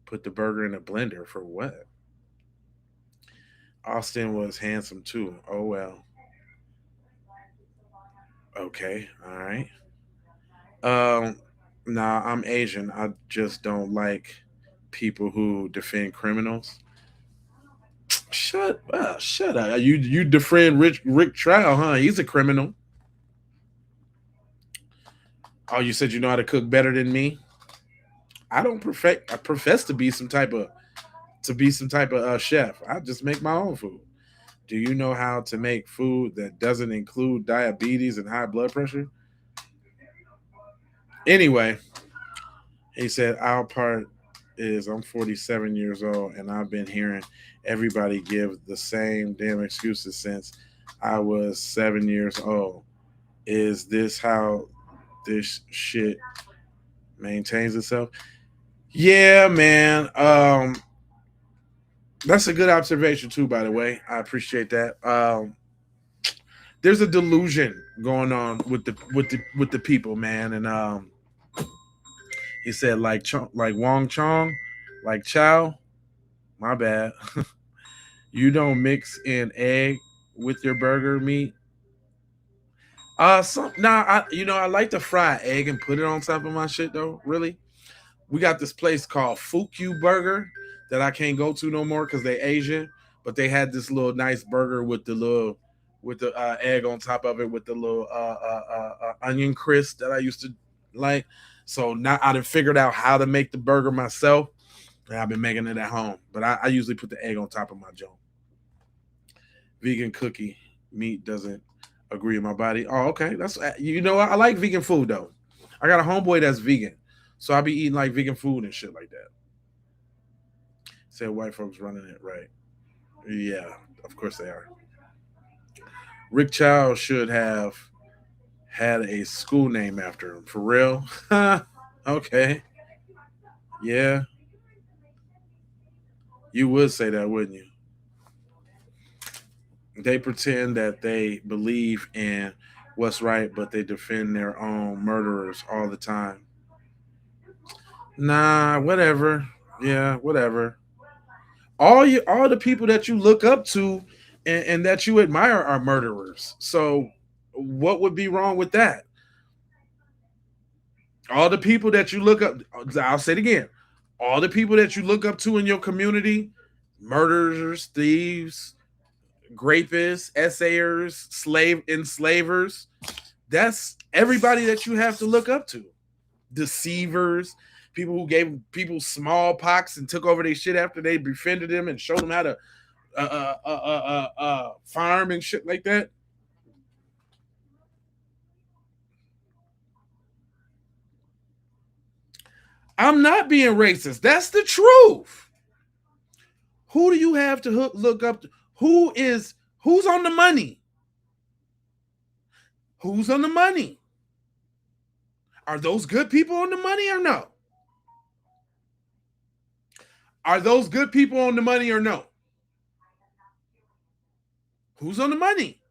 Put the burger in a blender for what? Austin was handsome too. Oh well. Okay, all right. Nah, I'm Asian. I just don't like people who defend criminals. Shut up! You defend Rick Trout, huh? He's a criminal. Oh, you said you know how to cook better than me? I don't I profess to be some type of chef. I just make my own food. Do you know how to make food that doesn't include diabetes and high blood pressure? Anyway, he said our part is I'm 47 years old and I've been hearing everybody give the same damn excuses since I was 7 years old. Is this how this shit Maintains itself. Yeah, man. That's a good observation too, by the way. I appreciate that. There's a delusion going on with the people, man. And he said like Wong Chong, like Chow. My bad. You don't mix in egg with your burger meat. I like to fry egg and put it on top of my shit though. Really, we got this place called Fuku Burger that I can't go to no more because they Asian. But they had this little nice burger with the egg on top of it with the little onion crisp that I used to like. So now I done figured out how to make the burger myself, and I've been making it at home. But I usually put the egg on top of my joint. Vegan cookie meat doesn't agree with my body. Oh, okay. That's I like vegan food though. I got a homeboy that's vegan, so I be eating like vegan food and shit like that. Said white folks running it right. Yeah, of course they are. Rick Chow should have had a school name after him. For real? Okay. Yeah. You would say that, wouldn't you? They pretend that they believe in what's right, but they defend their own murderers all the time. Nah, whatever. Yeah, whatever. All the people that you look up to and that you admire are murderers. So what would be wrong with that? All the people that you look up, I'll say it again. All the people that you look up to in your community, murderers, thieves, rapists, essayers, enslavers. That's everybody that you have to look up to. Deceivers, people who gave people smallpox and took over their shit after they befriended them and showed them how to farm and shit like that. I'm not being racist. That's the truth. Who do you have to look up to? Who's on the money? Who's on the money? Are those good people on the money or no? Are those good people on the money or no? Who's on the money?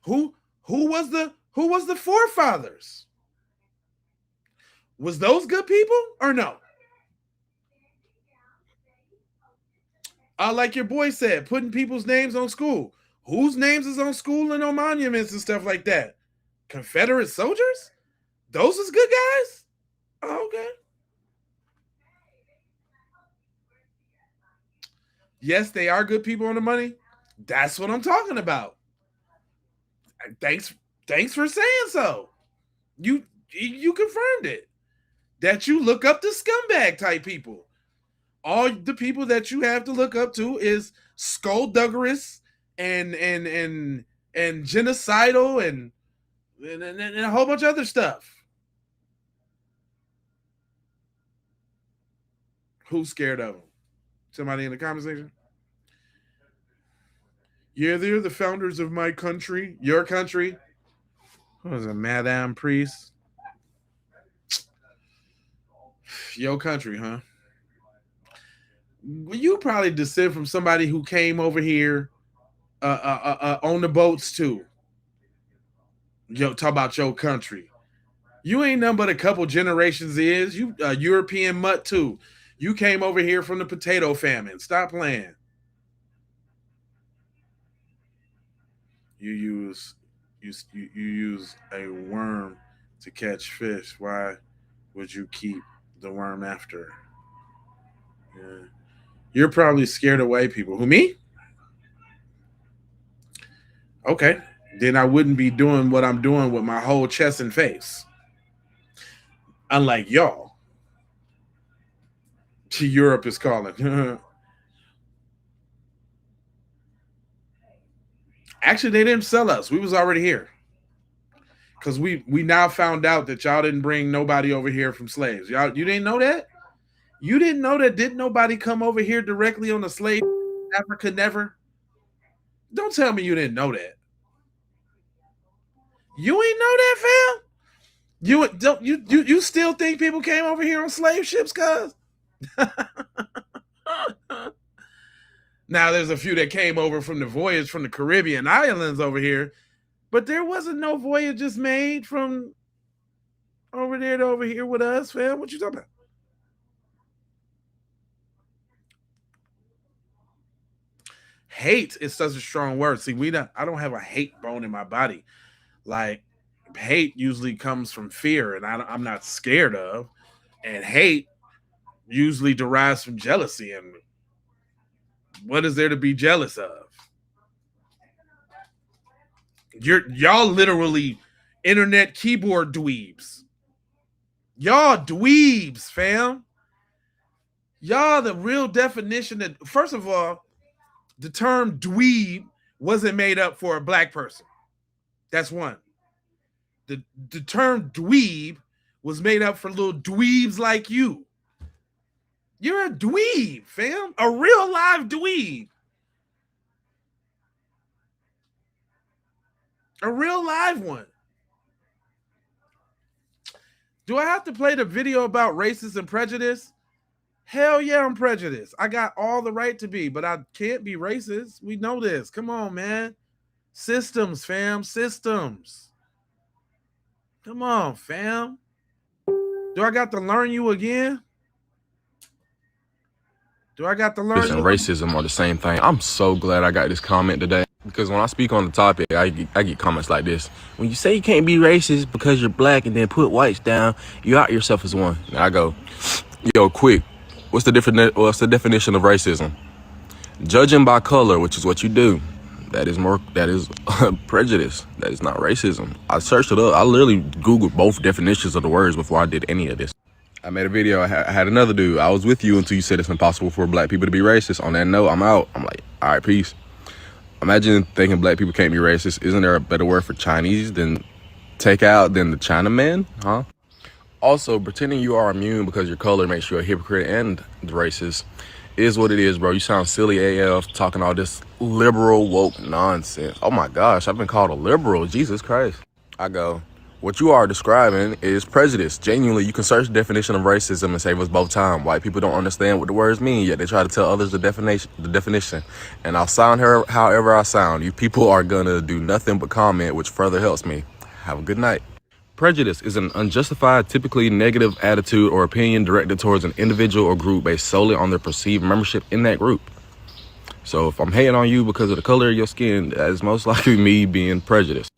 Who was the forefathers? Was those good people or no? Like your boy said, putting people's names on school. Whose names is on school and on monuments and stuff like that? Confederate soldiers? Those is good guys? Oh, okay. Yes, they are good people on the money. That's what I'm talking about. Thanks for saying so. You confirmed it. That you look up to scumbag type people. All the people that you have to look up to is skullduggerous and genocidal and a whole bunch of other stuff. Who's scared of them? Somebody in the comment section? Yeah, they're the founders of my country, your country. What was it, Madame Priest? Your country, huh? You probably descend from somebody who came over here on the boats too. Yo, talk about your country. You ain't nothing but a couple generations is. You a European mutt too. You came over here from the potato famine. Stop playing. You use a worm to catch fish. Why would you keep the worm after? Yeah. You're probably scared of white people. Who, me? Okay. Then I wouldn't be doing what I'm doing with my whole chest and face. Unlike y'all. Europe is calling. Actually, they didn't sell us. We was already here. Because we now found out that y'all didn't bring nobody over here from slaves. You didn't know that? You didn't know that didn't nobody come over here directly on a slave? Africa never? Don't tell me you didn't know that. You ain't know that, fam? You still think people came over here on slave ships, cuz? Now there's a few that came over from the voyage from the Caribbean islands over here, but there wasn't no voyages made from over there to over here with us, fam. What you talking about? Hate is such a strong word. See, I don't have a hate bone in my body. Like, hate usually comes from fear, and I'm not scared of. And hate usually derives from jealousy. And what is there to be jealous of? Y'all literally internet keyboard dweebs. Y'all dweebs, fam. Y'all the real definition that, first of all, the term dweeb wasn't made up for a black person. That's one. The term dweeb was made up for little dweebs like you. You're a dweeb, fam. A real live dweeb. A real live one. Do I have to play the video about racism and prejudice? Hell yeah, I'm prejudiced. I got all the right to be, but I can't be racist. We know this. Come on, man. Systems, fam. Systems. Come on, fam. Do I got to learn you again? Do I got to learn you? And racism are the same thing. I'm so glad I got this comment today, because when I speak on the topic, I get comments like this. When you say you can't be racist because you're black and then put whites down, you out yourself as one. And I go, yo, quick. What's the definition of racism? Judging by color, which is what you do. That is prejudice. That is not racism. I searched it up. I literally Googled both definitions of the words before I did any of this. I made a video. I had another dude. I was with you until you said it's impossible for black people to be racist. On that note, I'm out. I'm like, all right, peace. Imagine thinking black people can't be racist. Isn't there a better word for Chinese than take out than the Chinaman? Huh? Also, pretending you are immune because your color makes you a hypocrite and racist is what it is, bro. You sound silly AF talking all this liberal woke nonsense. Oh my gosh, I've been called a liberal. Jesus Christ. I go, what you are describing is prejudice. Genuinely, you can search the definition of racism and save us both time. White people don't understand what the words mean, yet they try to tell others the definition. And I'll sound her however I sound. You people are gonna do nothing but comment, which further helps me. Have a good night. Prejudice is an unjustified, typically negative attitude or opinion directed towards an individual or group based solely on their perceived membership in that group. So if I'm hating on you because of the color of your skin, that is most likely me being prejudiced.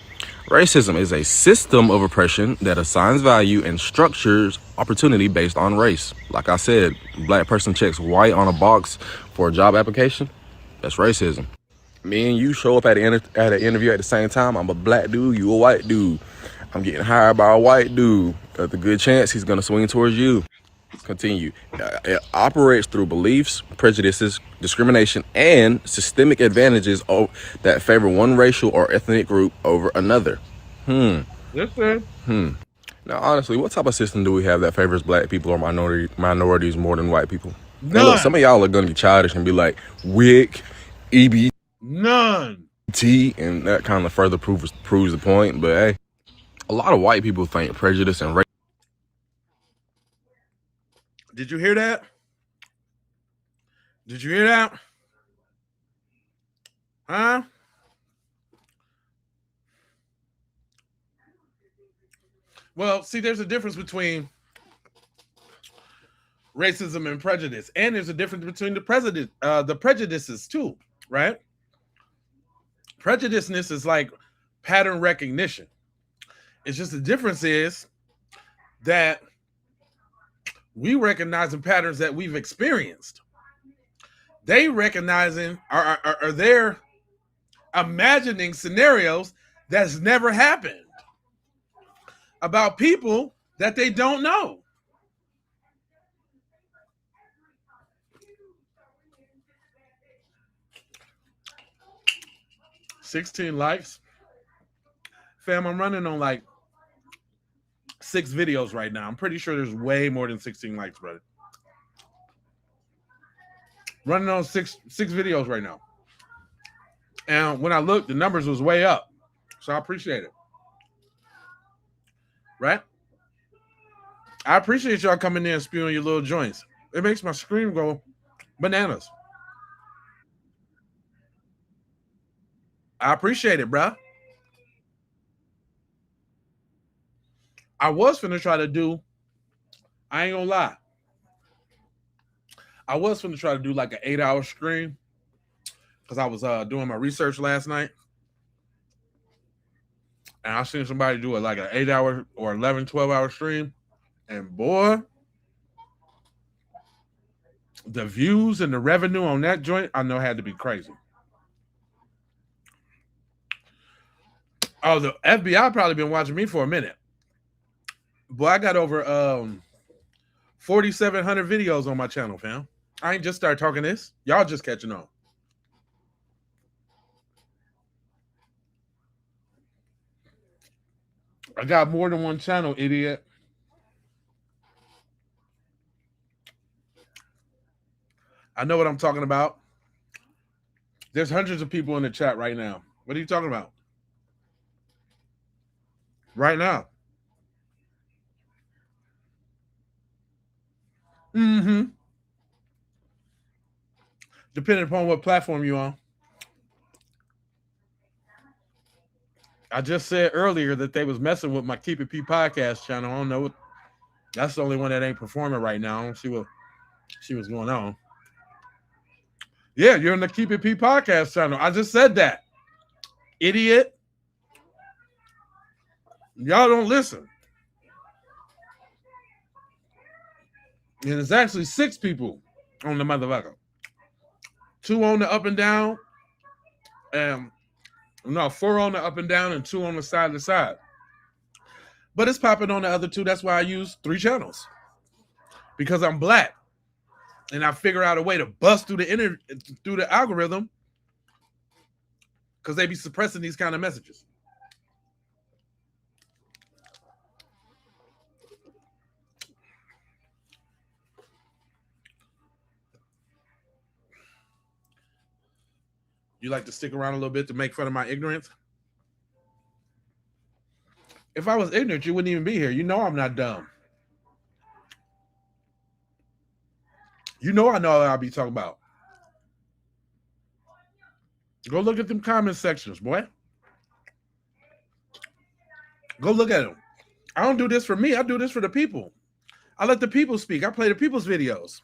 Racism is a system of oppression that assigns value and structures opportunity based on race. Like I said, black person checks white on a box for a job application. That's racism. Me and you show up at an interview at the same time. I'm a black dude, you a white dude. I'm getting hired by a white dude. There's a good chance he's going to swing towards you. Continue. It operates through beliefs, prejudices, discrimination, and systemic advantages that favor one racial or ethnic group over another. Yes, sir. Now, honestly, what type of system do we have that favors black people or minorities more than white people? None. Hey, look, some of y'all are going to be childish and be like, WIC, EBT, none. And that kind of further proves the point. But hey, a lot of white people think prejudice and race. Did you hear that? Did you hear that? Huh? Well, see, there's a difference between racism and prejudice, and there's a difference between the prejudices too, right? Prejudiceness is like pattern recognition. It's just the difference is that we recognizing patterns that we've experienced. They recognizing are they're imagining scenarios that's never happened about people that they don't know. $16 likes. Fam, I'm running on like 6 videos right now. I'm pretty sure there's way more than 16 likes, brother. Running on six videos right now. And when I looked, the numbers was way up. So I appreciate it. right? I appreciate y'all coming in and spewing your little joints. It makes my screen go bananas. I appreciate it, bruh. I was finna try to do, I ain't gonna lie. I was finna try to do like an 8-hour stream because I was doing my research last night. And I seen somebody do it like an 8-hour or 11, 12-hour stream. And boy, the views and the revenue on that joint, I know had to be crazy. Oh, the FBI probably been watching me for a minute. Boy, I got over 4,700 videos on my channel, fam. I ain't just started talking this. Y'all just catching on. I got more than one channel, idiot. I know what I'm talking about. There's hundreds of people in the chat right now. What are you talking about? Right now. Mm-hmm. Depending upon what platform you're on. I just said earlier that they was messing with my Keep It P podcast channel. I don't know. That's the only one that ain't performing right now. I don't see what was going on. Yeah, you're in the Keep It P podcast channel. I just said that. Idiot. Y'all don't listen. And it's actually 6 people on the motherfucker. 2 on the up and down. No, 4 on the up and down and 2 on the side to side. But it's popping on the other 2. That's why I use 3 channels. Because I'm black. And I figure out a way to bust through the algorithm. Because they be suppressing these kind of messages. You like to stick around a little bit to make fun of my ignorance? If I was ignorant, you wouldn't even be here. You know I'm not dumb. You know I know what I'll be talking about. Go look at them comment sections, boy. Go look at them. I don't do this for me. I do this for the people. I let the people speak. I play the people's videos.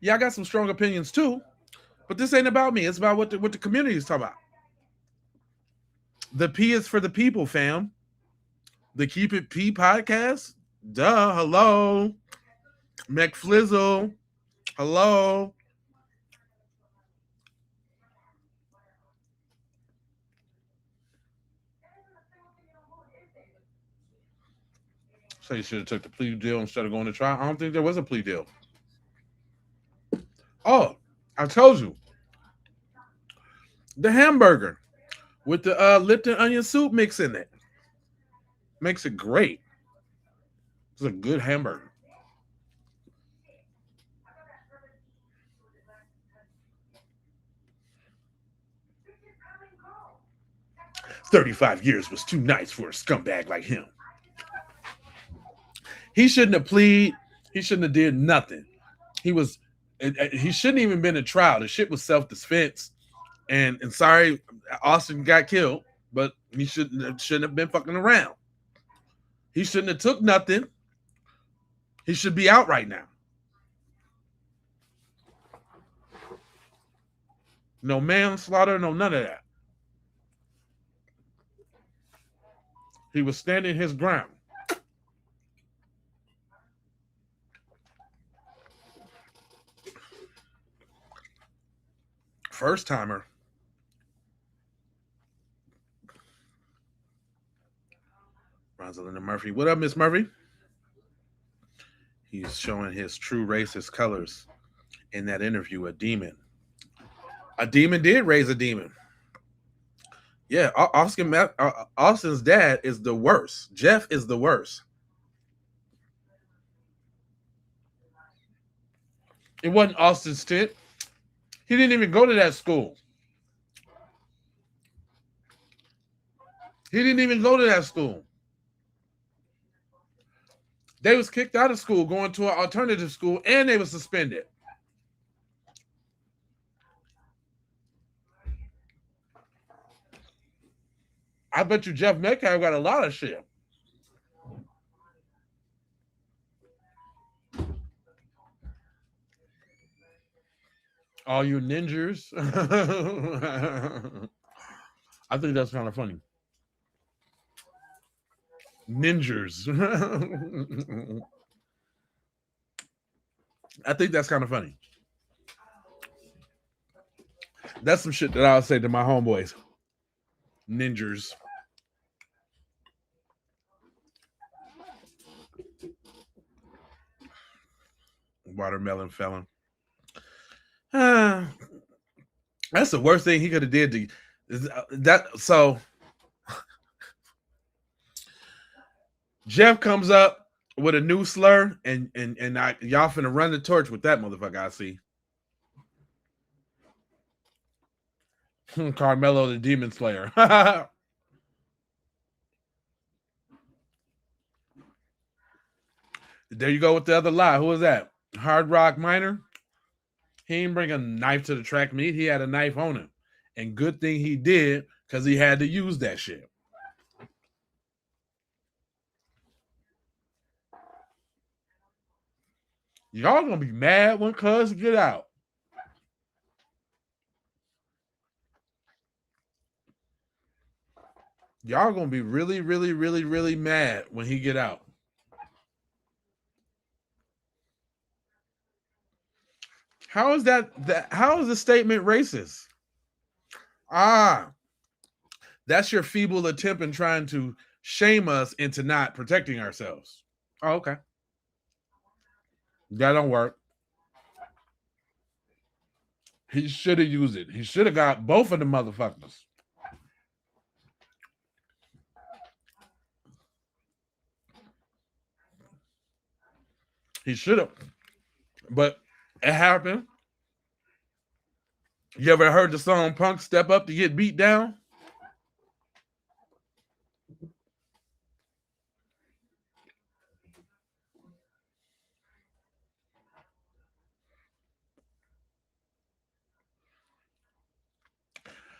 Yeah, I got some strong opinions too, but this ain't about me. It's about what the community is talking about. The P is for the people, fam. The Keep It P podcast. Duh. Hello. McFlizzle. Hello. So you should have took the plea deal instead of going to trial. I don't think there was a plea deal. Oh, I told you. The hamburger with the Lipton onion soup mix in it. Makes it great. It's a good hamburger. "35 years was too nice for a scumbag like him." He shouldn't have pleaded. He shouldn't have did nothing. He shouldn't even been in trial. The shit was self-defense. And sorry, Austin got killed, but he shouldn't have been fucking around. He shouldn't have took nothing. He should be out right now. No manslaughter, no none of that. He was standing his ground. First timer. Rosalind Murphy. What up, Miss Murphy? He's showing his true racist colors in that interview. A demon. A demon did raise a demon. Yeah, Austin's dad is the worst. Jeff is the worst. It wasn't Austin's tit. He didn't even go to that school. He didn't even go to that school. They was kicked out of school, going to an alternative school, and they were suspended. I bet you Jeff Metcalf got a lot of shit. All you ninjas. I think that's kind of funny. Ninjas. I think that's kind of funny. That's some shit that I'll say to my homeboys. Ninjas. Watermelon felon. That's the worst thing he could have did to that. So Jeff comes up with a new slur, and y'all finna run the torch with that motherfucker. I see. Carmelo the Demon Slayer. There you go with the other lie. Who was that? Hard Rock Miner. He didn't bring a knife to the track meet. He had a knife on him. And good thing he did, because he had to use that shit. Y'all gonna be mad when Cuz get out. Y'all gonna be really, really, really, really mad when he get out. How is that how is the statement racist? That's your feeble attempt in trying to shame us into not protecting ourselves. Oh, okay. That don't work. He should have used it. He should have got both of the motherfuckers. He should have. But it happened. You ever heard the song Punk Step Up to Get Beat Down?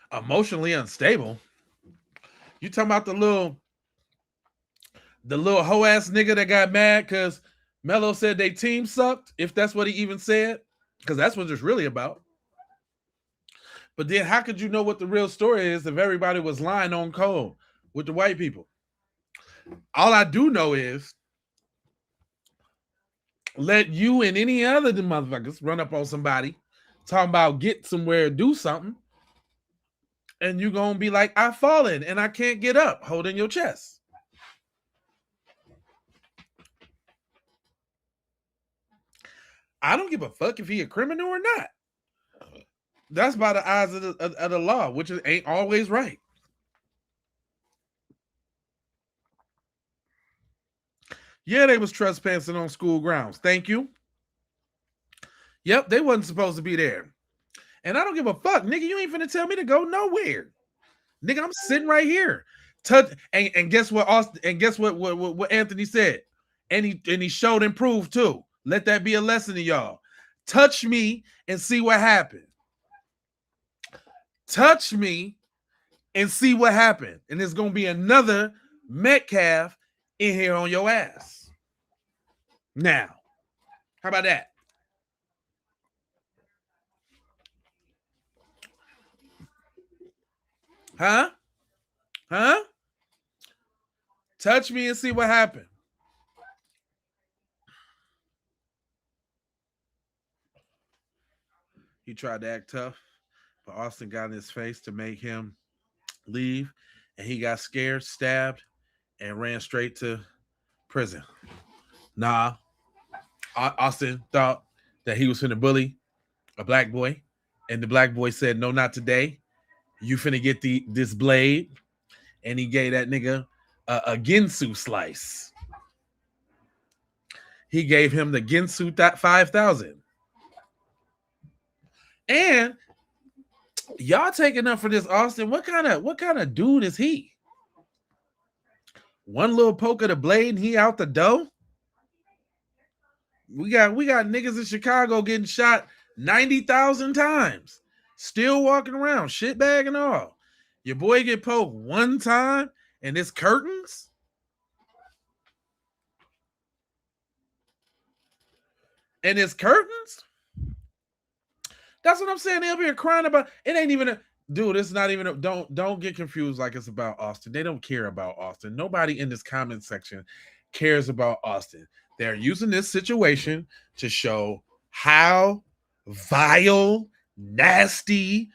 Emotionally unstable. You talking about the little hoe ass nigga that got mad because Melo said they team sucked, if that's what he even said, because that's what it's really about. But then how could you know what the real story is if everybody was lying on code with the white people? All I do know is let you and any other of the motherfuckers run up on somebody talking about get somewhere, do something, and you're going to be like, I've fallen and I can't get up, holding your chest. I don't give a fuck if he a criminal or not. That's by the eyes of the law, which ain't always right. Yeah, they was trespassing on school grounds. Thank you. Yep, they wasn't supposed to be there. And I don't give a fuck, nigga. You ain't finna tell me to go nowhere. Nigga, I'm sitting right here. And guess what? Austin, and guess what Anthony said? And he showed and proved too. Let that be a lesson to y'all. Touch me and see what happened. Touch me and see what happened. And there's going to be another Metcalf in here on your ass. Now, how about that? Huh? Touch me and see what happened. He tried to act tough, but Austin got in his face to make him leave, and he got scared, stabbed, and ran straight to prison. Nah, Austin thought that he was finna bully a black boy, and the black boy said, no, not today. You finna get this blade, and he gave that nigga a Ginsu slice. He gave him the Ginsu 5,000. And y'all taking up for this, Austin. What kind of dude is he? One little poke of the blade and he out the door? We got niggas in Chicago getting shot 90,000 times, still walking around, shitbag and all. Your boy get poked one time and it's curtains. And it's curtains. That's what I'm saying. They'll be crying about. It ain't even a dude. It's not even a, don't get confused like it's about Austin. They don't care about Austin. Nobody in this comment section cares about Austin. They're using this situation to show how vile, nasty,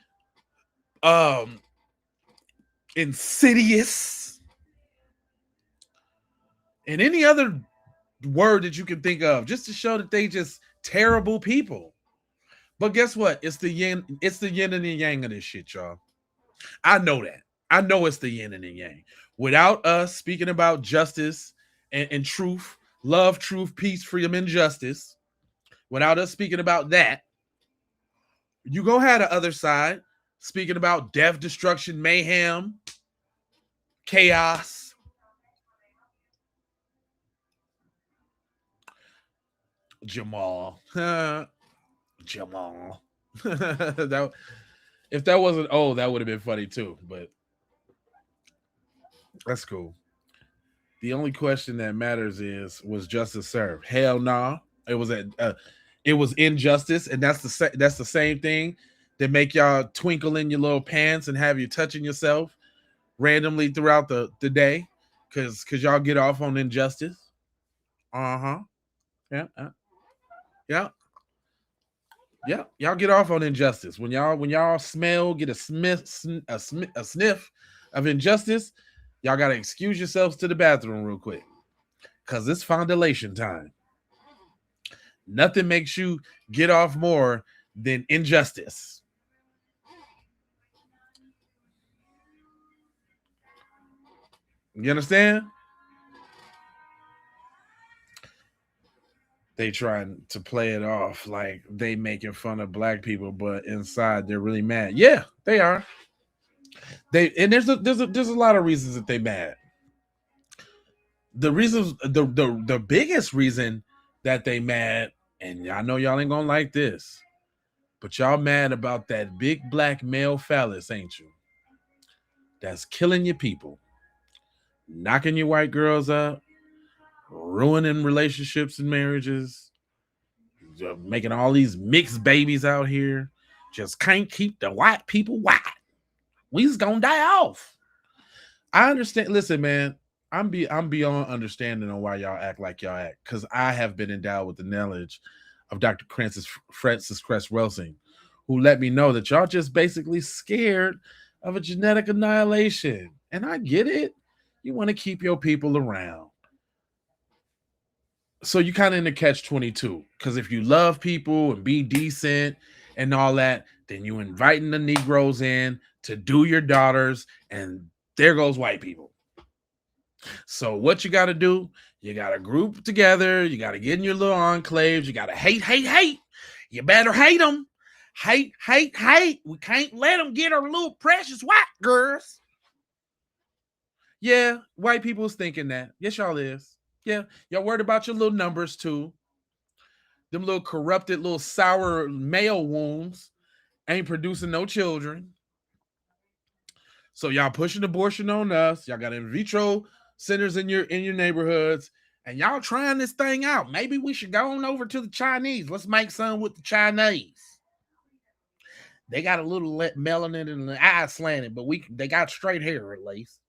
insidious, and any other word that you can think of, just to show that they just terrible people. But guess what? It's the yin and the yang of this shit, y'all. I know that. I know it's the yin and the yang. Without us speaking about justice and truth, love, truth, peace, freedom, and justice, without us speaking about that, you go have the other side speaking about death, destruction, mayhem, chaos. Jamal. Jamal. If that wasn't old, that would have been funny too, but that's cool. The only question that matters is, was justice served? Hell no. Nah. It was injustice, and that's the same thing that make y'all twinkle in your little pants and have you touching yourself randomly throughout the day because y'all get off on injustice. Yeah. Yeah. Yeah, y'all get off on injustice. When y'all smell, get a sniff of injustice, y'all gotta excuse yourselves to the bathroom real quick, cause it's fondulation time. Nothing makes you get off more than injustice. You understand? They trying to play it off like they making fun of black people, but inside they're really mad. Yeah, they are. There's a lot of reasons that they mad. The reasons, the biggest reason that they mad, and I know y'all ain't gonna like this, but y'all mad about that big black male phallus, ain't you? That's killing your people, knocking your white girls up, ruining relationships and marriages, making all these mixed babies out here. Just can't keep the white people white. We just gonna die off. I understand. Listen, man, I'm beyond understanding on why y'all act like y'all act, because I have been endowed with the knowledge of Dr. Francis Cress Welsing, who let me know that y'all just basically scared of a genetic annihilation. And I get it. You want to keep your people around. So you kind of in the catch-22, because if you love people and be decent and all that, then you inviting the Negroes in to do your daughters, and there goes white people. So what you got to do, you got to group together, you got to get in your little enclaves, you got to hate. You better hate them. Hate. We can't let them get our little precious white girls. Yeah, white people is thinking that. Yes, y'all is. Yeah, y'all worried about your little numbers too. Them little corrupted, little sour male wombs ain't producing no children. So y'all pushing abortion on us. Y'all got in vitro centers in your neighborhoods, and y'all trying this thing out. Maybe we should go on over to the Chinese. Let's make some with the Chinese. They got a little melanin and the eyes slanted, but they got straight hair at least.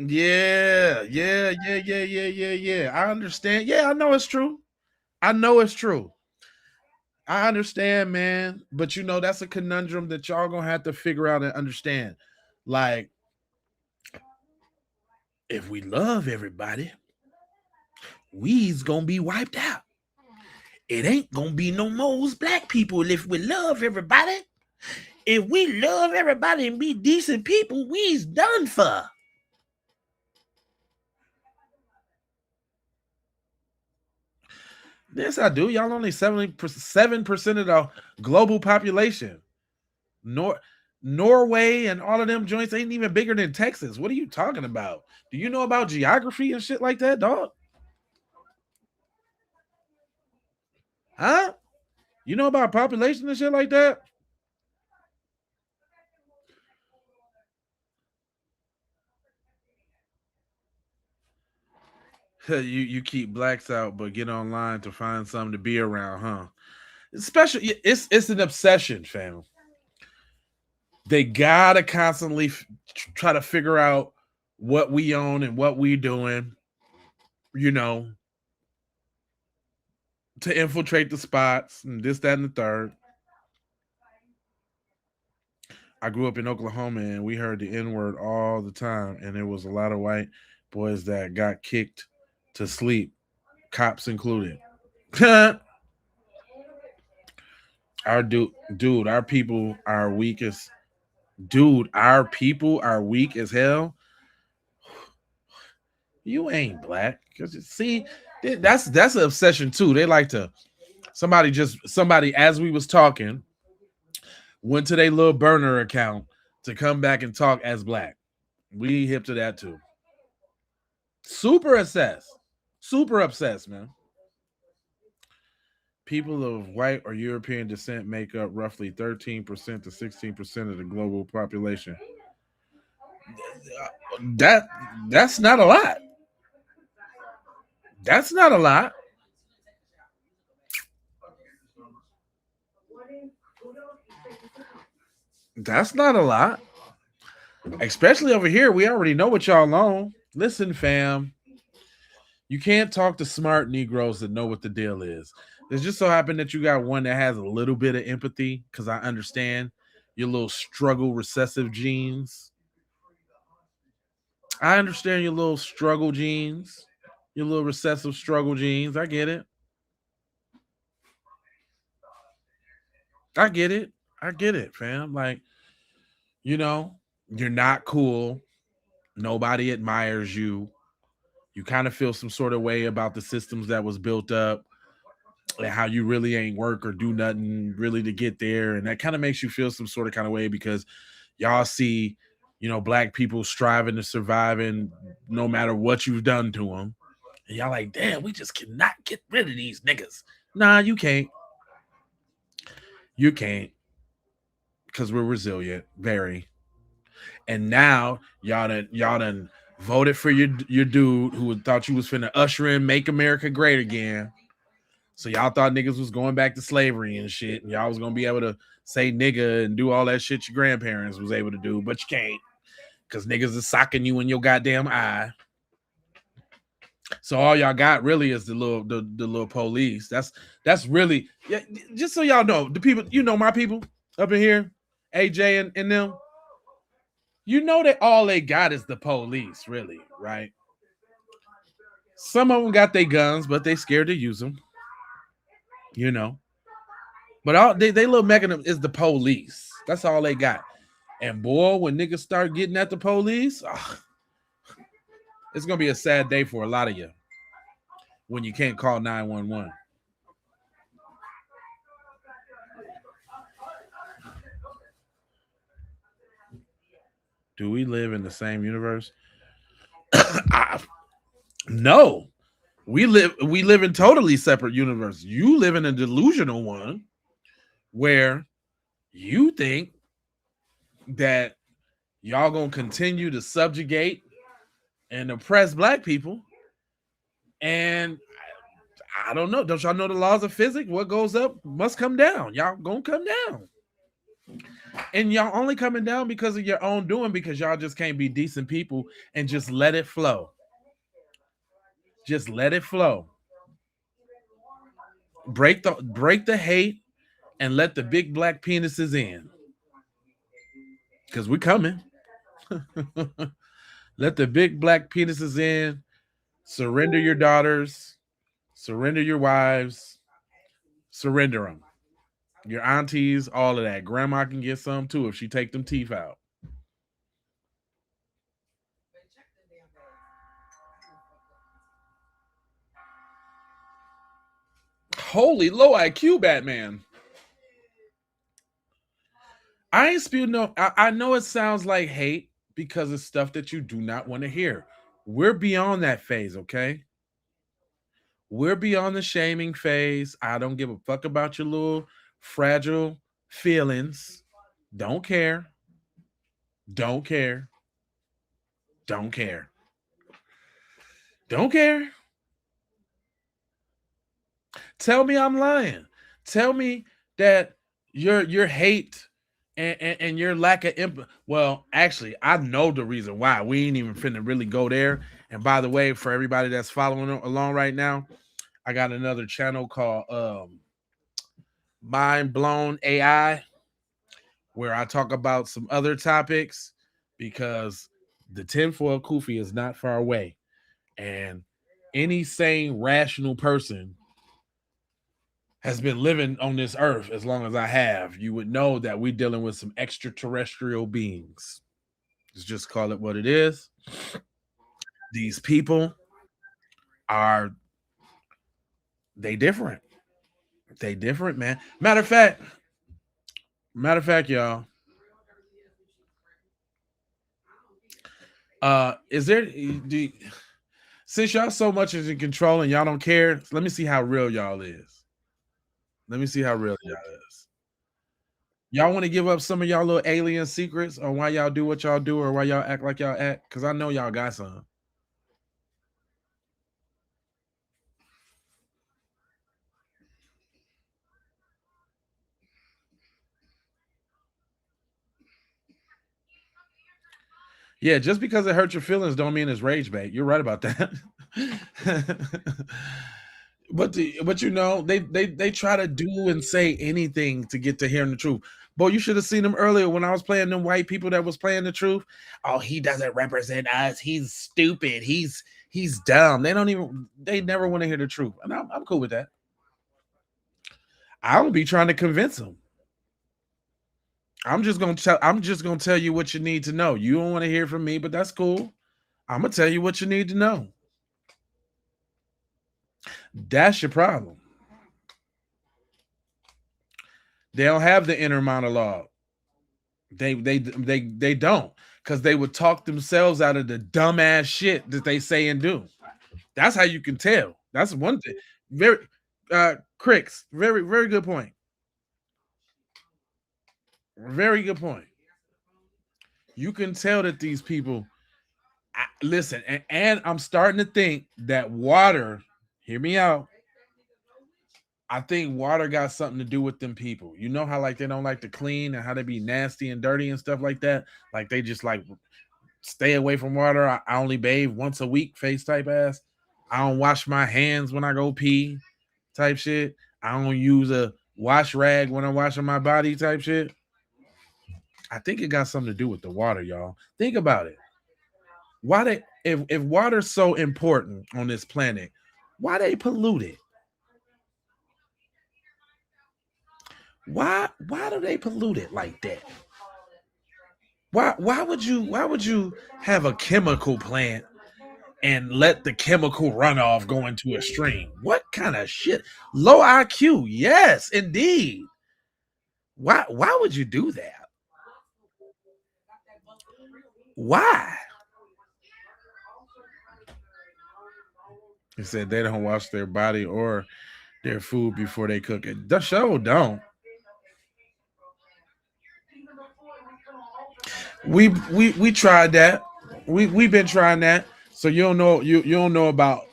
Yeah. I understand. Yeah, I know it's true. I understand, man. But that's a conundrum that y'all gonna have to figure out and understand. Like, if we love everybody, we's gonna be wiped out. It ain't gonna be no more black people if we love everybody. If we love everybody and be decent people, we's done for. Yes, I do. Y'all only 7% of the global population. North Norway and all of them joints ain't even bigger than Texas. What are you talking about? Do you know about geography and shit like that, dog? Huh? You know about population and shit like that? You keep blacks out, but get online to find something to be around, huh? Especially, it's an obsession, fam. They gotta constantly try to figure out what we own and what we doing, you know, to infiltrate the spots and this, that, and the third. I grew up in Oklahoma and we heard the N-word all the time, and there was a lot of white boys that got kicked to sleep, cops included. Our people are weak as our people are weak as hell. You ain't black. Cause see, that's an obsession too. They like to somebody as we was talking went to their little burner account to come back and talk as black. We hip to that too. Super obsessed, man. People of white or European descent make up roughly 13% to 16% of the global population. That's not a lot. That's not a lot. That's not a lot. Especially over here, we already know what y'all own. Listen, fam. You can't talk to smart Negroes that know what the deal is. It's just so happened that you got one that has a little bit of empathy, because I understand your little struggle recessive genes. I understand your little struggle genes, your little recessive struggle genes. I get it. I get it, fam. Like, you know, you're not cool. Nobody admires you. You kind of feel some sort of way about the systems that was built up and how you really ain't work or do nothing really to get there. And that kind of makes you feel some sort of kind of way because y'all see, you know, black people striving to survive and no matter what you've done to them. And y'all like, damn, we just cannot get rid of these niggas. Nah, you can't. You can't. Because we're resilient. Very. And now y'all done voted for your dude who thought you was finna usher in Make America Great Again. So y'all thought niggas was going back to slavery and shit, and y'all was gonna be able to say nigga and do all that shit your grandparents was able to do, but you can't, because niggas is socking you in your goddamn eye. So all y'all got really is the little police. That's really, yeah. Just so y'all know, the people, you know, my people up in here, AJ and them, you know that all they got is the police, really, right? Some of them got their guns, but they scared to use them, you know. But all they little mechanism is the police. That's all they got. And boy, when niggas start getting at the police, it's gonna be a sad day for a lot of you when you can't call 911. Do we live in the same universe? No. We live in totally separate universes. You live in a delusional one where you think that y'all gonna continue to subjugate and oppress black people. And I don't know. Don't y'all know the laws of physics? What goes up must come down. Y'all gonna come down. And y'all only coming down because of your own doing, because y'all just can't be decent people and just let it flow. Just let it flow. Break the hate and let the big black penises in. Because we're coming. Let the big black penises in. Surrender your daughters. Surrender your wives. Surrender them. Your aunties, all of that. Grandma can get some too if she take them teeth out. Holy low IQ Batman. I ain't spewing no. I know it sounds like hate because it's stuff that you do not want to hear. We're beyond that phase, okay? We're beyond the shaming phase. I don't give a fuck about your little fragile feelings. Don't care. Don't care. Don't care. Don't care. Tell me I'm lying. Tell me that your hate and your lack of empathy. Well, actually, I know the reason why. We ain't even finna really go there. And by the way, for everybody that's following along right now, I got another channel called Mind Blown AI, where I talk about some other topics because the tinfoil kufi is not far away. And any sane, rational person has been living on this earth as long as I have, you would know that we're dealing with some extraterrestrial beings. Let's just call it what it is. These people are they different. They different, man. Matter of fact, y'all. Is there since y'all so much is in control and y'all don't care, let me see how real y'all is. Let me see how real y'all is. Y'all want to give up some of y'all little alien secrets on why y'all do what y'all do or why y'all act like y'all act? Because I know y'all got some. Yeah, just because it hurts your feelings don't mean it's rage bait. You're right about that. But you know, they try to do and say anything to get to hearing the truth. Boy, you should have seen them earlier when I was playing them white people that was playing the truth. Oh, he doesn't represent us. He's stupid. He's dumb. They never want to hear the truth. And I'm cool with that. I will be trying to convince them. I'm just gonna tell you what you need to know. You don't want to hear from me, but that's cool. I'm gonna tell you what you need to know. That's your problem. They don't have the inner monologue. They don't, because they would talk themselves out of the dumbass shit that they say and do. That's how you can tell. That's one thing. Very Cricks, very, very good point. Very good point. You can tell that these people listen, and I'm starting to think that water, hear me out. I think water got something to do with them people. You know how like they don't like to clean and how they be nasty and dirty and stuff like that. Like they just like stay away from water. I only bathe once a week, face type ass. I don't wash my hands when I go pee, type shit. I don't use a wash rag when I'm washing my body, type shit. I think it got something to do with the water, y'all. Think about it. Why they if water's so important on this planet, why they pollute it? Why do they pollute it like that? Why would you have a chemical plant and let the chemical runoff go into a stream? What kind of shit? Low IQ, yes, indeed. Why would you do that? Why? He said they don't wash their body or their food before they cook it. The show don't. We tried that. We've been trying that. So you don't know about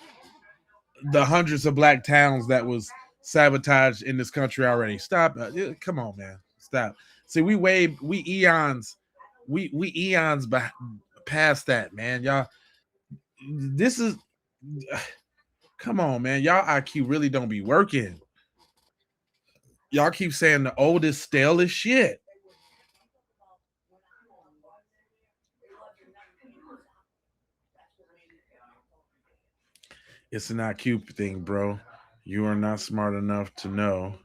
the hundreds of black towns that was sabotaged in this country already. Stop. Come on, man. Stop. See, we eons past that, man. Y'all, this is come on, man. Y'all IQ really don't be working. Y'all keep saying the oldest, stalest shit. It's an IQ thing, bro. You are not smart enough to know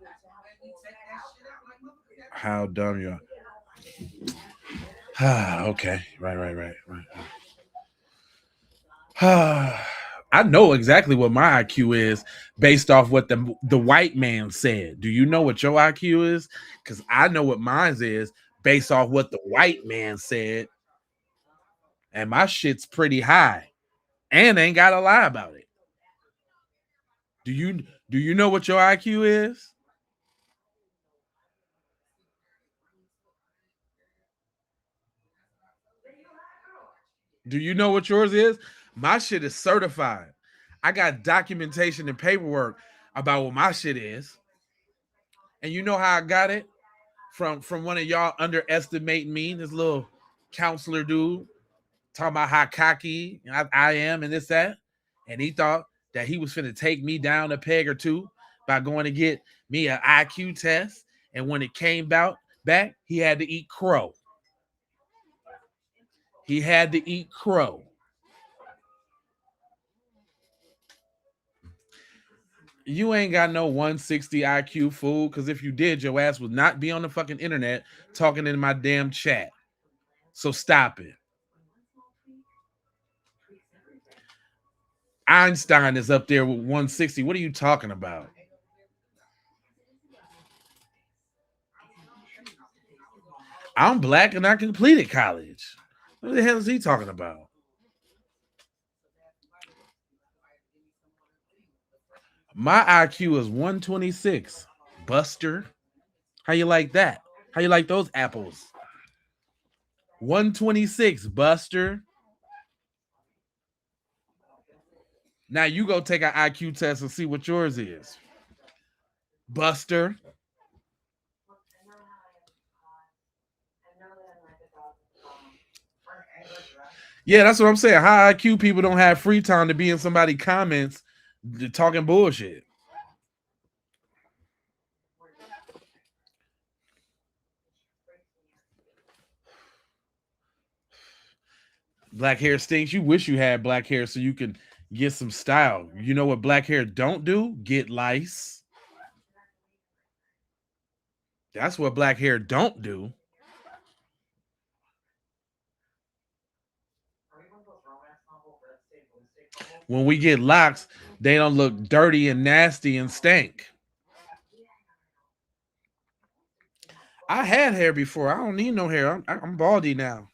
how dumb you are. Okay. Right. I know exactly what my IQ is based off what the white man said. Do you know what your IQ is? Because I know what mine is based off what the white man said. And my shit's pretty high and ain't got to lie about it. Do you know what your IQ is? Do you know what yours is? My shit is certified. I got documentation and paperwork about what my shit is. And you know how I got it? From one of y'all underestimating me, this little counselor dude, talking about how cocky I am and this, that. And he thought that he was finna take me down a peg or two by going to get me an IQ test. And when it came back, he had to eat crow. He had to eat crow. You ain't got no 160 IQ, fool, because if you did, your ass would not be on the fucking internet talking in my damn chat. So stop it. Einstein is up there with 160. What are you talking about? I'm black and I completed college. What the hell is he talking about? My IQ is 126. Buster. How you like that? How you like those apples? 126, Buster. Now you go take an IQ test and see what yours is. Buster. Yeah, that's what I'm saying. High IQ people don't have free time to be in somebody's comments talking bullshit. Black hair stinks. You wish you had black hair so you could get some style. You know what black hair don't do? Get lice. That's what black hair don't do. When we get locks, they don't look dirty and nasty and stink. I had hair before. I don't need no hair. I'm baldy now.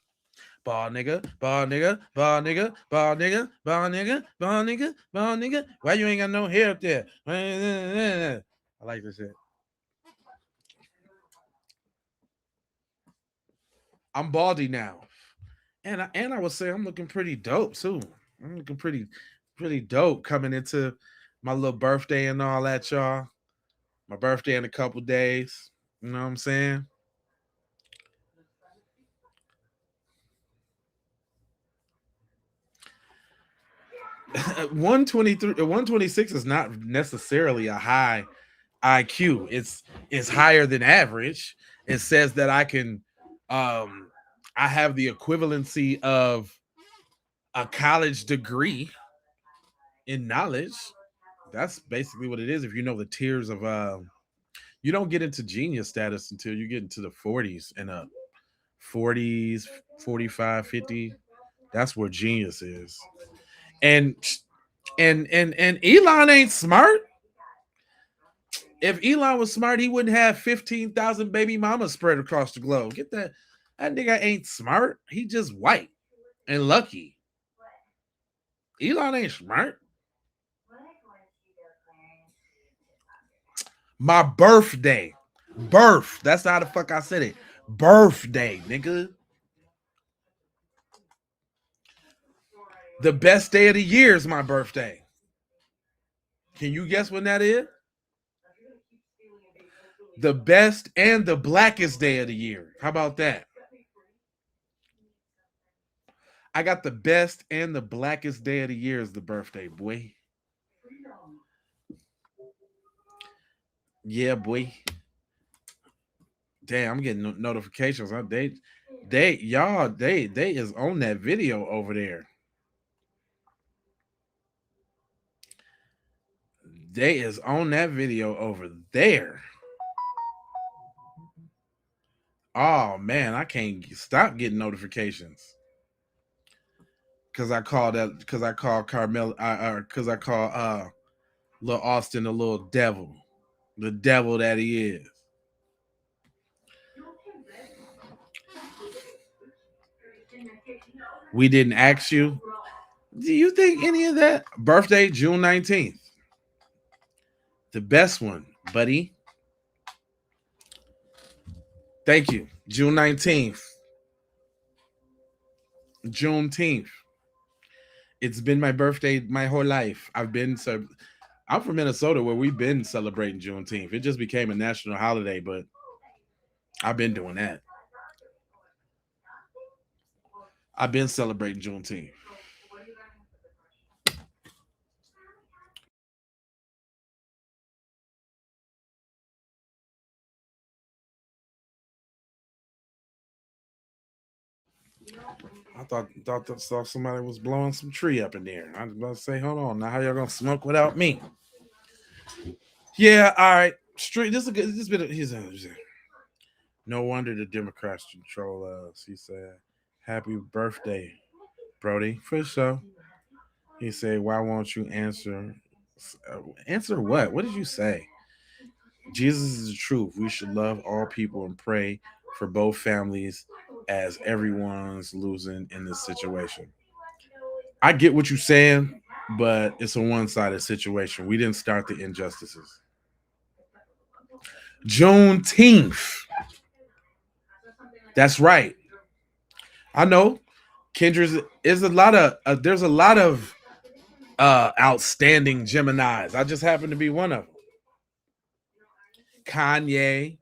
Bald nigga, bald nigga, bald nigga, bald nigga, bald nigga, bald nigga, bald nigga. Why you ain't got no hair up there? I like this shit. I'm baldy now. And I would say I'm looking pretty dope too. I'm looking pretty dope coming into my little birthday and all that, y'all. My birthday in a couple days. You know what I'm saying? At 126 is not necessarily a high IQ. It's higher than average. It says that I can I have the equivalency of a college degree in knowledge. That's basically what it is. If you know the tiers of you don't get into genius status until you get into the 40s and up. 40s, 45, 50. That's where genius is. And Elon ain't smart. If Elon was smart, he wouldn't have 15,000 baby mamas spread across the globe. Get that. That nigga ain't smart. He just white and lucky. Elon ain't smart. My birthday. That's how the fuck I said it. Birthday, nigga. The best day of the year is my birthday. Can you guess when that is? The best and the blackest day of the year. How about that? I got the best and the blackest day of the year is the birthday, boy. Yeah, boy. Damn, I'm getting notifications. They is on that video over there. They is on that video over there. Oh man, I can't stop getting notifications. Cause I call Carmel, cause I call Lil Austin a little devil, the devil that he is. We didn't ask you. Do you think any of that? Birthday, June 19th. The best one, buddy. Thank you. June 19th. Juneteenth. It's been my birthday my whole life. I'm from Minnesota where we've been celebrating Juneteenth. It just became a national holiday, but I've been doing that. I've been celebrating Juneteenth. I thought somebody was blowing some tree up in there. I was about to say, hold on, now how y'all gonna smoke without me? Yeah, all right. Straight. This is a good. This bit. No wonder the Democrats control us. He said, "Happy birthday, Brody." For sure. He said, "Why won't you answer? Answer what? What did you say?" Jesus is the truth. We should love all people and pray for both families as everyone's losing in this situation. I get what you're saying, but it's a one-sided situation. We didn't start the injustices. Juneteenth. That's right. I know. Kendra's is a lot of there's a lot of outstanding Geminis. I just happen to be one of them. Kanye,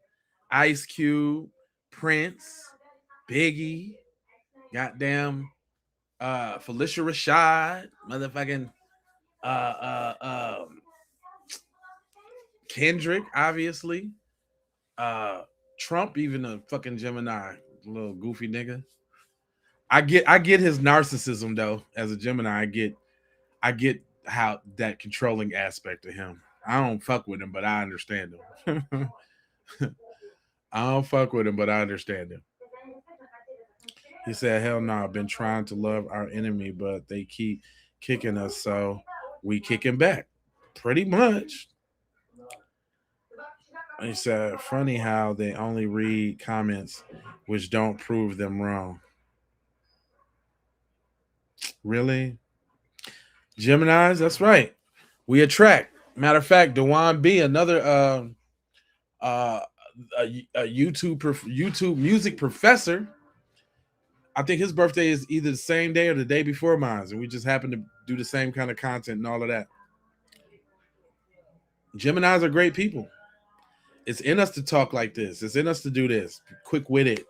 Ice Cube, Prince, Biggie, goddamn Felicia Rashad, motherfucking Kendrick, obviously. Trump, even a fucking Gemini, little goofy nigga. I get his narcissism though. As a Gemini, I get how that controlling aspect of him. I don't fuck with him, but I understand him. I don't fuck with him, but I understand him. He said, "Hell no, I've been trying to love our enemy, but they keep kicking us, so we kicking back." Pretty much. He said, "Funny how they only read comments which don't prove them wrong." Really? Geminis, that's right. We attract. Matter of fact, Dewan B, another a YouTube music professor. I think his birthday is either the same day or the day before mine, and we just happen to do the same kind of content and all of that. Geminis are great people. It's in us to talk like this. It's in us to do this. Quick-witted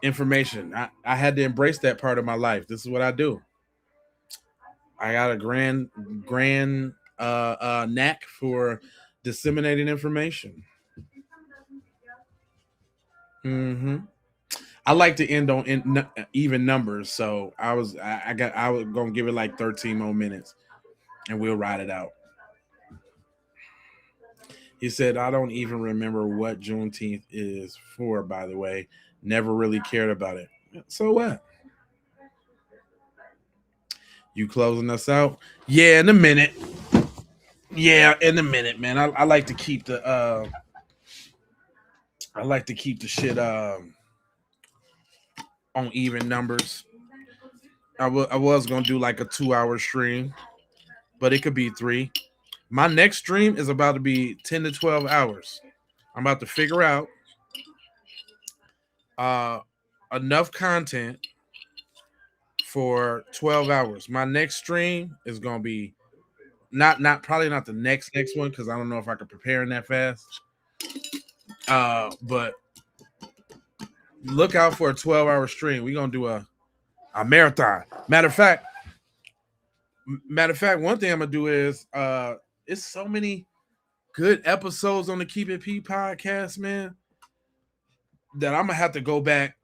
information. I had to embrace that part of my life. This is what I do. I got a grand knack for disseminating information. I like to end on even numbers, so I was gonna give it like 13 more minutes, and we'll ride it out. He said, "I don't even remember what Juneteenth is for, by the way. Never really cared about it." So what? You closing us out? Yeah, in a minute. Yeah, in a minute, man. I like to keep the shit on even numbers. I was gonna do like a 2-hour stream, but it could be 3. My next stream is about to be 10 to 12 hours. I'm about to figure out enough content for 12 hours. My next stream is gonna be probably not the next one, because I don't know if I can prepare in that fast. But look out for a 12-hour stream. We're gonna do a marathon. Matter of fact, one thing I'm gonna do is it's so many good episodes on the Keep It P podcast, man, that I'm gonna have to go back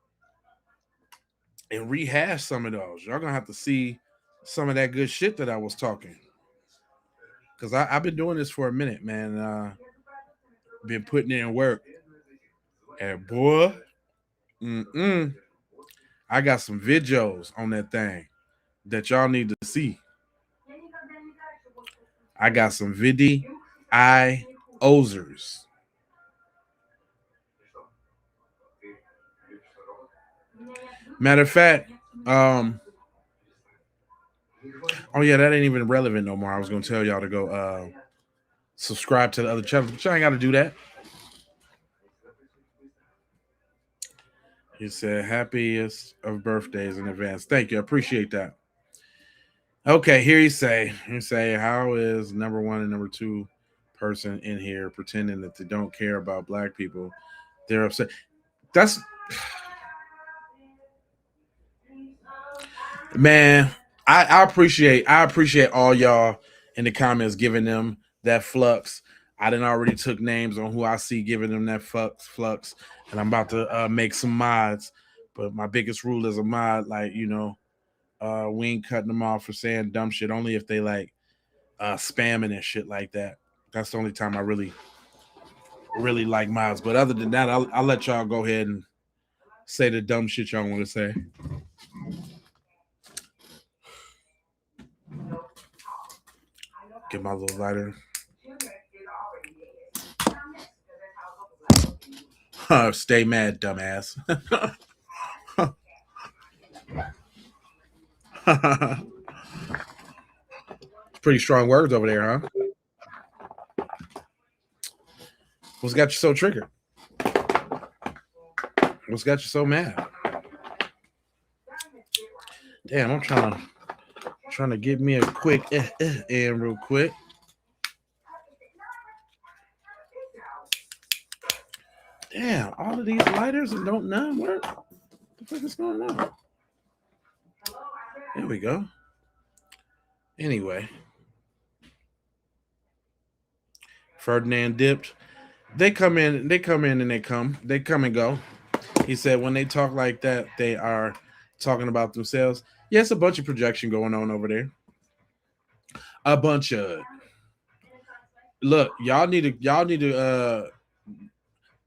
and rehash some of those. Y'all gonna have to see some of that good shit that I was talking, because I've been doing this for a minute, man. Been putting in work, and boy, I got some videos on that thing that y'all need to see. I got some ozers. Matter of fact, oh yeah, that ain't even relevant no more. I was gonna tell y'all to go subscribe to the other channels, but y'all ain't got to do that. He said, happiest of birthdays in advance. Thank you. I appreciate that. Okay, here you say, how is number one and number two person in here pretending that they don't care about black people? They're upset. That's, man, I appreciate all y'all in the comments giving them that flux. I done already took names on who I see giving them that flux, and I'm about to make some mods. But my biggest rule as a mod, like, you know, we ain't cutting them off for saying dumb shit. Only if they like spamming and shit like that. That's the only time I really like mods. But other than that, I'll let y'all go ahead and say the dumb shit y'all want to say. Get my little lighter. Stay mad, dumbass. Pretty strong words over there, huh? What's got you so triggered? What's got you so mad? Damn, I'm trying to get me a quick in real quick. Damn, all of these lighters and don't none work. What the fuck is going on? There we go. Anyway, Ferdinand dipped. They come in and they come and go. He said when they talk like that, they are talking about themselves. Yeah, it's a bunch of projection going on over there. A bunch of. Look, y'all need to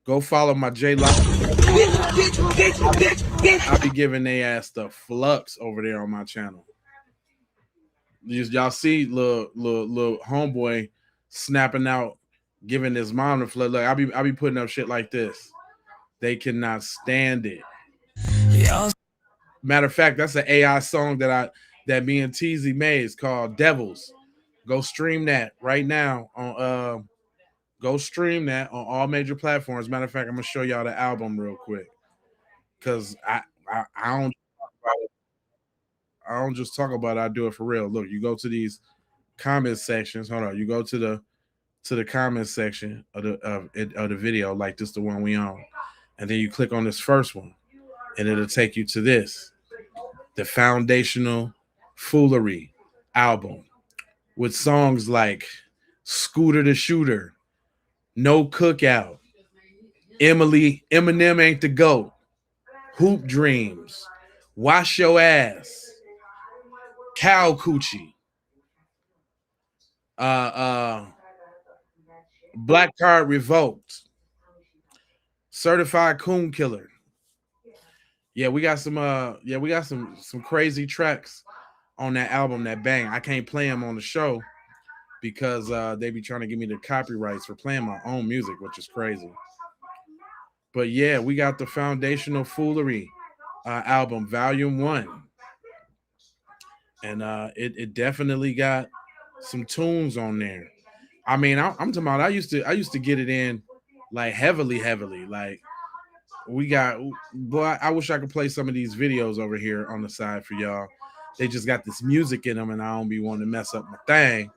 go follow my J Lock. I'll be giving they ass the flux over there on my channel. Y'all see little homeboy snapping out, giving his mom the flood. Look, I'll be putting up shit like this. They cannot stand it. Matter of fact, that's an AI song that me and TZ made. It's called Devils. Go stream that right now on go stream that on all major platforms. Matter of fact, I'm gonna show y'all the album real quick. Cause I don't just talk about it, I do it for real. Look, you go to these comment sections. Hold on, you go to the comment section of the video, like this, the one we on, and then you click on this first one, and it'll take you to this, the foundational Foolery album, with songs like Scooter the Shooter, No Cookout, Eminem Ain't the GOAT, Hoop Dreams, Wash Your Ass, Cow Coochie, Black Card Revoked, Certified Coon Killer. Yeah, we got some crazy tracks on that album that bang. I can't play them on the show because they be trying to give me the copyrights for playing my own music, which is crazy. But yeah, we got the foundational Foolery album, Volume 1. And it definitely got some tunes on there. I mean, I'm talking about I used to get it in like heavily. Like we got, boy, I wish I could play some of these videos over here on the side for y'all. They just got this music in them, and I don't be wanting to mess up my thing.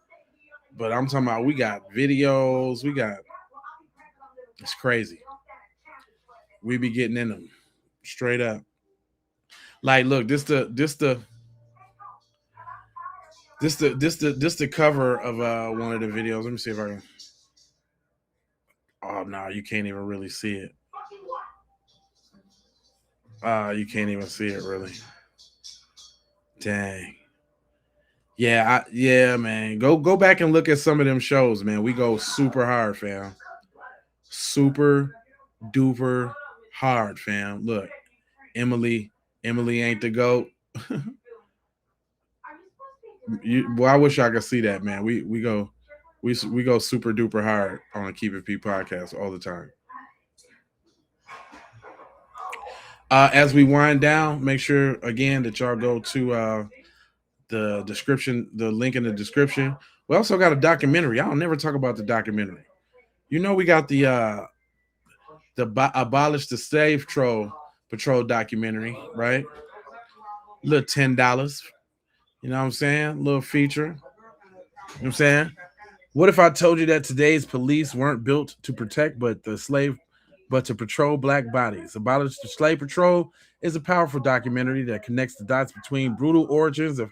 But I'm talking about we got videos, it's crazy. We be getting in them straight up. Like, look, this the cover of one of the videos. Let me see if I can. Oh no, you can't even really see it. You can't even see it really. Dang. Yeah, man. Go back and look at some of them shows, man. We go super hard, fam. Super duper hard, fam. Look, Emily Ain't the GOAT. Well, I wish I could see that, man. We go super duper hard on a Keep It P podcast all the time. As we wind down, make sure again that y'all go to the description, the link in the description. We also got a documentary. I'll never talk about the documentary. You know, we got the Abolish the Slave Patrol documentary, right? Little $10. You know what I'm saying? Little feature. You know what I'm saying? What if I told you that today's police weren't built to protect but to patrol black bodies? Abolish the Slave Patrol is a powerful documentary that connects the dots between brutal origins of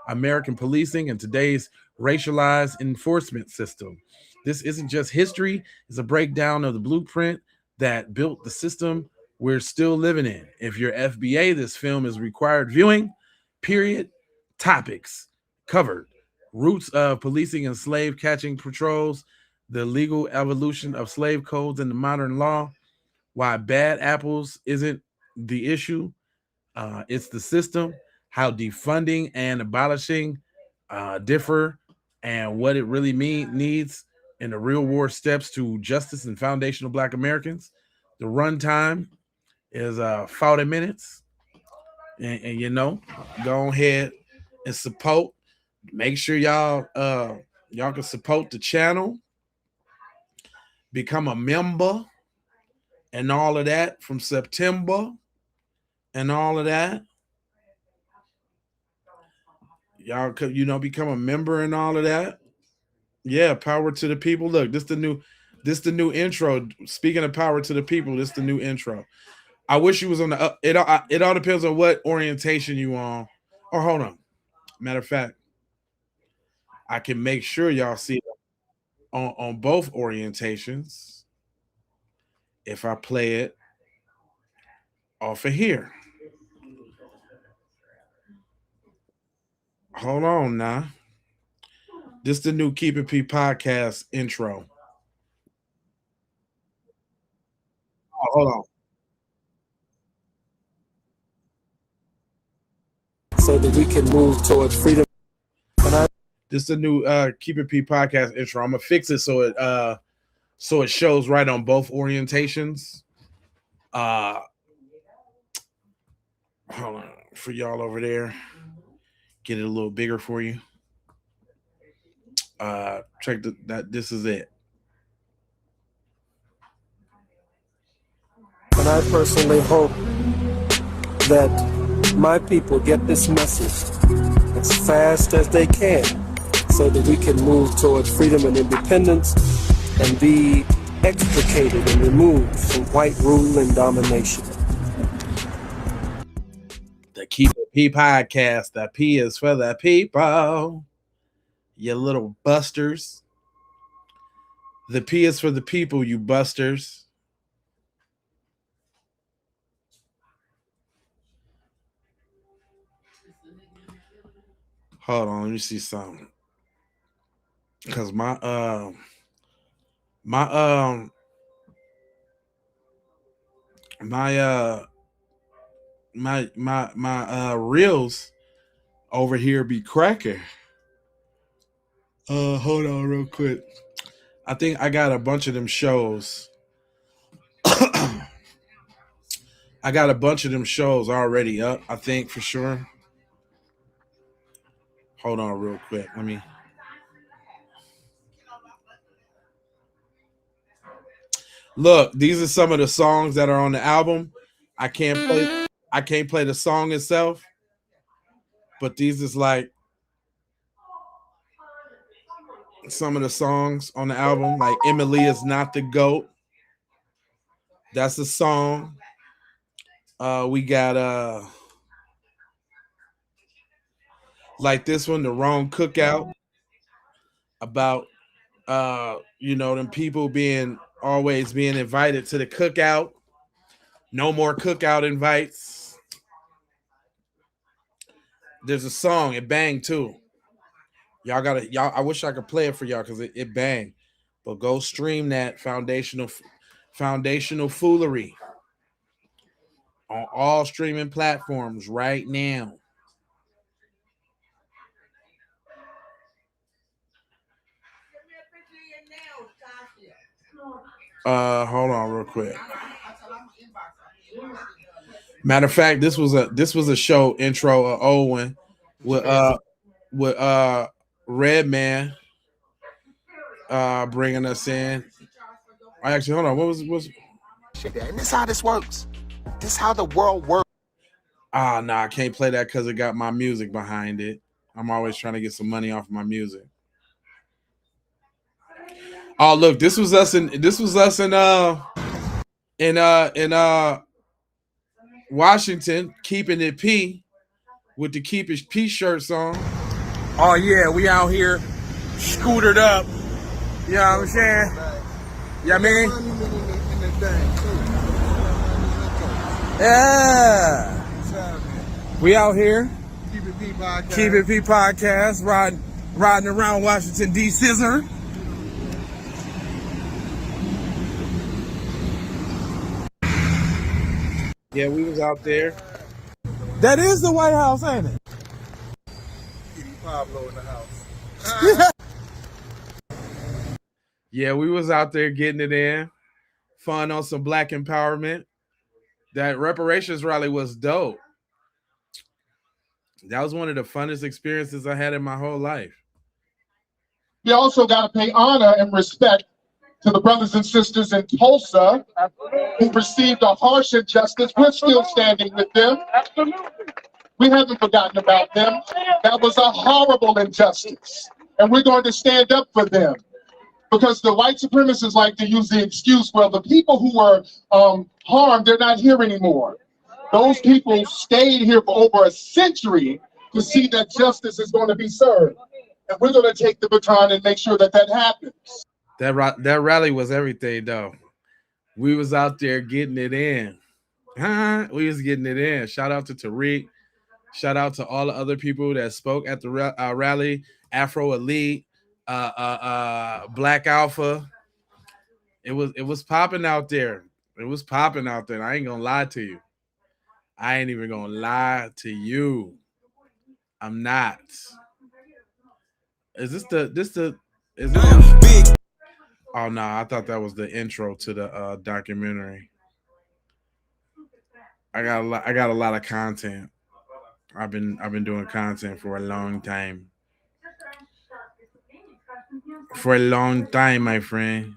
American policing and today's racialized enforcement system. This isn't just history, it's a breakdown of the blueprint that built the system we're still living in. If you're FBA, this film is required viewing. Period. Topics covered: roots of policing and slave catching patrols, the legal evolution of slave codes into modern law, why bad apples isn't the issue, it's the system, how defunding and abolishing differ, and what it really needs in the real war steps to justice and foundational Black Americans. The runtime is 40 minutes. And you know, go ahead and support. Make sure y'all can support the channel, become a member, and all of that from September, and all of that. Y'all could, become a member and all of that. Yeah, power to the people. Look, this the new intro. Speaking of power to the people, this the new intro. I wish you was on the it all depends on what orientation you on. Or hold on. Matter of fact, I can make sure y'all see it on both orientations if I play it off of here. Hold on now. This is the new Keep It P podcast intro. Oh, hold on. So that we can move towards freedom. This is the new Keep It P podcast intro. I'm gonna fix it so it shows right on both orientations. Hold on for y'all over there. Get it a little bigger for you. Check that. This is it. And I personally hope that my people get this message as fast as they can so that we can move towards freedom and independence and be extricated and removed from white rule and domination. The Keep It P podcast. The P is for the people. You little busters. The P is for the people, you busters. Hold on, let me see something. Cause my reels over here be cracking. Hold on real quick. I think I got a bunch of them shows. I got a bunch of them shows already up, I think, for sure. Hold on real quick. Let me. Look, these are some of the songs that are on the album. I can't play the song itself, but these is like some of the songs on the album, like Emily is Not the Goat. That's a song. We got like this one, The Wrong Cookout, about them people always being invited to the cookout. No more cookout invites. There's a song, it banged too. Y'all I wish I could play it for y'all because it banged. But go stream that foundational Foolery on all streaming platforms right now. Hold on real quick. Matter of fact, this was a show intro, old one with Redman bringing us in. Actually, hold on. What was And this how this works. This how the world works. Nah, I can't play that because it got my music behind it. I'm always trying to get some money off of my music. Oh, look, this was us in Washington, keeping it P with the Keep It P shirts on. Oh yeah, we out here scootered up. You know what I'm saying? Yeah, man. Yeah. We out here. Keep It P podcast. Riding around Washington D.C. Yeah, we was out there. That is the White House, ain't it? Pablo in the house. Yeah, we was out there getting it in. Fun on some black empowerment. That reparations rally was dope. That was one of the funnest experiences I had in my whole life. We also got to pay honor and respect to the brothers and sisters in Tulsa who received a harsh injustice. We're still standing with them. We haven't forgotten about them. That was a horrible injustice. And we're going to stand up for them. Because the white supremacists like to use the excuse, well, the people who were harmed, they're not here anymore. Those people stayed here for over a century to see that justice is going to be served. And we're going to take the baton and make sure that that happens. That rally was everything, though. We was out there getting it in. We was getting it in. Shout out to Tariq. Shout out to all the other people that spoke at the rally. Afro Elite, Black Alpha. It was popping out there. It was popping out there. I ain't gonna lie to you. I ain't even gonna lie to you. I'm not. Is this the big? Oh no, I thought that was the intro to the documentary. I got a lot of content. I've been doing content for a long time. For a long time, my friend.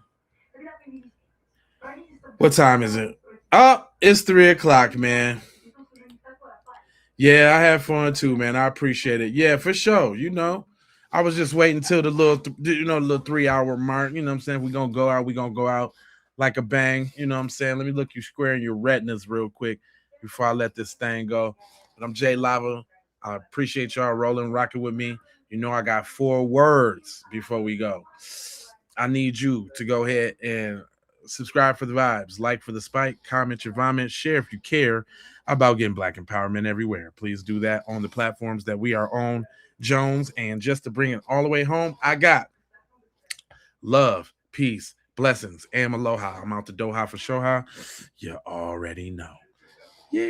What time is it? Oh, it's 3:00, man. Yeah, I had fun too, man. I appreciate it. Yeah, for sure. You know, I was just waiting till the little 3-hour mark. You know what I'm saying? We're going to go out like a bang. You know what I'm saying? Let me look you square in your retinas real quick before I let this thing go. But I'm Jay Lava. I appreciate y'all rolling, rocking with me. You know, I got 4 words before we go. I need you to go ahead and subscribe for the vibes, like for the spike, comment your vomit, share if you care about getting black empowerment everywhere. Please do that on the platforms that we are on, Jones. And just to bring it all the way home, I got love, peace, blessings, and aloha. I'm out the Doha for Shoha. You already know. Yeah.